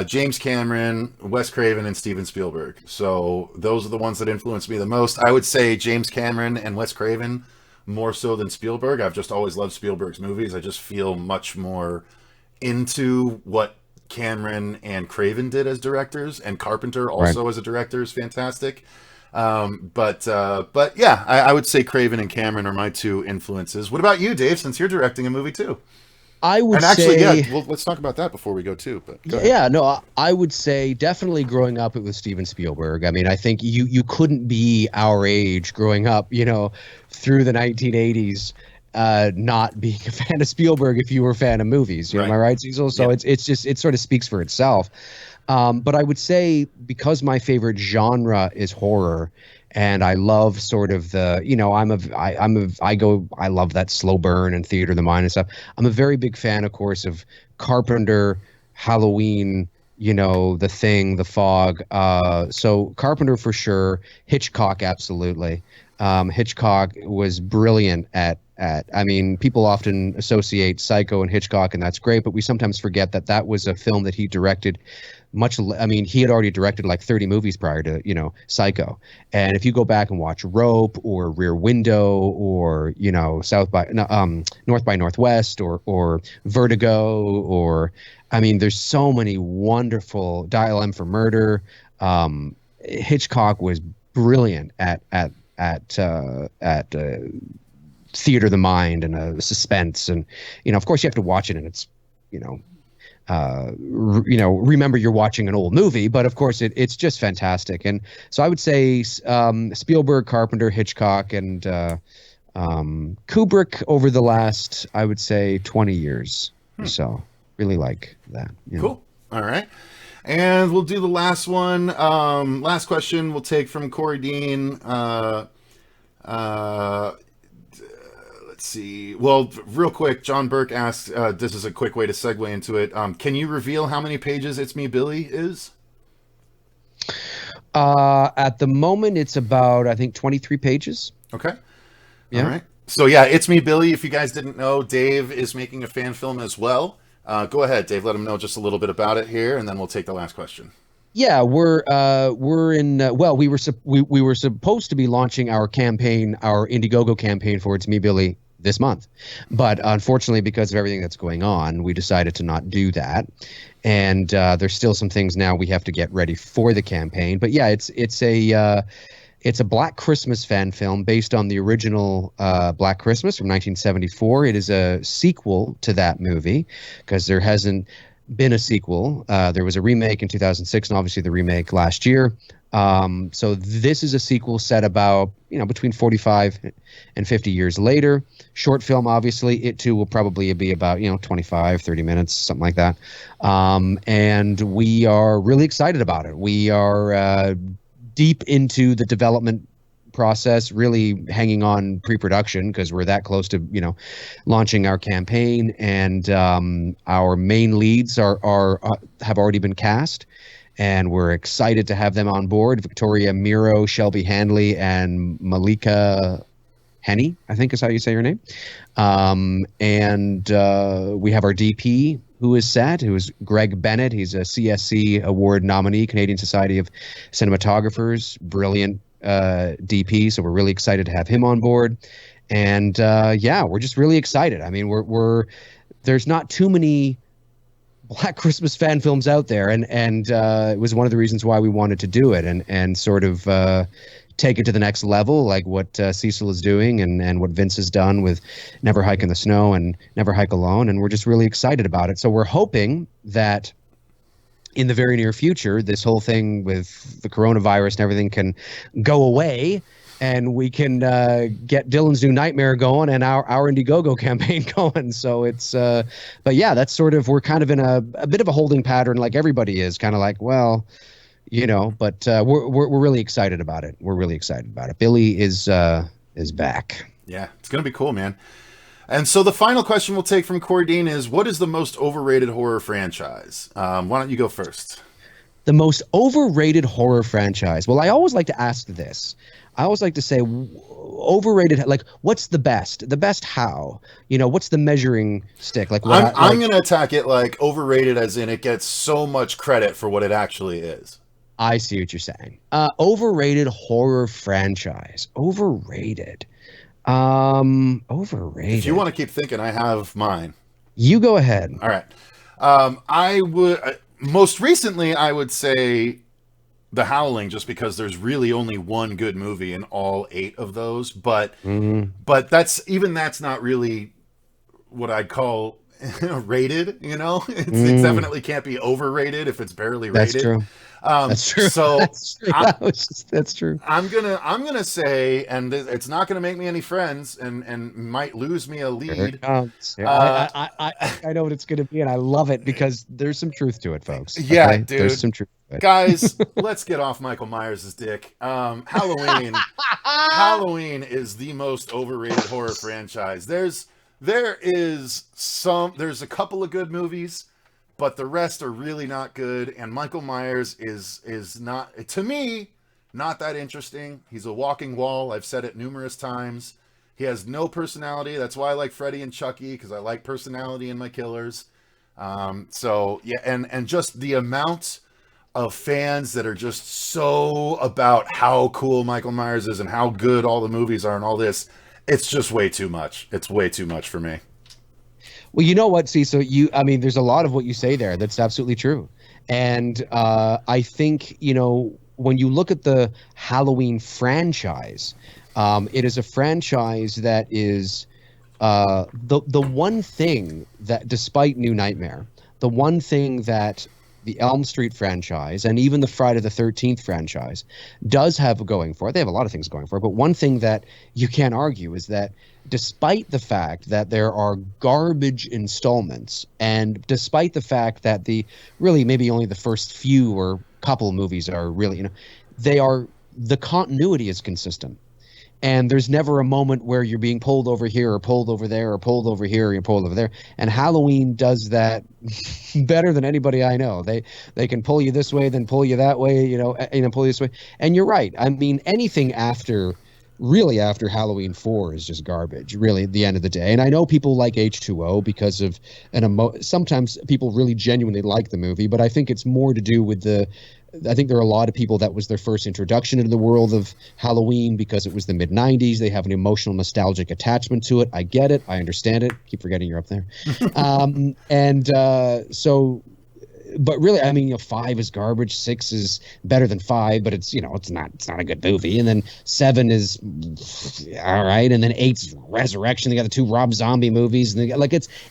S4: James Cameron, Wes Craven, and Steven Spielberg. So those are the ones that influenced me the most. I would say James Cameron and Wes Craven more so than Spielberg. I've just always loved Spielberg's movies. I just feel much more into what Cameron and Craven did as directors, and Carpenter also as a director is fantastic. But yeah, I would say Craven and Cameron are my two influences. What about you, Dave, since you're directing a movie too?
S5: I would
S4: say, well, let's talk about that before we go too. But go ahead.
S5: I would say definitely growing up with Steven Spielberg. I mean, I think you couldn't be our age growing up, through the 1980s, not being a fan of Spielberg if you were a fan of movies. Am I right, Cecil? So it's just, it sort of speaks for itself. But I would say, because my favorite genre is horror, and I love sort of the, I love that slow burn and theater of the mind and stuff. I'm a very big fan, of course, of Carpenter, Halloween, The Thing, The Fog. So Carpenter for sure, Hitchcock absolutely. Hitchcock was brilliant at, I mean, people often associate Psycho and Hitchcock, and that's great, but we sometimes forget that that was a film that he directed he had already directed like 30 movies prior to, Psycho. And if you go back and watch Rope or Rear Window or, North by Northwest or Vertigo, or, there's so many wonderful, Dial M for Murder. Hitchcock was brilliant at theater of the mind and suspense. And, of course you have to watch it and it's, remember you're watching an old movie, but of course it's just fantastic. And so I would say Spielberg, Carpenter, Hitchcock, and Kubrick over the last, I would say, 20 years. So really like that.
S4: Cool. All right. And we'll do the last one. Last question we'll take from Corey Dean. Let's see. Well, real quick, John Burke asks, this is a quick way to segue into it. Can you reveal how many pages It's Me, Billy is?
S5: At the moment, it's about, I think, 23 pages.
S4: Okay.
S5: Yeah.
S4: All right. So, yeah, It's Me, Billy. If you guys didn't know, Dave is making a fan film as well. Go ahead, Dave. Let him know just a little bit about it here, and then we'll take the last question.
S5: Yeah, we're in. We were supposed to be launching our campaign, our Indiegogo campaign for It's Me, Billy, this month, but unfortunately, because of everything that's going on, we decided to not do that. And there's still some things now we have to get ready for the campaign. But yeah, it's a Black Christmas fan film based on the original Black Christmas from 1974. It is a sequel to that movie because there hasn't been a sequel. There was a remake in 2006 and obviously the remake last year. So this is a sequel set about, between 45 and 50 years later. Short film, obviously. It too will probably be about, 25, 30 minutes, something like that. And we are really excited about it. We are deep into the development process, really hanging on pre-production because we're that close to launching our campaign, and our main leads have already been cast, and we're excited to have them on board. Victoria Miro, Shelby Handley, and Malika Henny, I think is how you say her name. And we have our DP who is Greg Bennett. He's a CSC award nominee, Canadian Society of Cinematographers, brilliant DP, so we're really excited to have him on board. And we're just really excited. I mean, we're there's not too many Black Christmas fan films out there, and it was one of the reasons why we wanted to do it and sort of take it to the next level, like what Cecil is doing and what Vince has done with Never Hike in the Snow and Never Hike Alone, and we're just really excited about it. So we're hoping that in the very near future, this whole thing with the coronavirus and everything can go away, and we can get Dylan's New Nightmare going and our Indiegogo campaign going. So it's, but yeah, that's sort of, we're kind of in a bit of a holding pattern, like everybody is, kind of like, well, but we're really excited about it. We're really excited about it. Billy is back.
S4: Yeah, it's gonna be cool, man. And so the final question we'll take from Corey Dean is, what is the most overrated horror franchise? Why don't you go first?
S5: The most overrated horror franchise. Well, I always like to ask this. I always like to say overrated, like, what's the best? The best how? You know, what's the measuring stick? Like,
S4: I'm going to attack it like overrated as in it gets so much credit for what it actually is.
S5: I see what you're saying. Overrated horror franchise. Overrated. Overrated.
S4: If you want to keep thinking, I have mine.
S5: You go ahead.
S4: All right. I would... most recently, I would say The Howling, just because there's really only one good movie in all 8 of those. But that's not really what I'd call rated. You know, it definitely can't be overrated if it's barely rated.
S5: That's true. That's true.
S4: So
S5: that's true.
S4: I'm gonna say, and it's not gonna make me any friends, and might lose me a lead.
S5: I know what it's gonna be, and I love it because there's some truth to it, folks.
S4: Yeah,
S5: okay?
S4: dude.
S5: There's some truth to it.
S4: Guys, let's get off Michael Myers' dick. Halloween. Halloween is the most overrated horror franchise. There's a couple of good movies, but the rest are really not good, and Michael Myers is not, to me, not that interesting. He's a walking wall. I've said it numerous times. He has no personality. That's why I like Freddy and Chucky, because I like personality in my killers. So yeah, and just the amount of fans that are just so about how cool Michael Myers is and how good all the movies are and all this, it's just way too much. It's way too much for me.
S5: Well, you know what, Cecil? There's a lot of what you say there that's absolutely true. And I think, when you look at the Halloween franchise, it is a franchise that is the one thing that, despite New Nightmare, the one thing that the Elm Street franchise and even the Friday the 13th franchise does have going for it. They have a lot of things going for it, but one thing that you can't argue is that despite the fact that there are garbage installments, and despite the fact that maybe only the first few or couple movies are really, the continuity is consistent. And there's never a moment where you're being pulled over here or pulled over there or pulled over here or you're pulled over there. And Halloween does that better than anybody I know. They can pull you this way, then pull you that way, pull you this way. And you're right. I mean, anything after Halloween 4 is just garbage, really, at the end of the day. And I know people like H2O because of sometimes people really genuinely like the movie, but I think it's more to do with I think there are a lot of people that was their first introduction into the world of Halloween because it was the mid-90s. They have an emotional, nostalgic attachment to it. I get it. I understand it. Keep forgetting you're up there. But really, 5 is garbage. 6 is better than 5, but it's not a good movie. And then 7 is all right. And then 8's Resurrection. They got the 2 Rob Zombie movies. And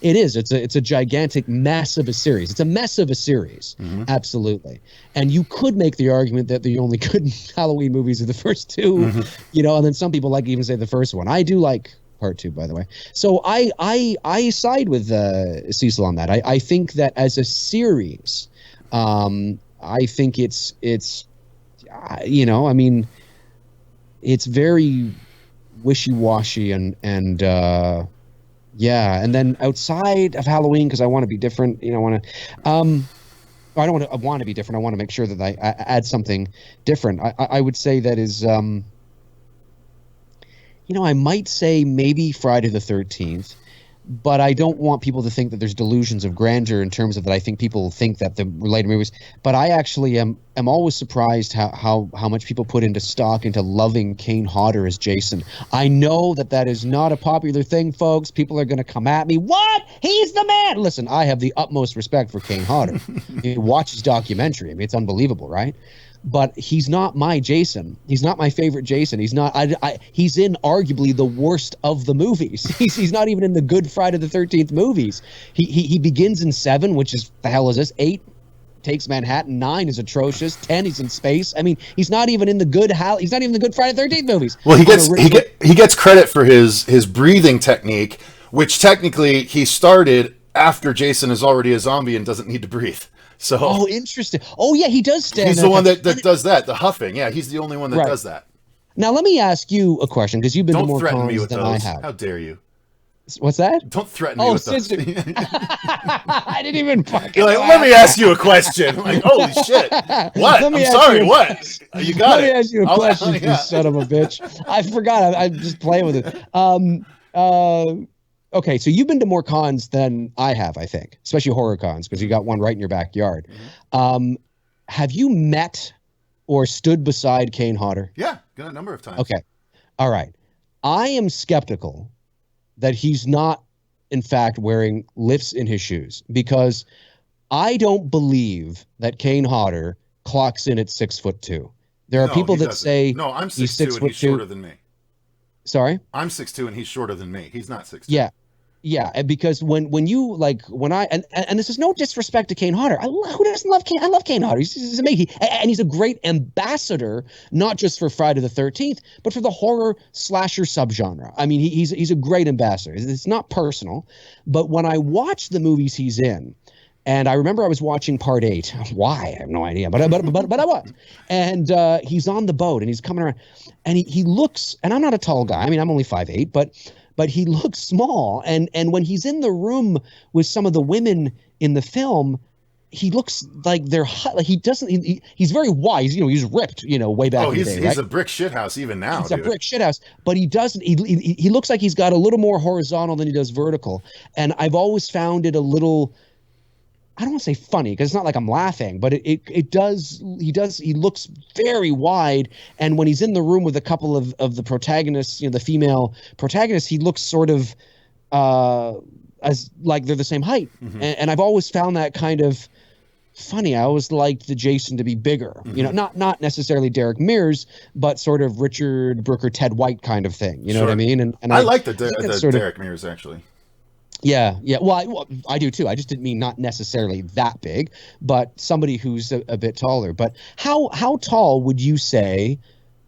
S5: it's a gigantic mess of a series. It's a mess of a series. Mm-hmm. Absolutely. And you could make the argument that the only good Halloween movies are the first 2, mm-hmm. And then some people like even say the first one. I do like Part 2, by the way. So I side with Cecil on that. I think that as a series, I think it's very wishy-washy and and then outside of Halloween, because I want to be different, I don't want to be different. I want to make sure that I add something different. I would say that is. I might say maybe Friday the 13th, but I don't want people to think that there's delusions of grandeur in terms of that. I think people think that the later movies, but I actually am always surprised how much people put into stock into loving Kane Hodder as Jason. I know that is not a popular thing, folks. People are going to come at me. What? He's the man. Listen, I have the utmost respect for Kane Hodder. You watch his documentary. It's unbelievable, right? But he's not my Jason. He's not my favorite Jason. He's not. He's in arguably the worst of the movies. He's not even in the good Friday the 13th movies. He begins in 7, which is the hell is this? 8 takes Manhattan. 9 is atrocious. 10 he's in space. He's not even in the good He's not even the good Friday the 13th movies.
S4: Well, he gets credit for his breathing technique, which technically he started after Jason is already a zombie and doesn't need to breathe. So,
S5: interesting. Oh, yeah, he does stand.
S4: He's the one that does that, the huffing. Yeah, he's the only one that does that.
S5: Now, let me ask you a question, because you've been to more
S4: threaten
S5: cons
S4: me with
S5: than
S4: those.
S5: I have.
S4: How dare you?
S5: What's that?
S4: Don't threaten me with those.
S5: I didn't even fucking.
S4: You're like, let me ask you a question. I'm like, holy shit! What? I'm sorry. What? You got it.
S5: Let me ask you a question, you son of a bitch. I forgot. I'm just playing with it. Okay, so you've been to more cons than I have, I think, especially horror cons, because you got one right in your backyard. Mm-hmm. Have you met or stood beside Kane Hodder?
S4: Yeah, a number of times.
S5: Okay, all right. I am skeptical that he's not, in fact, wearing lifts in his shoes, because I don't believe that Kane Hodder clocks in at 6'2". There are people that say
S4: no, I'm 6'2" and he's shorter than me.
S5: Sorry?
S4: I'm 6'2" and he's shorter than me. He's not 6'2".
S5: Yeah, and because when you like when I and this is no disrespect to Kane Hodder. Who doesn't love Kane? I love Kane Hodder. He's amazing, and he's a great ambassador, not just for Friday the 13th, but for the horror slasher subgenre. I mean, he's a great ambassador. It's not personal, but when I watch the movies he's in, and I remember I was watching Part 8. Why? I have no idea, but I was. And he's on the boat and he's coming around, and he looks. And I'm not a tall guy. I mean, I'm only 5'8", but he looks small. And when he's in the room with some of the women in the film, he looks like they're hot. Like he doesn't. He's very wise. He's ripped. Way back in the day.
S4: He's a brick shithouse even now.
S5: He's a brick shithouse, but he doesn't. He looks like he's got a little more horizontal than he does vertical. And I've always found it a little. I don't want to say funny, because it's not like I'm laughing, but it does. He looks very wide, and when he's in the room with a couple of the protagonists, the female protagonists, he looks sort of as like they're the same height. Mm-hmm. And I've always found that kind of funny. I always liked the Jason to be bigger, mm-hmm. Not necessarily Derek Mears, but sort of Richard Brooker, Ted White kind of thing. You know what I mean? And
S4: I like the Derek Mears actually.
S5: Yeah. Well, I do too. I just didn't mean not necessarily that big, but somebody who's a bit taller. But how tall would you say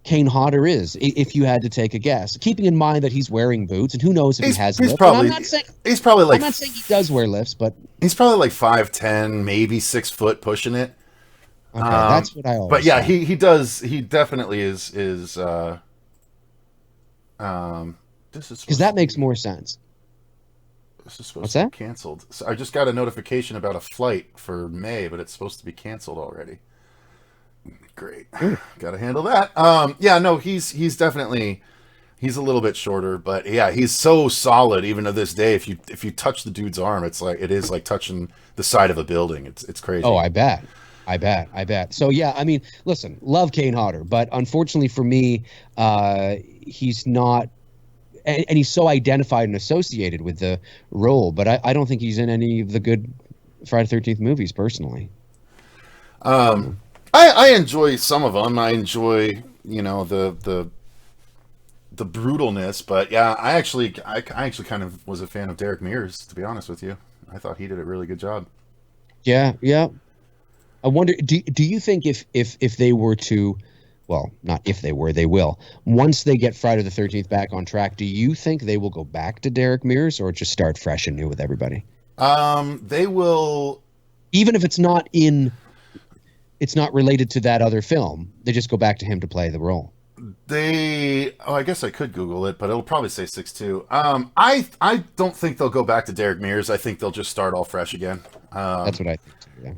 S5: Kane Hodder is, if you had to take a guess? Keeping in mind that he's wearing boots, and who knows if he has lifts. I'm not saying he does wear lifts, but
S4: he's probably like 5'10", maybe 6 foot, pushing it.
S5: Okay, that's what I always.
S4: But yeah, he does. He definitely is. This is
S5: because that makes more sense.
S4: This is supposed to be canceled. So I just got a notification about a flight for May, but it's supposed to be canceled already. Great. Got to handle that. Yeah, no, he's definitely, he's a little bit shorter, but yeah, he's so solid even to this day. If you touch the dude's arm, it is like touching the side of a building. It's crazy.
S5: Oh, I bet. So yeah, I mean, listen, love Kane Hodder, but unfortunately for me, he's not. And he's so identified and associated with the role, but I don't think he's in any of the good Friday the 13th movies, personally.
S4: I enjoy some of them. I enjoy, the brutalness, but yeah, I actually kind of was a fan of Derek Mears, to be honest with you. I thought he did a really good job.
S5: Yeah. I wonder, do you think if they were to, well, not if they were, they will. Once they get Friday the 13th back on track, do you think they will go back to Derek Mears or just start fresh and new with everybody?
S4: They will.
S5: Even if it's not related to that other film, they just go back to him to play the role.
S4: I guess I could Google it, but it'll probably say 6'2". I don't think they'll go back to Derek Mears. I think they'll just start all fresh again.
S5: That's what I think. Yeah.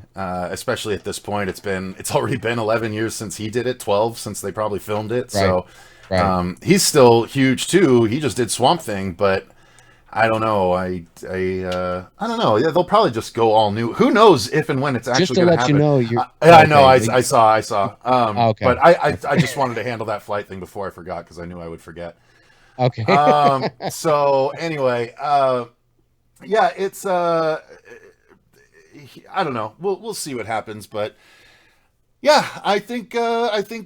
S4: Especially at this point, it's already been 11 years since he did it, 12 since they probably filmed it.
S5: Right.
S4: So he's still huge too. He just did Swamp Thing, but I don't know. I don't know. Yeah, they'll probably just go all new. Who knows if and when it's actually going to happen.
S5: Just to let you know,
S4: I know. I saw.
S5: Okay.
S4: But I just wanted to handle that flight thing before I forgot, because I knew I would forget.
S5: Okay.
S4: So anyway, yeah, it's I don't know. We'll see what happens, but yeah, I think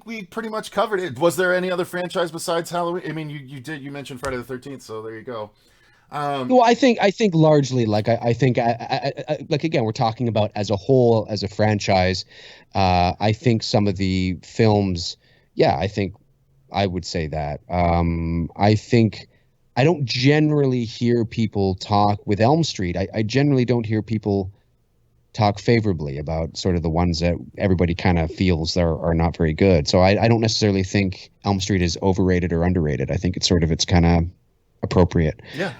S4: we pretty much covered it. Was there any other franchise besides Halloween? I mean, you mentioned Friday the 13th, so there you go.
S5: Well, I think largely, like I think like, again, we're talking about as a whole, as a franchise. I think some of the films, yeah, I think I would say that. I think I don't generally hear people talk with Elm Street. I generally don't hear people talk favorably about sort of the ones that everybody kind of feels are not very good. So I don't necessarily think Elm Street is overrated or underrated. I think it's kind of appropriate.
S4: Yeah.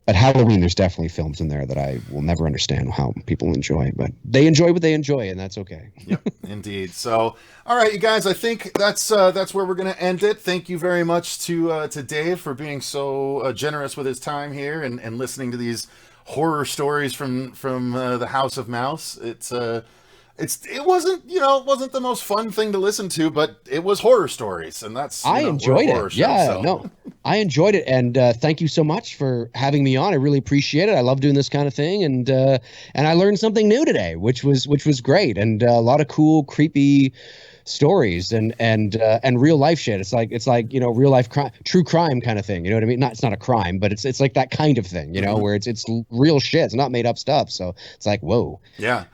S5: But Halloween, there's definitely films in there that I will never understand how people enjoy, but they enjoy what they enjoy, and that's okay.
S4: Yep, indeed. So, all right, you guys, I think that's where we're going to end it. Thank you very much to Dave for being so generous with his time here and listening to these horror stories from the House of Mouse. It wasn't the most fun thing to listen to, but it was horror stories, and that's
S5: I enjoyed it.
S4: Show,
S5: no, I enjoyed it, and thank you so much for having me on. I really appreciate it. I love doing this kind of thing, and I learned something new today, which was great, and a lot of cool, creepy stories and real life shit. It's like real life crime, true crime kind of thing. You know what I mean? It's not a crime, but it's like that kind of thing. Where it's real shit. It's not made up stuff. So it's like, whoa.
S4: Yeah.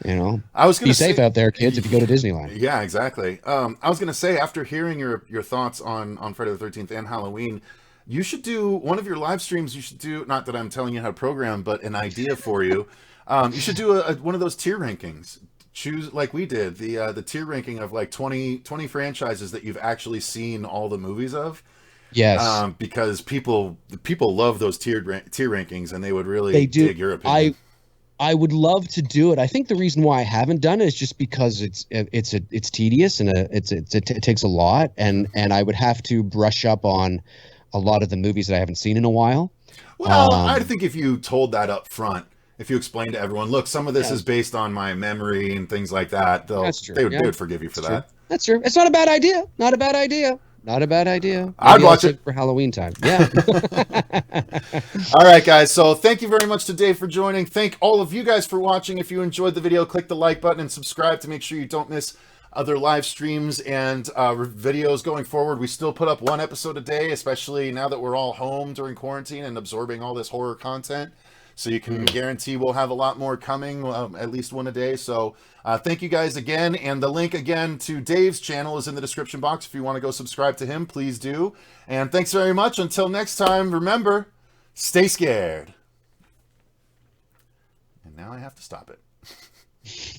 S5: I was gonna be safe out there, kids. If you go to Disneyland.
S4: Yeah, exactly. I was gonna say, after hearing your thoughts on Friday the 13th and Halloween, you should do one of your live streams. You should do, not that I'm telling you how to program, but an idea for you. You should do one of those tier rankings. Choose, like we did, the tier ranking of like 20 franchises that you've actually seen all the movies of.
S5: Yes.
S4: Because people love those tier rankings, and they would really dig your opinion.
S5: I would love to do it. I think the reason why I haven't done it is just because it's tedious and it takes a lot, and I would have to brush up on a lot of the movies that I haven't seen in a while.
S4: Well, I think if you told that up front, if you explain to everyone, look, some of this is based on my memory and things like that, they would forgive you for that.
S5: That's true. It's not a bad idea. Not a bad idea. Not a bad idea. Maybe
S4: I'd watch it
S5: for Halloween time. Yeah.
S4: All right, guys. So thank you very much to Dave for joining. Thank all of you guys for watching. If you enjoyed the video, click the like button and subscribe to make sure you don't miss other live streams and videos going forward. We still put up one episode a day, especially now that we're all home during quarantine and absorbing all this horror content. So you can guarantee we'll have a lot more coming, at least one a day. So thank you guys again. And the link again to Dave's channel is in the description box. If you want to go subscribe to him, please do. And thanks very much. Until next time, remember, stay scared. And now I have to stop it.